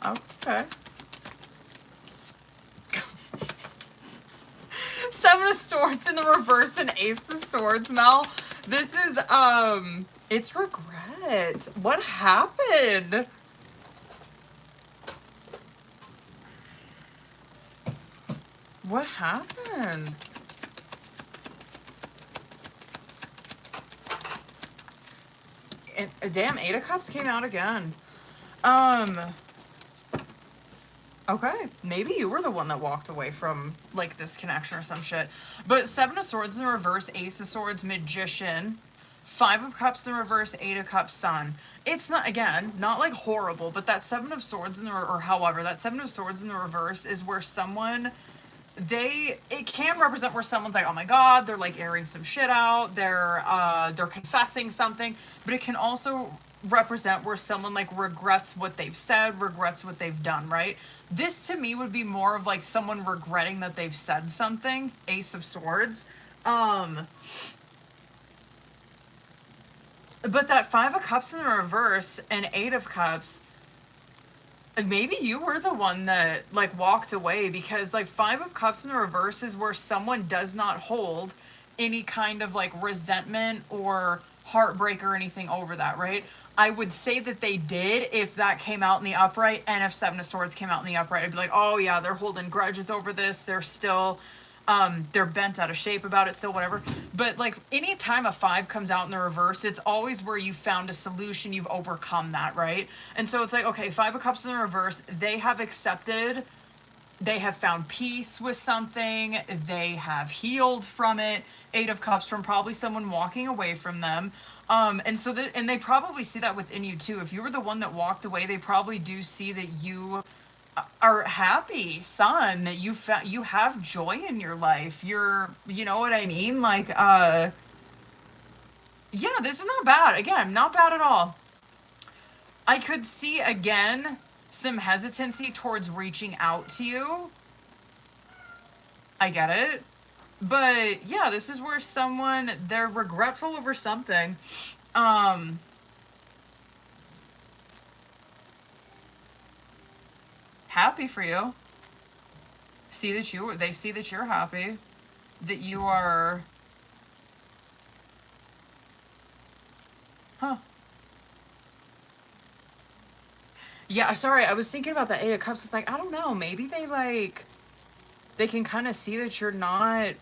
Okay. Seven of Swords in the reverse and Ace of Swords, Mel. This is, it's regret. What happened? What happened? And damn, Eight of Cups came out again. Okay, maybe you were the one that walked away from, like, this connection or some shit. But Seven of Swords in the reverse, Ace of Swords, Magician, Five of Cups in the reverse, Eight of Cups, Sun. It's not, again, not, like, horrible, but that Seven of Swords in the, or however, that Seven of Swords in the reverse is where someone, it can represent where someone's like, oh my god, they're, like, airing some shit out, they're confessing something, but it can also represent where someone like regrets what they've said, regrets what they've done, right? This to me would be more of like someone regretting that they've said something, Ace of Swords. But that Five of Cups in the reverse and Eight of Cups, maybe you were the one that like walked away, because like Five of Cups in the reverse is where someone does not hold any kind of like resentment or heartbreak or anything over that, right? I would say that they did if that came out in the upright, and if Seven of Swords came out in the upright, I'd be like, oh yeah, they're holding grudges over this, they're still, they're bent out of shape about it, still whatever. But like anytime a five comes out in the reverse, it's always where you found a solution, you've overcome that, right? And so it's like, okay, Five of Cups in the reverse, they have accepted, they have found peace with something, they have healed from it. Eight of Cups from probably someone walking away from them. And so and they probably see that within you too. If you were the one that walked away, they probably do see that you are happy, son, that you have joy in your life. You're, you know what I mean? Like, yeah, this is not bad. Again, not bad at all. I could see, again, some hesitancy towards reaching out to you. I get it. But yeah, this is where someone, they're regretful over something. Happy for you. They see that you're happy. That you are, huh. Yeah, sorry, I was thinking about the Eight of Cups. It's like, I don't know, maybe they can kind of see that you're not,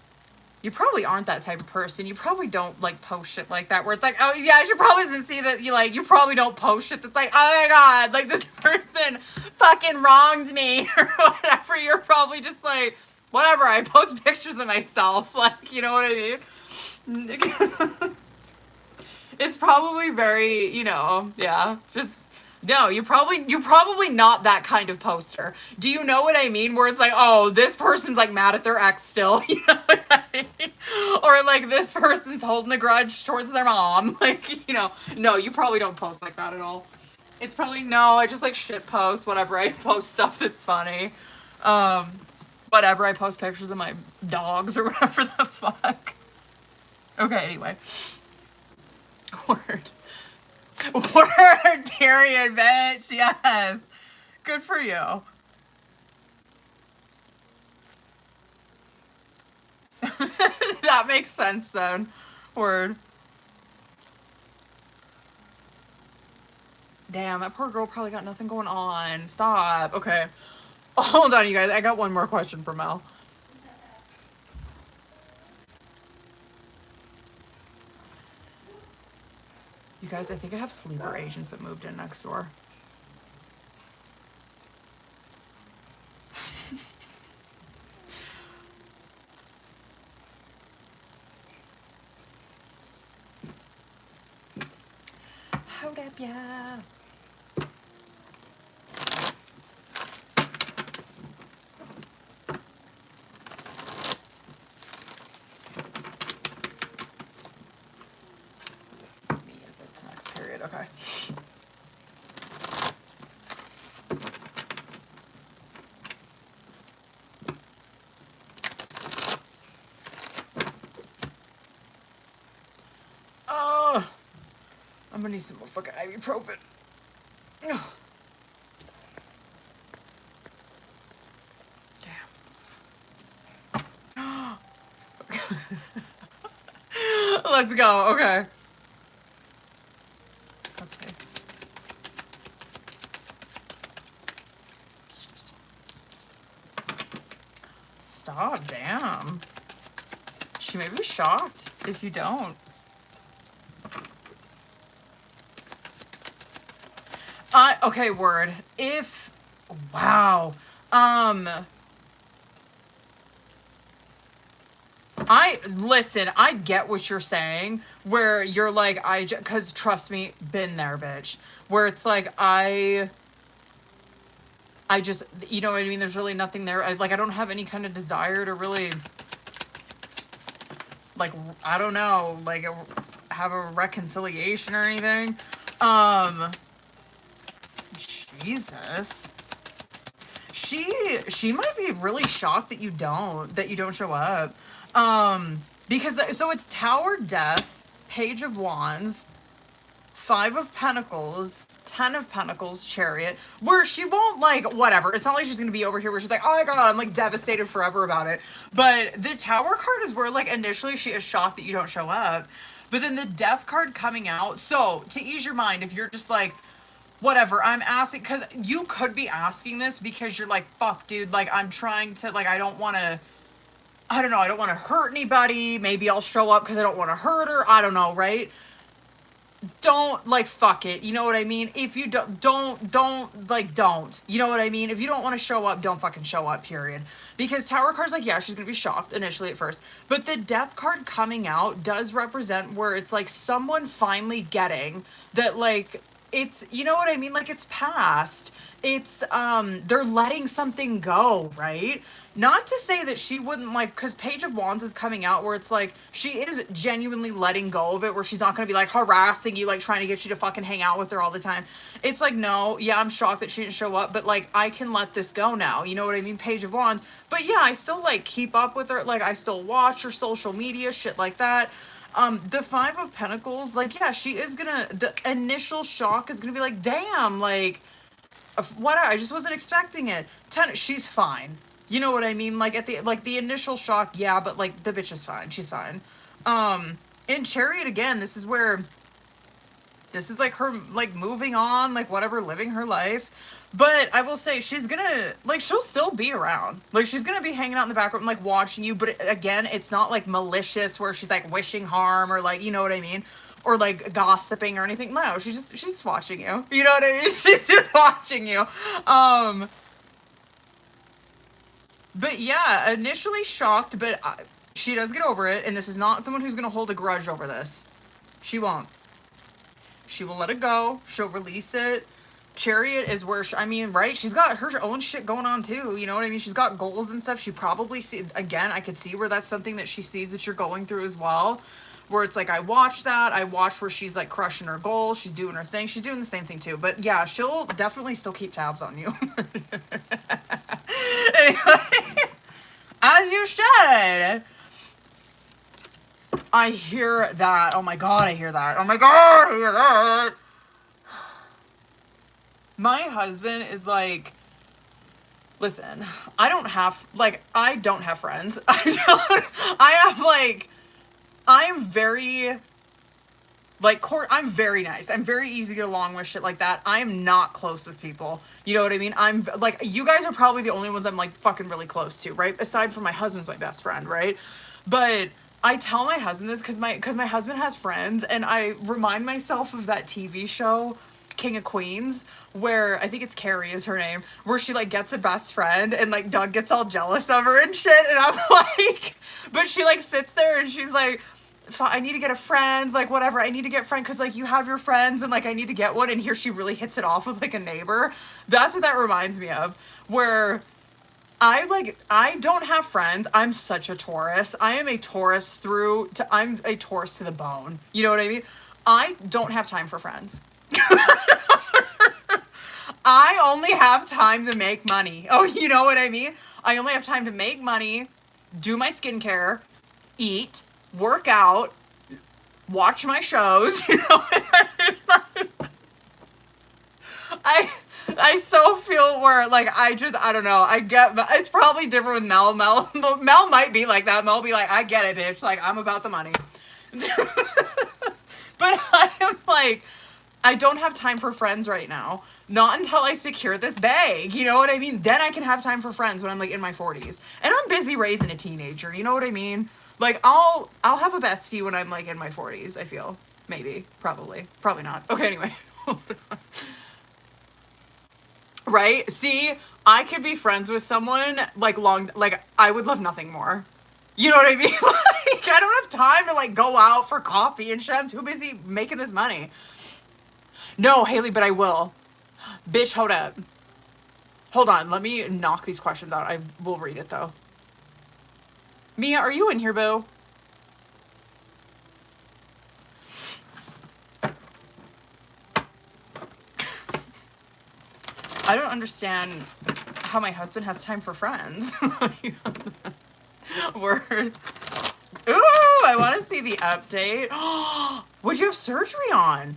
you probably aren't that type of person. You probably don't like post shit like that where it's like, oh yeah, I should probably see that you probably don't post shit that's like, oh my god, like this person fucking wronged me or whatever. You're probably just like, whatever, I post pictures of myself, like, you know what I mean? It's probably very, yeah, just, no, you're probably not that kind of poster. Do you know what I mean? Where it's like, oh, this person's like mad at their ex still, you know what I mean? Or like this person's holding a grudge towards their mom. Like, no, you probably don't post like that at all. It's probably, no, I just like shit post whatever. I post stuff that's funny. Whatever, I post pictures of my dogs or whatever the fuck. Okay, anyway. Word. Word, period, bitch. Yes. Good for you. That makes sense then. Word. Damn, that poor girl probably got nothing going on. Stop. Okay. Hold on, you guys. I got one more question for Mel. You guys, I think I have sleeper agents that moved in next door. Hold up, yeah. Me if it's next period, okay. Oh, I'm gonna need some more fucking ibuprofen. Ugh. Damn. Let's go. Okay. Let's see. Stop. Damn. She may be shocked if you don't. Okay, word. If, wow. Listen, I get what you're saying, where you're like, cause trust me, been there, bitch. Where it's like, I just, you know what I mean? There's really nothing there. I don't have any kind of desire to really, like, I don't know, like, have a reconciliation or anything. Jesus. She might be really shocked that you don't show up. Because, so it's Tower, Death, Page of Wands, 5 of Pentacles, 10 of Pentacles, Chariot, where she won't, like, whatever. It's not like she's gonna be over here where she's like, oh my god, I'm, like, devastated forever about it. But the Tower card is where, like, initially she is shocked that you don't show up. But then the Death card coming out, so, to ease your mind, if you're just like, whatever, I'm asking, because you could be asking this because you're like, fuck, dude, like, I'm trying to, like, I don't want to hurt anybody. Maybe I'll show up because I don't want to hurt her. I don't know, right? Don't, like, fuck it. You know what I mean? If you don't. You know what I mean? If you don't want to show up, don't fucking show up, period. Because Tower card's like, yeah, she's going to be shocked initially at first. But the Death card coming out does represent where it's, like, someone finally getting that, like, it's, you know what I mean? Like, it's past. It's, they're letting something go, right? Not to say that she wouldn't, like, because Page of Wands is coming out where it's like, she is genuinely letting go of it, where she's not going to be, like, harassing you, like, trying to get you to fucking hang out with her all the time. It's like, no, yeah, I'm shocked that she didn't show up, but, like, I can let this go now. You know what I mean? Page of Wands. But, yeah, I still, like, keep up with her. Like, I still watch her social media, shit like that. The 5 of Pentacles, like, yeah, she is gonna, the initial shock is gonna be like, damn, like, what, I just wasn't expecting it. 10, she's fine. You know what I mean? Like, at the, like, the initial shock, yeah, but, like, the bitch is fine. She's fine. In Chariot, again, this is where, this is, like, her, like, moving on, like, whatever, living her life. But I will say, she's gonna, like, she'll still be around. Like, she's gonna be hanging out in the background, like, watching you. But again, it's not, like, malicious where she's, like, wishing harm or, like, you know what I mean? Or, like, gossiping or anything. No, she's just watching you. You know what I mean? She's just watching you. But yeah, initially shocked, but she does get over it. And this is not someone who's gonna hold a grudge over this. She won't. She will let it go. She'll release it. Chariot is where, I mean, right? She's got her own shit going on too. You know what I mean? She's got goals and stuff. She probably again, I could see where that's something that she sees that you're going through as well. Where it's like, I watch that. I watch where she's like crushing her goals. She's doing her thing. She's doing the same thing too. But yeah, she'll definitely still keep tabs on you. Anyway, as you should. I hear that. Oh my god, I hear that. Oh my god, I hear that. My husband is like, listen, I don't have friends. I am very, Like, I'm very nice. I'm very easy to get along with, shit like that. I am not close with people. You know what I mean? I'm, like, you guys are probably the only ones I'm, like, fucking really close to, right? Aside from my husband's my best friend, right? But I tell my husband this because my husband has friends, and I remind myself of that TV show, King of Queens, where I think it's Carrie is her name, where she like gets a best friend and like Doug gets all jealous of her and shit, and I'm like, but she like sits there and she's like, I need to get a friend, like whatever, I need to get a friend because like you have your friends and like I need to get one, and here she really hits it off with like a neighbor. That's what that reminds me of, where I don't have friends. I'm such a Taurus. I'm a Taurus to the bone. You know what I mean? I don't have time for friends. I only have time to make money. Oh, you know what I mean? I only have time to make money, do my skincare, eat, work out, watch my shows. You know what I mean? I so feel where, like, I don't know. I get, it's probably different with Mel. Mel might be like that. Mel be like, I get it, bitch. Like, I'm about the money. But I am like, I don't have time for friends right now. Not until I secure this bag. You know what I mean? Then I can have time for friends when I'm like in my 40s. And I'm busy raising a teenager. You know what I mean? Like, I'll have a bestie when I'm like in my 40s, I feel. Maybe. Probably. Probably not. Okay, anyway. Right? See, I could be friends with someone like I would love nothing more. You know what I mean? Like, I don't have time to like go out for coffee and shit. I'm too busy making this money. No, Haley, but I will. Bitch, hold up. Hold on, let me knock these questions out. I will read it though. Mia, are you in here, boo? I don't understand how my husband has time for friends. Word. Ooh, I want to see the update. What'd you have surgery on?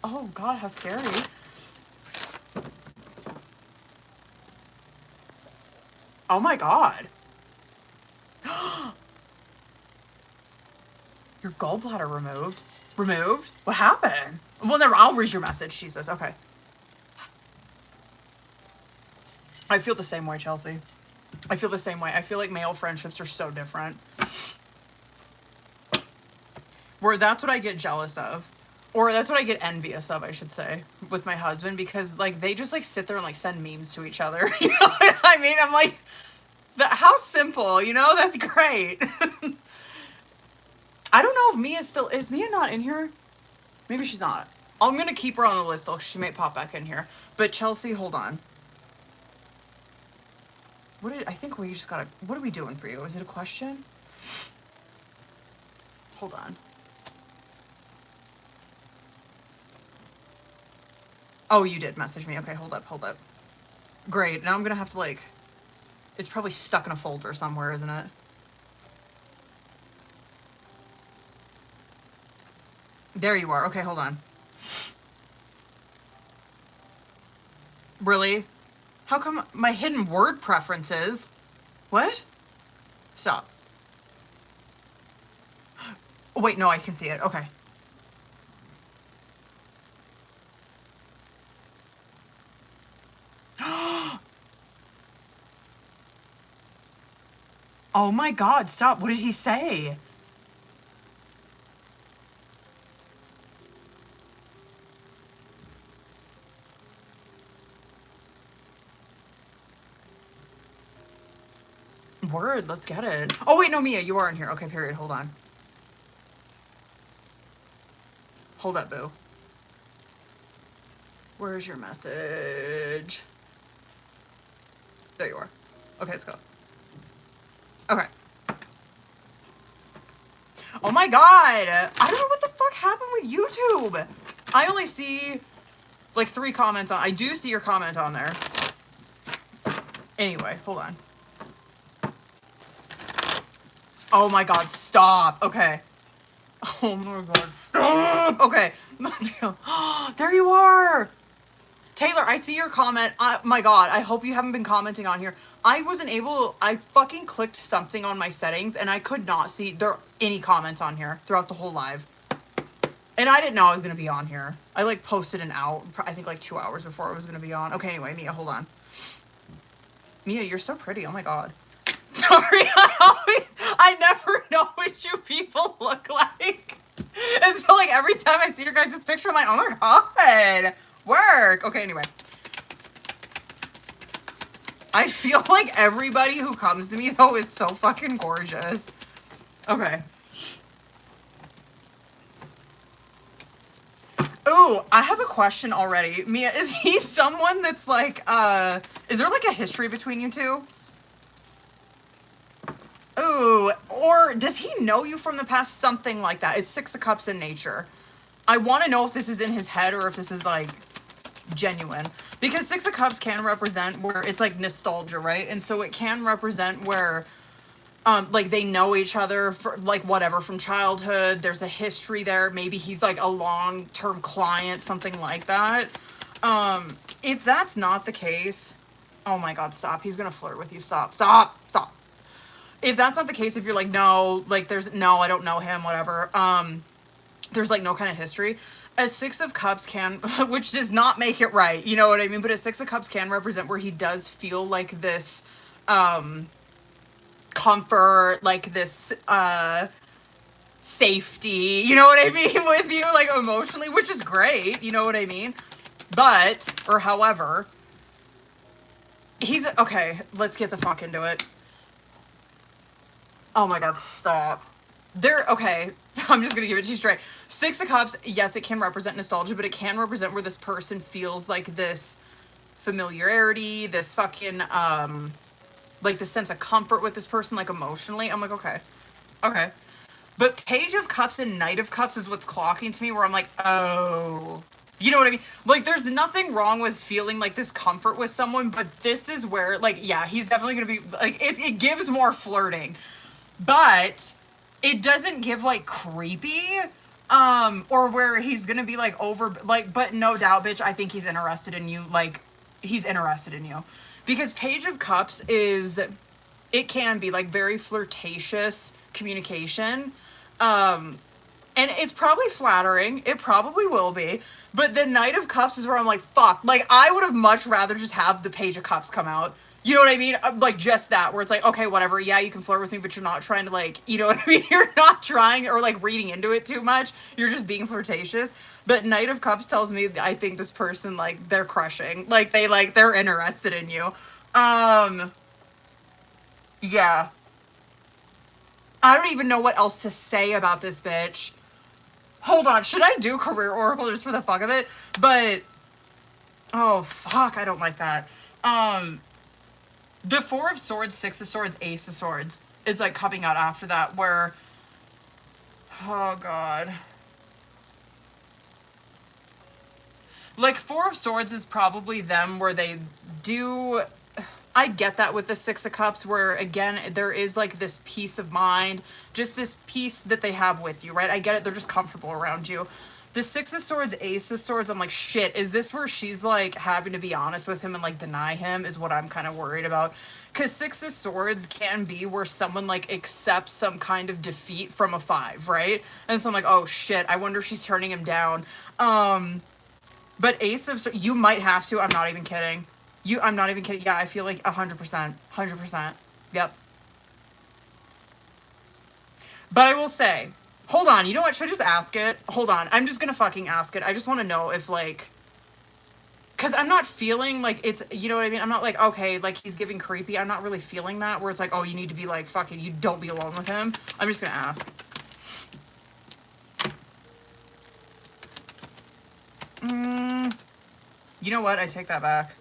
Oh God, how scary. Oh my God. Your gallbladder removed? Removed? What happened? Well, never. I'll read your message, she says. Okay. I feel the same way, Chelsea. I feel the same way. I feel like male friendships are so different. Where that's what I get jealous of. Or that's what I get envious of, I should say, with my husband, because like they just like sit there and like send memes to each other. You know what I mean? I'm like, how simple, you know? That's great. I don't know if is Mia not in here? Maybe she's not. I'm gonna keep her on the list though, she may pop back in here. But Chelsea, hold on. I think we just gotta, what are we doing for you? Is it a question? Hold on. Oh, you did message me. Okay, hold up. Great. Now I'm gonna have to like, it's probably stuck in a folder somewhere, isn't it? There you are. Okay, hold on. Really? How come my hidden word preferences? What? Stop. Oh, wait, no, I can see it. Okay. Oh my God, stop. What did he say? Word, let's get it. Oh wait, no, Mia, you are in here. Okay, period. Hold on. Hold up, boo. Where's your message? There you are. Okay, let's go. Okay. Oh my God. I don't know what the fuck happened with YouTube. I only see like 3 comments on. I do see your comment on there. Anyway, hold on. Oh my God, stop. Okay. Oh my God, stop. Okay, let's go. There you are. Taylor, I see your comment. My God, I hope you haven't been commenting on here. I wasn't able, I fucking clicked something on my settings and I could not see there any comments on here throughout the whole live. And I didn't know I was going to be on here. I like posted an out, I think like 2 hours before I was going to be on. Okay, anyway, Mia, hold on. Mia, you're so pretty. Oh my God. Sorry, I never know what you people look like. And so like every time I see your guys' picture, I'm like, oh my God, work. Okay, anyway. I feel like everybody who comes to me though is so fucking gorgeous. Okay. Ooh, I have a question already. Mia, is he someone that's like, is there like a history between you two? Ooh, or does he know you from the past? Something like that. It's Six of Cups in nature. I want to know if this is in his head or if this is like genuine. Because Six of Cups can represent where it's like nostalgia, right? And so it can represent where like they know each other for like whatever from childhood. There's a history there. Maybe he's like a long-term client, something like that. If that's not the case, oh my God, stop. He's gonna flirt with you. Stop. If that's not the case, if you're like, no, like there's no, I don't know him, whatever. There's like no kind of history. A Six of Cups can, which does not make it right, you know what I mean? But a Six of Cups can represent where he does feel like this, comfort, like this safety, you know what I mean, with you, like emotionally, which is great, you know what I mean? But, or however, he's, okay, let's get the fuck into it. Oh my God, stop. Okay, I'm just gonna give it to you straight. Six of Cups, yes, it can represent nostalgia, but it can represent where this person feels like this familiarity, this fucking, like the sense of comfort with this person, like emotionally. I'm like, okay. But Page of Cups and Knight of Cups is what's clocking to me where I'm like, oh, you know what I mean? Like there's nothing wrong with feeling like this comfort with someone, but this is where like, yeah, he's definitely going to be like, it gives more flirting, but it doesn't give like creepy, or where he's going to be like over, like, but no doubt, bitch, I think he's interested in you. Like he's interested in you. Because Page of Cups is, it can be like very flirtatious communication. And it's probably flattering. It probably will be. But the Knight of Cups is where I'm like, fuck. Like, I would have much rather just have the Page of Cups come out. You know what I mean? Like, just that. Where it's like, okay, whatever. Yeah, you can flirt with me, but you're not trying to, like, you know what I mean? You're not trying or, like, reading into it too much. You're just being flirtatious. But Knight of Cups tells me, I think this person, like, they're crushing. Like, they're interested in you. Yeah. I don't even know what else to say about this bitch. Hold on, should I do Career Oracle just for the fuck of it? But, oh, fuck, I don't like that. The Four of Swords, Six of Swords, Ace of Swords is, like, coming out after that, where, oh, God. Like, Four of Swords is probably them where they do... I get that with the Six of Cups where, again, there is, like, this peace of mind. Just this peace that they have with you, right? I get it. They're just comfortable around you. The Six of Swords, Ace of Swords, I'm like, shit, is this where she's, like, having to be honest with him and, like, deny him is what I'm kind of worried about. Because Six of Swords can be where someone, like, accepts some kind of defeat from a five, right? And so I'm like, oh, shit, I wonder if she's turning him down. But Ace of Swords, you might have to. I'm not even kidding. I'm not even kidding. Yeah, I feel like 100%. 100%. Yep. But I will say, hold on. You know what? Should I just ask it? Hold on. I'm just going to fucking ask it. I just want to know if, like, because I'm not feeling like it's, you know what I mean? I'm not like, okay, like he's giving creepy. I'm not really feeling that where it's like, oh, you need to be like, fucking, you don't be alone with him. I'm just going to ask. You know what? I take that back.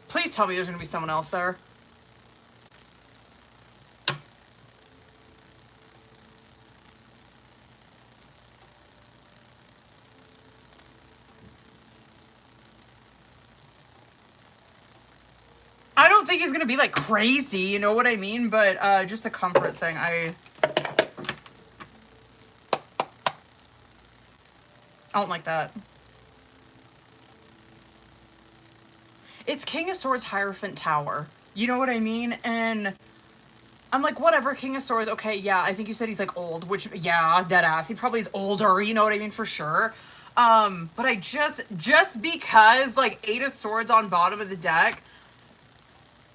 Please tell me there's going to be someone else there. I don't think he's going to be like crazy, you know what I mean? But just a comfort thing. I don't like that. It's King of Swords, Hierophant, Tower. You know what I mean? And I'm like, whatever, King of Swords, okay, yeah, I think you said he's like old, which, yeah, dead ass. He probably is older, you know what I mean, for sure. But I just because, like, 8 of Swords on bottom of the deck,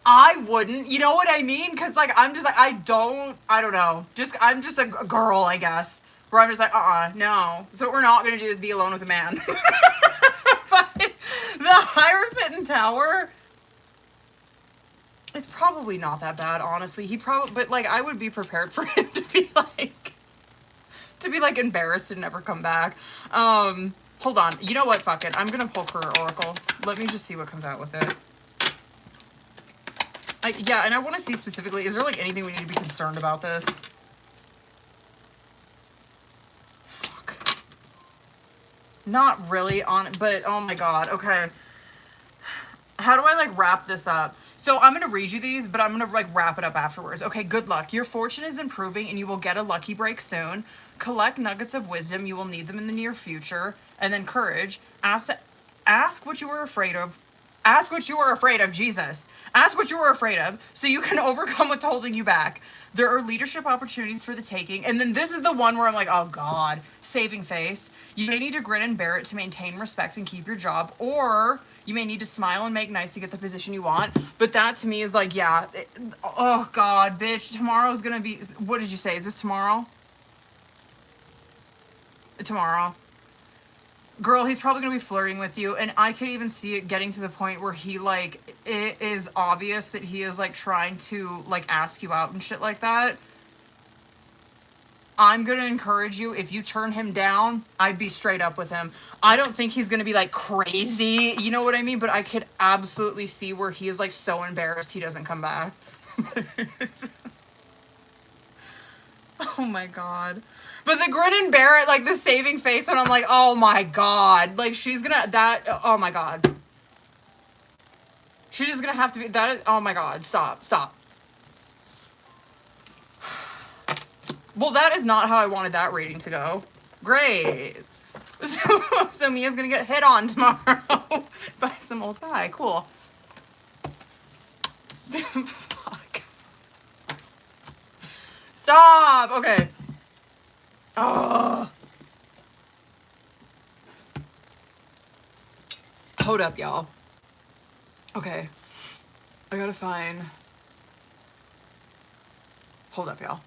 I wouldn't, you know what I mean? Because, like, I'm just like, I don't know. I'm just a girl, I guess, where I'm just like, no. So what we're not going to do is be alone with a man. But the Hierophant and Tower, it's probably not that bad, honestly. But, like, I would be prepared for him to be, like, embarrassed and never come back. Hold on. You know what? Fuck it. I'm going to pull Career Oracle. Let me just see what comes out with it. Yeah, and I want to see specifically, is there, like, anything we need to be concerned about this? Fuck. Not really but oh my god, okay. How do I, like, wrap this up? So I'm going to read you these, but I'm going to, like, wrap it up afterwards. Okay, good luck. Your fortune is improving and you will get a lucky break soon. Collect nuggets of wisdom. You will need them in the near future. And then courage. Ask what you were afraid of. Ask what you were afraid of, Jesus. Ask what you were afraid of so you can overcome what's holding you back. There are leadership opportunities for the taking. And then this is the one where I'm like, oh God, saving face. You may need to grin and bear it to maintain respect and keep your job, or you may need to smile and make nice to get the position you want. But that to me is like, yeah, oh God, bitch, tomorrow's gonna be, what did you say? Is this tomorrow? Tomorrow. Girl, he's probably gonna be flirting with you, and I could even see it getting to the point where he, like, it is obvious that he is, like, trying to, like, ask you out and shit like that. I'm gonna encourage you, if you turn him down, I'd be straight up with him. I don't think he's gonna be, like, crazy, you know what I mean? But I could absolutely see where he is, like, so embarrassed he doesn't come back. Oh my God. But the grin and bear it, like, the saving face when I'm like, oh my God. Like, she's gonna, oh my God. She's just gonna have to be, oh my God, stop. Well, that is not how I wanted that rating to go. Great. So Mia's gonna get hit on tomorrow by some old guy. Cool. Fuck. Stop. Okay. Oh. Hold up, y'all. Okay. I gotta find. Hold up, y'all.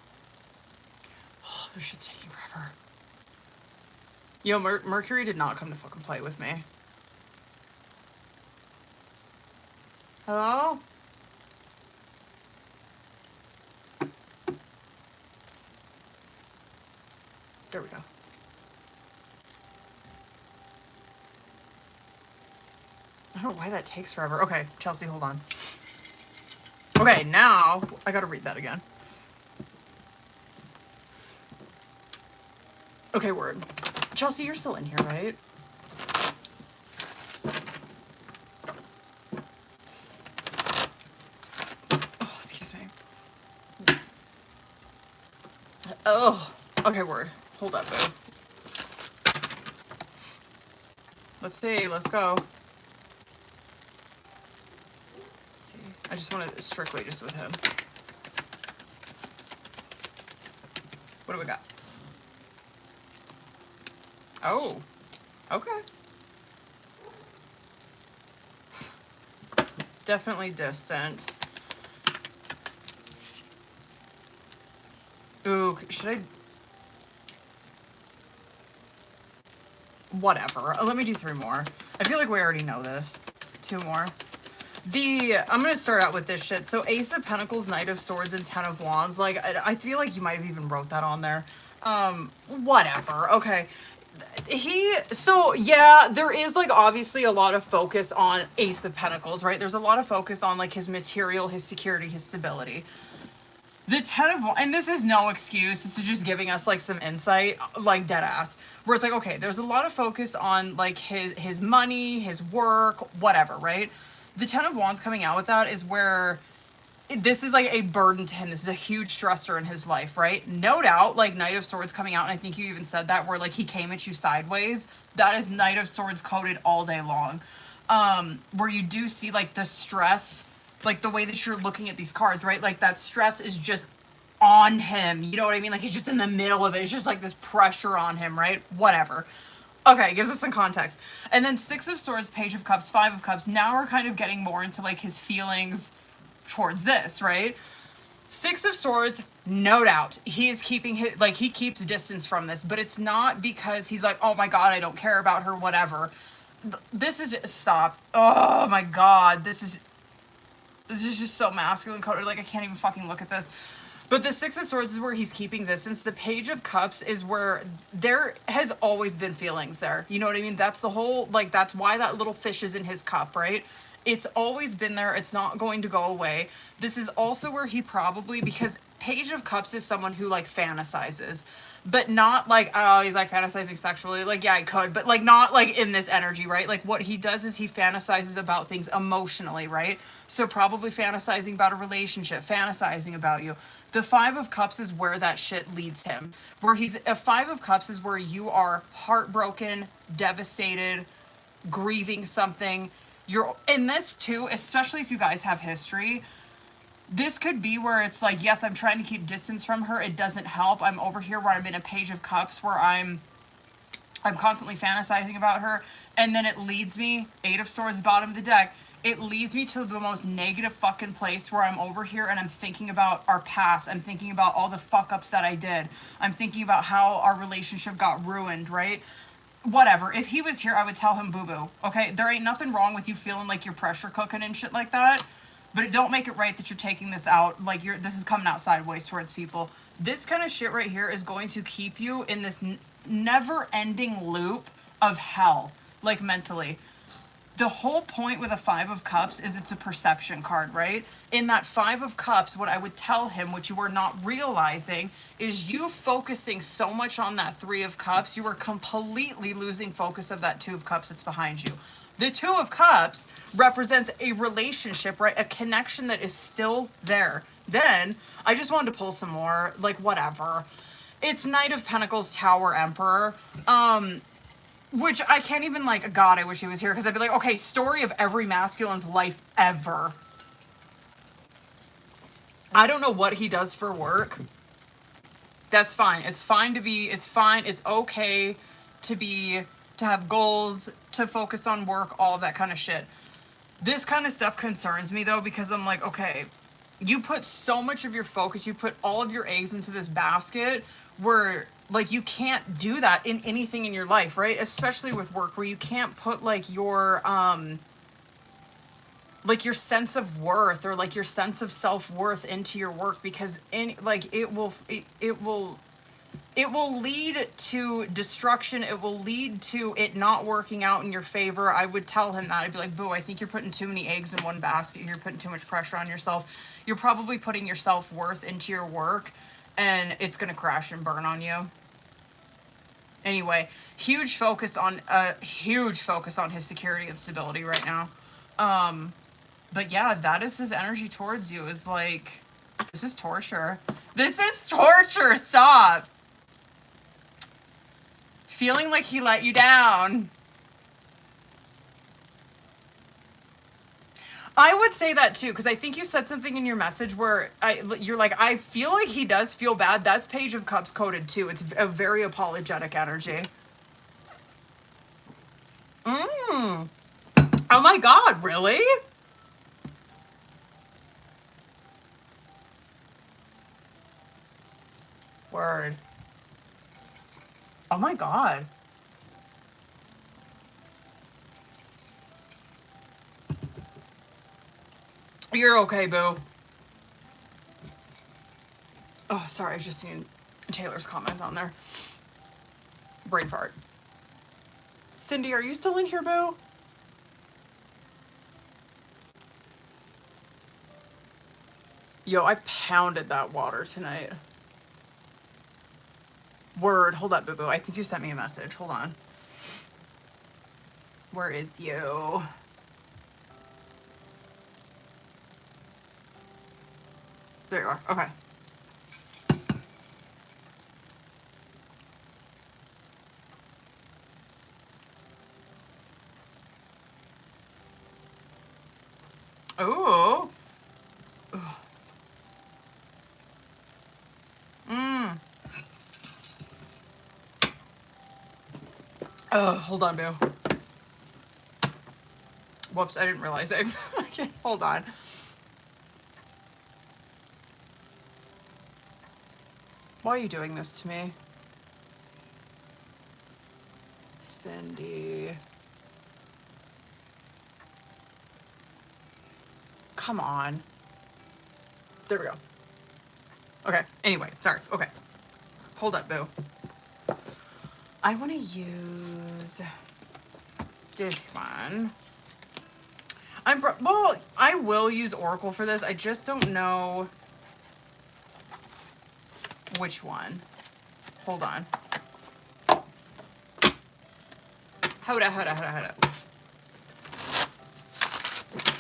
Oh, this shit's taking forever. Yo, Mercury did not come to fucking play with me. Hello? There we go. I don't know why that takes forever. Okay, Chelsea, hold on. Okay, now I gotta read that again. Okay, word. Chelsea, you're still in here, right? Oh, excuse me. Oh, okay, word. Hold up, boo. Let's see. Let's go. Let's see. I just want to strictly just with him. What do we got? Oh. Okay. Definitely distant. Ooh, should I... Whatever. Let me do 3 more. I feel like we already know this. 2 more. I'm gonna start out with this shit. So Ace of Pentacles, Knight of Swords, and 10 of Wands. Like, I feel like you might have even wrote that on there. Whatever. Okay. So yeah, there is, like, obviously a lot of focus on Ace of Pentacles, right? There's a lot of focus on, like, his material, his security, his stability. The 10 of Wands, and this is no excuse, this is just giving us, like, some insight, like, dead ass, where it's like, okay, there's a lot of focus on, like, his money, his work, whatever, right? The 10 of Wands coming out with that is where this is, like, a burden to him. This is a huge stressor in his life, right? No doubt, like, Knight of Swords coming out, and I think you even said that, where, like, he came at you sideways. That is Knight of Swords coded all day long. where you do see like the stress, like the way that you're looking at these cards, right? Like that stress is just on him. You know what I mean? Like he's just in the middle of it. It's just like this pressure on him, right? Whatever. Okay, gives us some context. And then Six of Swords, Page of Cups, Five of Cups. Now we're kind of getting more into like his feelings towards this, right? Six of Swords, no doubt. He is keeping his, like, he keeps distance from this, but it's not because he's like, oh my God, I don't care about her, whatever. This is just, stop. Oh my God, this is just so masculine coded. Like, I can't even fucking look at this. But the Six of Swords is where he's keeping distance. The Page of Cups is where there has always been feelings there. You know what I mean? That's the whole, like, that's why that little fish is in his cup, right? It's always been there. It's not going to go away. This is also where he probably, because Page of Cups is someone who, like, fantasizes. But not like, oh, he's like fantasizing sexually. Like, yeah, I could, but like not like in this energy, right? Like what he does is he fantasizes about things emotionally, right? So probably fantasizing about a relationship, fantasizing about you. The Five of Cups is where that shit leads him. Where he's, a Five of Cups is where you are heartbroken, devastated, grieving something. You're in this too, especially if you guys have history. This could be where it's like, yes, I'm trying to keep distance from her. It doesn't help. I'm over here where I'm in a Page of Cups where I'm constantly fantasizing about her. And then it leads me, Eight of Swords, bottom of the deck. It leads me to the most negative fucking place where I'm over here and I'm thinking about our past. I'm thinking about all the fuck ups that I did. I'm thinking about how our relationship got ruined, right? Whatever. If he was here, I would tell him boo-boo. Okay? There ain't nothing wrong with you feeling like you're pressure cooking and shit like that. But it don't make it right that you're taking this out, like this is coming out sideways towards people. This kind of shit right here is going to keep you in this never-ending loop of hell, like mentally. The whole point with a Five of Cups is it's a perception card, right? In that Five of Cups, what I would tell him, which you are not realizing, is you focusing so much on that Three of Cups, you are completely losing focus of that Two of Cups that's behind you. The Two of Cups represents a relationship, right? A connection that is still there. Then, I just wanted to pull some more, like, whatever. It's Knight of Pentacles, Tower, Emperor. Which I can't even, like, God, I wish he was here, because I'd be like, okay, story of every masculine's life ever. I don't know what he does for work. That's fine. It's fine to be, it's fine. It's okay to have goals, to focus on work, all of that kind of shit. This kind of stuff concerns me though, because I'm like, okay, you put so much of your focus, you put all of your eggs into this basket where like you can't do that in anything in your life, right? Especially with work, where you can't put like your sense of worth or like your sense of self-worth into your work, because it will lead to destruction. It will lead to it not working out in your favor. I would tell him that. I'd be like, boo, I think you're putting too many eggs in one basket. You're putting too much pressure on yourself. You're probably putting your self-worth into your work, and it's going to crash and burn on you. Anyway, huge focus on his security and stability right now. But yeah, that is his energy towards you, is like, this is torture. This is torture. Stop. Feeling like he let you down. I would say that too, because I think you said something in your message where you're like, I feel like he does feel bad. That's Page of Cups coded too. It's a very apologetic energy. Oh my God, really? Word. Oh my God. You're okay, boo. Oh, sorry, I just seen Taylor's comment on there. Brain fart. Cindy, are you still in here, boo? Yo, I pounded that water tonight. Word. Hold up, boo-boo. I think you sent me a message. Hold on. Where is you? There you are. Okay. Oh, hold on, boo. Whoops, I didn't realize it. Okay, hold on. Why are you doing this to me? Cindy. Come on. There we go. Okay, anyway, sorry. Okay. Hold up, boo. I want to use this one. Well, I will use Oracle for this. I just don't know which one. Hold on. Hold up.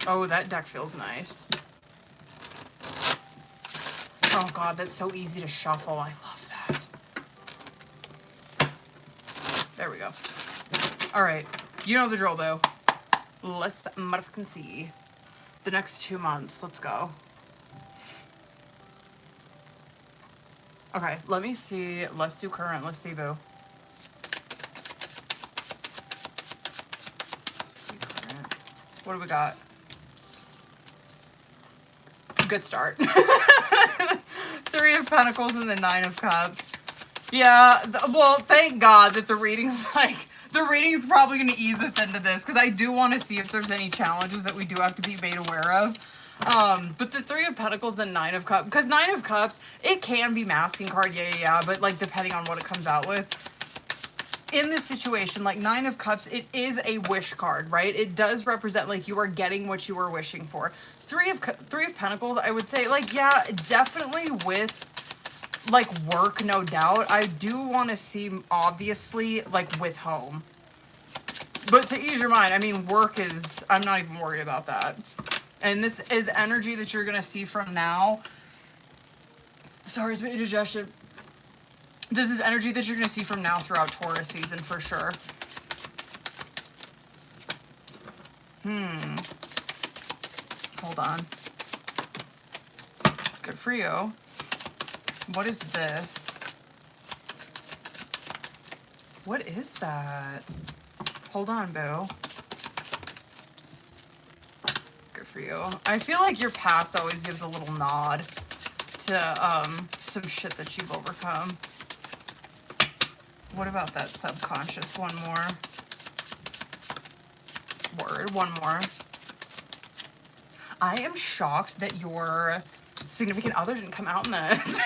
Oh, that deck feels nice. Oh god, that's so easy to shuffle. I love that. There we go. Alright. You know the drill, boo. Let's motherfucking see. The next 2 months. Let's go. Okay, let me see. Let's do current. Let's see, boo. See current. What do we got? Good start. 3 of Pentacles and the 9 of Cups. Yeah, well, thank God that the reading's probably going to ease us into this, because I do want to see if there's any challenges that we do have to be made aware of. But the 3 of Pentacles, the 9 of Cups, because 9 of Cups, it can be masking card, yeah, but like depending on what it comes out with. In this situation, like 9 of Cups, it is a wish card, right? It does represent like you are getting what you are wishing for. 3 of Pentacles, I would say, like, yeah, definitely with like work, no doubt. I do want to see, obviously, like with home. But to ease your mind, I mean, work is, I'm not even worried about that. And this is energy that you're going to see from now. Sorry, it's my indigestion. This is energy that you're going to see from now throughout Taurus season for sure. Hold on. Good for you. What is this? What is that? Hold on, boo. Good for you. I feel like your past always gives a little nod to some shit that you've overcome. What about that subconscious? One more. Word. One more. I am shocked that your significant other didn't come out in this.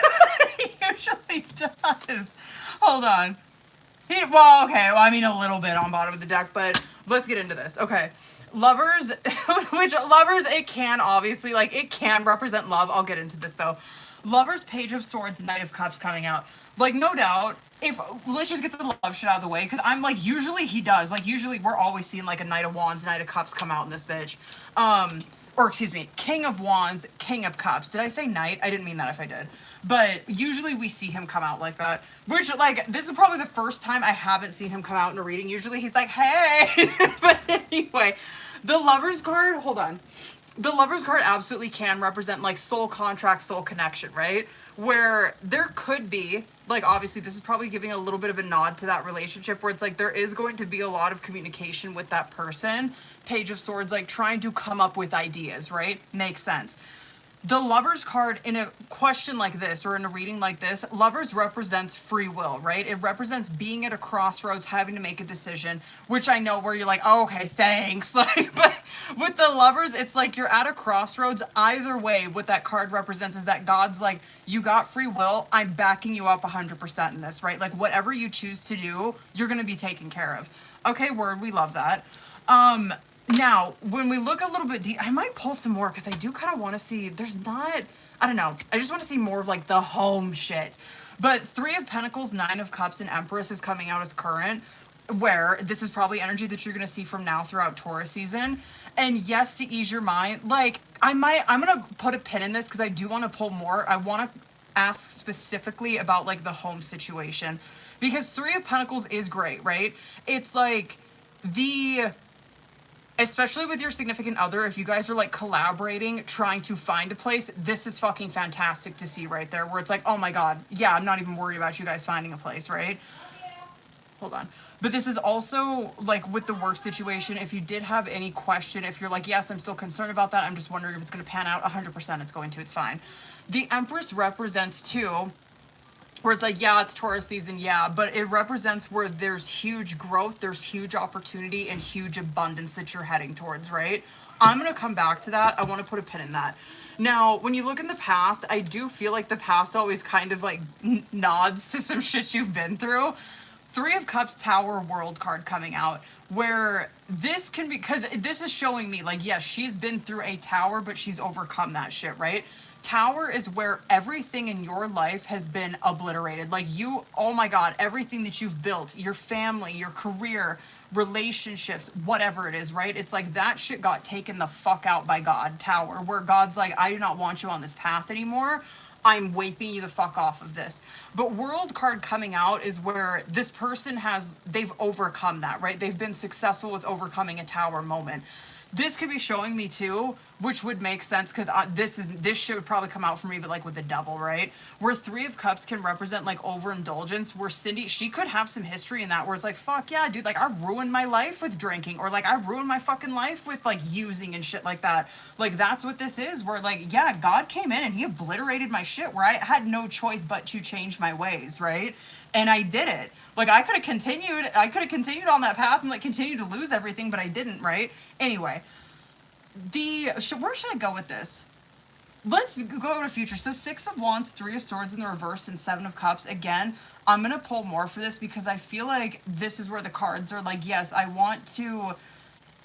He usually does. Hold on. Well, okay. Well, I mean, a little bit on bottom of the deck, but let's get into this. Okay. Lovers, it can obviously, like, it can represent love. I'll get into this, though. Lovers, Page of Swords, Knight of Cups coming out. Like, no doubt, let's just get the love shit out of the way, because I'm, like, usually he does. Like, usually we're always seeing, like, a Knight of Wands, Knight of Cups come out in this bitch. Or, excuse me, King of Wands, King of Cups. Did I say Knight? I didn't mean that if I did. But usually we see him come out like that. Which, like, this is probably the first time I haven't seen him come out in a reading. Usually he's like, hey! But anyway, the Lover's card, hold on. The Lover's card absolutely can represent, like, soul contract, soul connection, right? Where there could be, like, obviously this is probably giving a little bit of a nod to that relationship where it's like there is going to be a lot of communication with that person. Page of Swords, like, trying to come up with ideas, right? Makes sense. The Lover's card in a question like this or in a reading like this, Lovers represents free will, right? It represents being at a crossroads, having to make a decision, which I know where you're like, oh, okay, thanks. Like, but with the Lovers, it's like you're at a crossroads. Either way, what that card represents is that God's like, you got free will. I'm backing you up 100% in this, right? Like, whatever you choose to do, you're going to be taken care of. Okay, word, we love that. Now, when we look a little bit deep, I might pull some more because I do kind of want to see, there's not, I don't know. I just want to see more of like the home shit. But 3 of Pentacles, 9 of Cups, and Empress is coming out as current, where this is probably energy that you're going to see from now throughout Taurus season. And yes, to ease your mind, like I'm going to put a pin in this because I do want to pull more. I want to ask specifically about like the home situation because 3 of Pentacles is great, right? It's like especially with your significant other, if you guys are like collaborating, trying to find a place, this is fucking fantastic to see right there where it's like, oh my God, yeah, I'm not even worried about you guys finding a place, right? hold on. But this is also like with the work situation. If you did have any question, if you're like, yes, I'm still concerned about that, I'm just wondering if it's going to pan out, 100% it's going to, it's fine. The Empress represents too, where it's like, yeah, it's Taurus season, yeah, but it represents where there's huge growth, there's huge opportunity and huge abundance that you're heading towards, right? I'm going to come back to that. I want to put a pin in that. Now, when you look in the past, I do feel like the past always kind of like nods to some shit you've been through. Three of Cups, Tower, World card coming out, where this can be, because this is showing me like, yes, she's been through a tower, but she's overcome that shit, right? Tower is where everything in your life has been obliterated. Like you, oh my God, everything that you've built, your family, your career, relationships, whatever it is, right? It's like that shit got taken the fuck out by God, Tower, where God's like, I do not want you on this path anymore. I'm wiping you the fuck off of this. But World card coming out is where this person they've overcome that, right? They've been successful with overcoming a Tower moment. This could be showing me too, which would make sense because this shit would probably come out for me, but like with the devil, right? Where Three of Cups can represent like overindulgence, where Cindy, she could have some history in that where it's like, fuck yeah, dude, like I ruined my life with drinking, or like I ruined my fucking life with like using and shit like that. Like that's what this is, where like, yeah, God came in and he obliterated my shit where I had no choice but to change my ways, right? And I did it. Like I could have continued on that path and like continued to lose everything, but I didn't, right? Anyway, where should I go with this? Let's go to future. So 6 of Wands, 3 of Swords in the reverse, and 7 of Cups. Again, I'm going to pull more for this because I feel like this is where the cards are like, yes, I want to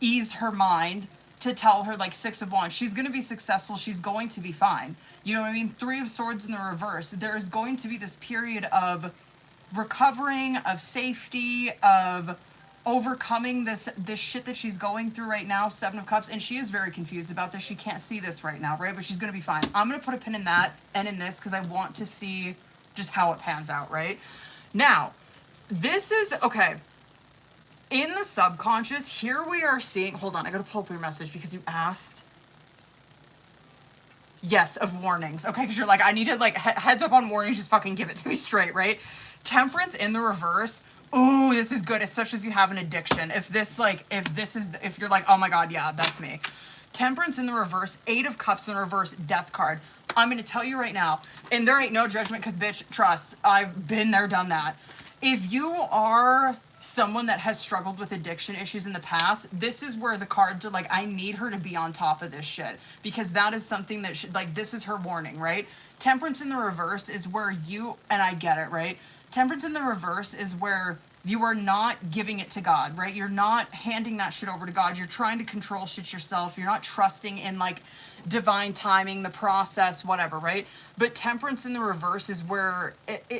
ease her mind to tell her like 6 of Wands, she's going to be successful. She's going to be fine. You know what I mean? 3 of Swords in the reverse. There's going to be this period of recovering, of safety, of overcoming this shit that she's going through right now. 7 of Cups, and she is very confused about this. She can't see this right now, right? But she's gonna be fine. I'm gonna put a pin in that and in this because I want to see just how it pans out, right? Now, this is okay. In the subconscious, here we are seeing, hold on, I gotta pull up your message because you asked. Yes, of warnings. Okay, because you're like, I need to like heads up on warnings, just fucking give it to me straight, right? Temperance in the reverse. Ooh, this is good, especially if you have an addiction. If you're like, oh my God, yeah, that's me. Temperance in the reverse, 8 of Cups in the reverse, Death card. I'm going to tell you right now, and there ain't no judgment because, bitch, trust, I've been there, done that. If you are someone that has struggled with addiction issues in the past, this is where the cards are like, I need her to be on top of this shit because that is something that this is her warning, right? Temperance in the reverse is where and I get it, right? Temperance in the reverse is where you are not giving it to God, right? You're not handing that shit over to God. You're trying to control shit yourself. You're not trusting in like divine timing, the process, whatever, right? But temperance in the reverse is where,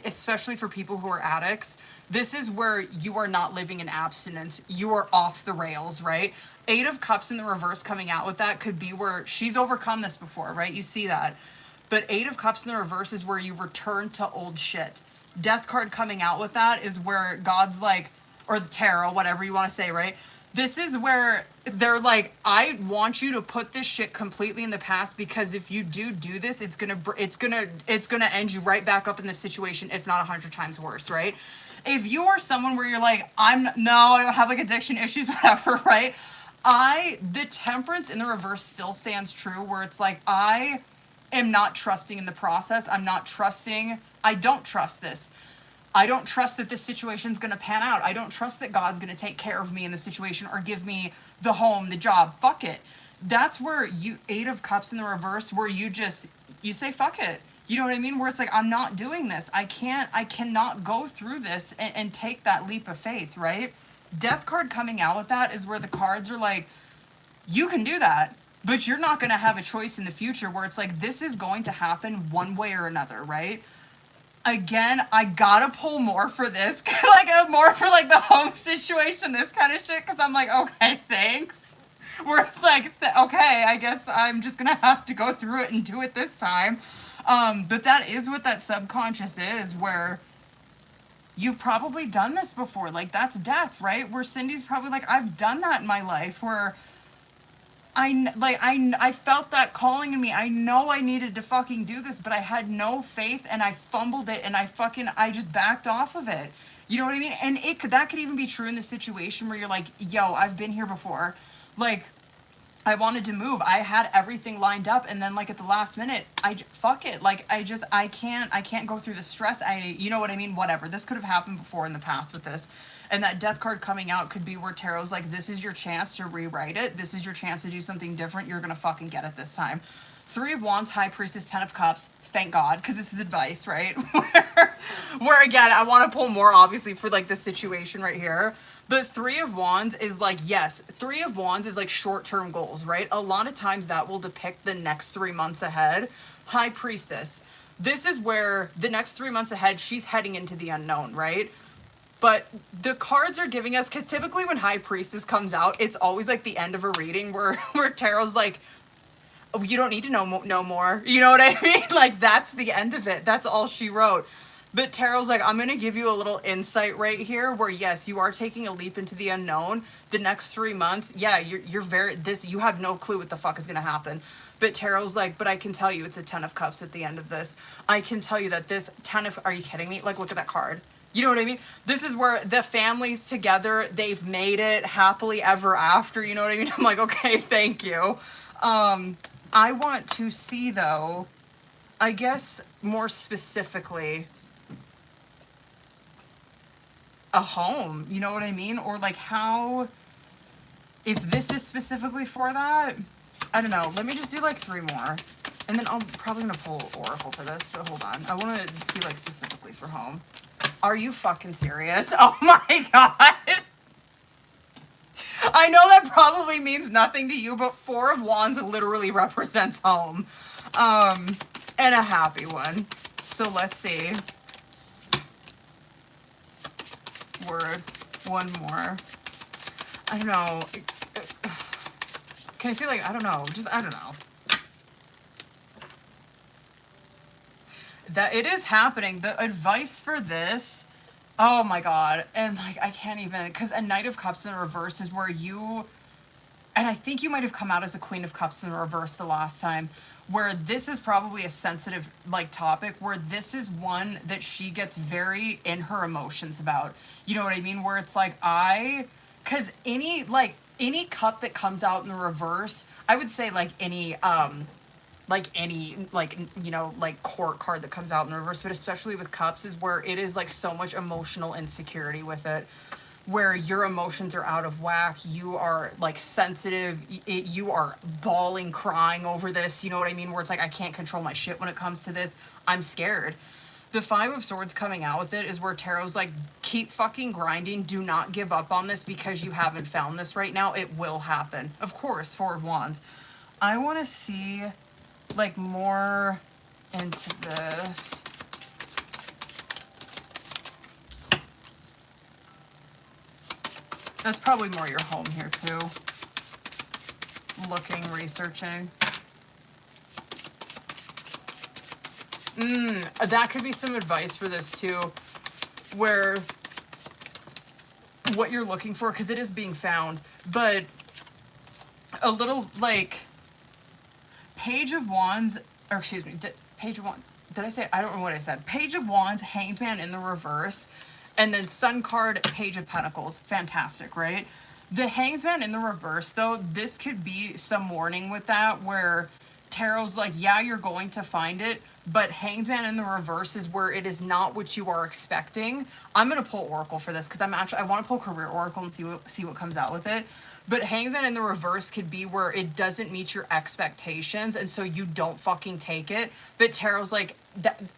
especially for people who are addicts, this is where you are not living in abstinence. You are off the rails, right? 8 of Cups in the reverse coming out with that could be where she's overcome this before, right? You see that. But 8 of Cups in the reverse is where you return to old shit. Death card coming out with that is where God's like, or the tarot, whatever you want to say, right? This is where they're like, I want you to put this shit completely in the past because if you do this, it's gonna end you right back up in this situation, if not 100 times worse, right? If you are someone where you're like, I don't have like addiction issues, whatever, right? The temperance in the reverse still stands true, where it's like, I am not trusting in the process. I don't trust this. I don't trust that this situation's going to pan out. I don't trust that God's going to take care of me in the situation or give me the home, the job. Fuck it. That's where 8 of Cups in the reverse, where you say, fuck it. You know what I mean? Where it's like, I'm not doing this. I cannot go through this and take that leap of faith, right? Death card coming out with that is where the cards are like, you can do that, but you're not going to have a choice in the future, where it's like, this is going to happen one way or another, right? Again, I gotta pull more for this, like more for like the home situation, this kind of shit, because I'm like, okay, thanks. Where it's like, okay, I guess I'm just gonna have to go through it and do it this time. But that is what that subconscious is, where you've probably done this before. Like, that's death, right? Where Cindy's probably like, I've done that in my life, where I felt that calling in me. I know I needed to fucking do this, but I had no faith and I fumbled it and I just backed off of it. You know what I mean? And that could even be true in the situation where you're like, yo, I've been here before. Like, I wanted to move. I had everything lined up, and then like at the last minute, fuck it. Like I can't go through the stress. You know what I mean? Whatever. This could have happened before in the past with this. And that death card coming out could be where Tarot's like, this is your chance to rewrite it. This is your chance to do something different. You're gonna fucking get it this time. 3 of Wands, High Priestess, 10 of Cups. Thank God, because this is advice, right? where again, I want to pull more obviously for like the situation right here. But 3 of Wands is like, yes, 3 of Wands is like short-term goals, right? A lot of times that will depict the next 3 months ahead. High Priestess. This is where the next 3 months ahead, she's heading into the unknown, right? But the cards are giving us, because typically when High Priestess comes out, it's always like the end of a reading where Tarot's like, oh, you don't need to know more. You know what I mean? Like, that's the end of it. That's all she wrote. But Tarot's like, I'm going to give you a little insight right here where, yes, you are taking a leap into the unknown. The next 3 months, yeah, you have no clue what the fuck is going to happen. But Tarot's like, but I can tell you it's a 10 of Cups at the end of this. I can tell you that this 10 of, are you kidding me? Like, look at that card. You know what I mean? This is where the family's together. They've made it happily ever after. You know what I mean? I'm like, okay, thank you. I want to see, though, I guess more specifically, a home. You know what I mean? Or like how, if this is specifically for that, I don't know. Let me just do like 3 more. And then I'm probably going to pull Oracle for this, but hold on. I want to see like specifically for home. Are you fucking serious? Oh my God. I know that probably means nothing to you, but 4 of Wands literally represents home. And a happy one. So let's see. Word. One more. I don't know. Can I say like, I don't know. Just, I don't know. That it is happening. The advice for this, oh my God. And like, I can't even, because a Knight of Cups in reverse is where you, and I think you might have come out as a Queen of Cups in reverse the last time, where this is probably a sensitive like topic, where this is one that she gets very in her emotions about. You know what I mean? Where it's like, because any cup that comes out in the reverse, I would say like any you know, like court card that comes out in the reverse, but especially with cups is where it is like so much emotional insecurity with it, where your emotions are out of whack. You are like sensitive. You are bawling, crying over this. You know what I mean? Where it's like, I can't control my shit when it comes to this. I'm scared. The 5 of Swords coming out with it is where Tarot's like, keep fucking grinding. Do not give up on this because you haven't found this right now. It will happen. Of course, 4 of Wands. I want to see like more into this. That's probably more your home here too. Looking, researching. That could be some advice for this too, where what you're looking for, because it is being found, but a little like Page of Wands, or excuse me, Page of Wands, did I say, I don't know what I said. Page of Wands, Hanged Man in the reverse, and then Sun card, Page of Pentacles. Fantastic, right? The Hanged Man in the reverse, though, this could be some warning with that, where Tarot's like, yeah, you're going to find it, but Hanged Man in the reverse is where it is not what you are expecting. I'm going to pull Oracle for this, because I want to pull Career Oracle and see what comes out with it. But Hanged Man in the reverse could be where it doesn't meet your expectations, and so you don't fucking take it. But Tarot's like,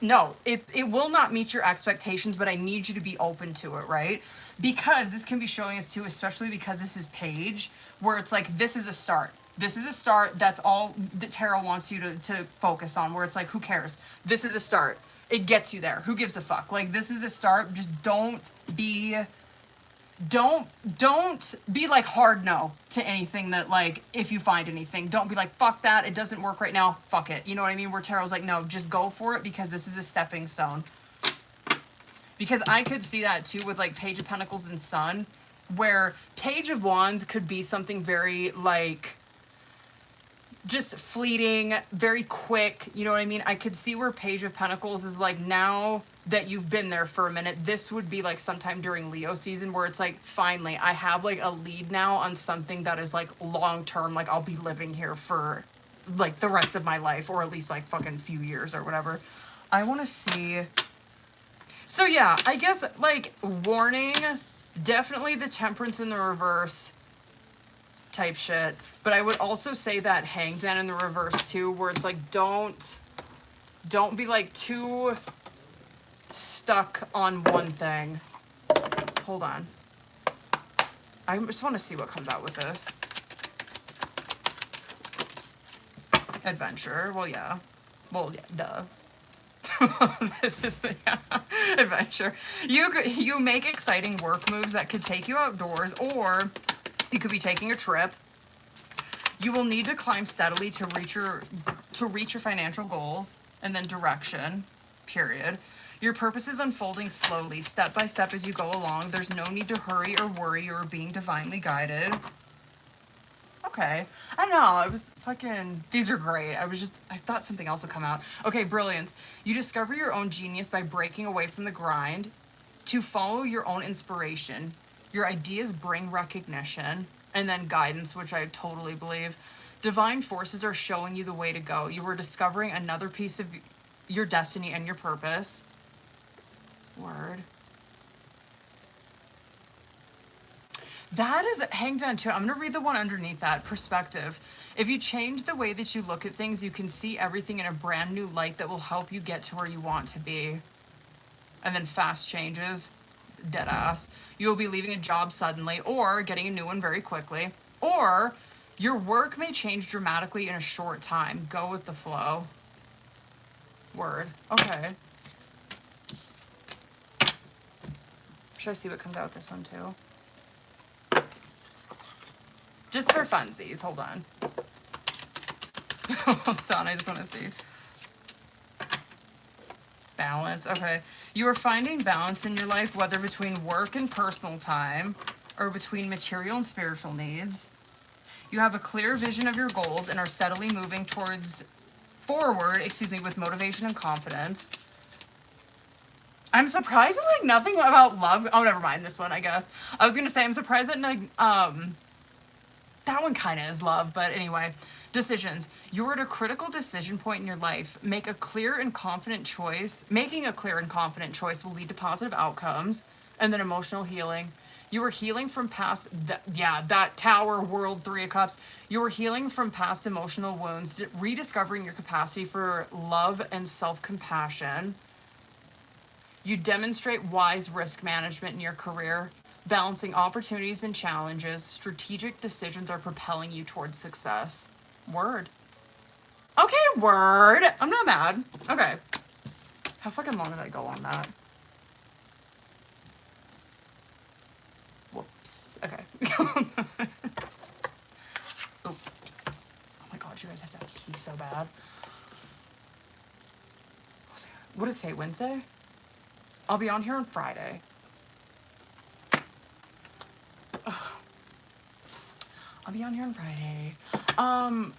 no, it will not meet your expectations, but I need you to be open to it, right? Because this can be showing us too, especially because this is Page, where it's like, this is a start. This is a start. That's all that Tarot wants you to focus on, where it's like, who cares? This is a start. It gets you there. Who gives a fuck? Like, this is a start. Just don't be like hard no to anything that, like, if you find anything, don't be like, fuck that, it doesn't work right now, fuck it. You know what I mean? Where Tarot's like, no, just go for it, because this is a stepping stone. Because I could see that too with like Page of Pentacles and Sun, where Page of Wands could be something very like, just fleeting, very quick, you know what I mean? I could see where Page of Pentacles is like, now that you've been there for a minute, this would be like sometime during Leo season where it's like, finally, I have like a lead now on something that is like long term, like I'll be living here for like the rest of my life, or at least like fucking few years or whatever. I want to see. So yeah, I guess like warning, definitely the Temperance in the reverse type shit. But I would also say that Hanged Man in the reverse too, where it's like, don't be like too stuck on one thing. Hold on. I just want to see what comes out with this. Adventure. Well, yeah. Well, yeah, duh. This is yeah. Adventure. You make exciting work moves that could take you outdoors, or you could be taking a trip. You will need to climb steadily to reach your financial goals, and then direction, period. Your purpose is unfolding slowly, step by step as you go along. There's no need to hurry or worry. You're being divinely guided. Okay. I don't know. It was fucking... These are great. I thought something else would come out. Okay, brilliance. You discover your own genius by breaking away from the grind to follow your own inspiration. Your ideas bring recognition, and then guidance, which I totally believe. Divine forces are showing you the way to go. You are discovering another piece of your destiny and your purpose. Word. That is Hanged On too. I'm going to read the one underneath that. Perspective. If you change the way that you look at things, you can see everything in a brand new light that will help you get to where you want to be. And then fast changes. Deadass. You'll be leaving a job suddenly, or getting a new one very quickly, or your work may change dramatically in a short time. Go with the flow. Word. Okay. Should I see what comes out with this one too? Just for funsies. Hold on. Hold on, I just want to see. Balance. Okay. You are finding balance in your life, whether between work and personal time, or between material and spiritual needs. You have a clear vision of your goals and are steadily moving forward, with motivation and confidence. I'm surprised at like nothing about love. Oh, never mind this one, I guess. I was gonna say I'm surprised that like that one kind of is love, but anyway. Decisions. You're at a critical decision point in your life. Making a clear and confident choice will lead to positive outcomes. And then emotional healing. You are healing from past, that Tower, World, Three of Cups. You are healing from past emotional wounds, rediscovering your capacity for love and self-compassion. You demonstrate wise risk management in your career, balancing opportunities and challenges. Strategic decisions are propelling you towards success. Word. Okay, word. I'm not mad. Okay. How fucking long did I go on that? Whoops. Okay. Oh my god, you guys have to pee so bad. What does it say, Wednesday? I'll be on here on Friday. Ugh. I'll be on here on Friday. Oh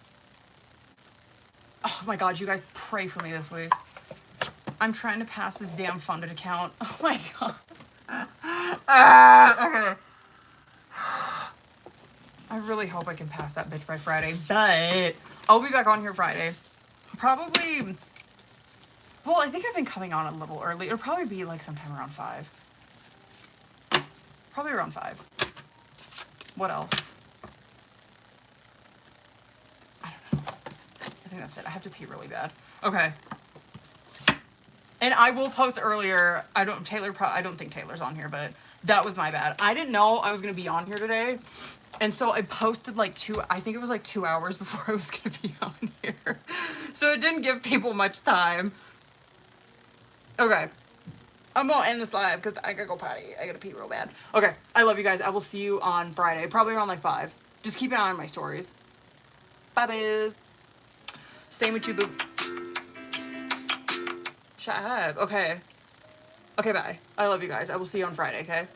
my god, you guys pray for me this week. I'm trying to pass this damn funded account. Oh my god. Okay. I really hope I can pass that bitch by Friday, but I'll be back on here Friday. Probably, well, I think I've been coming on a little early. It'll probably be like sometime around 5. Probably around 5. What else? I don't know. I think that's it. I have to pee really bad. Okay. And I will post earlier. I don't think Taylor's on here, but that was my bad. I didn't know I was going to be on here today. And so I posted like 2 hours before I was going to be on here. So it didn't give people much time. Okay. I'm going to end this live because I got to go potty. I got to pee real bad. Okay. I love you guys. I will see you on Friday. Probably around like 5. Just keep an eye on my stories. Bye, biz. Same with you, boo. Shut up. Okay. Okay, bye. I love you guys. I will see you on Friday, okay?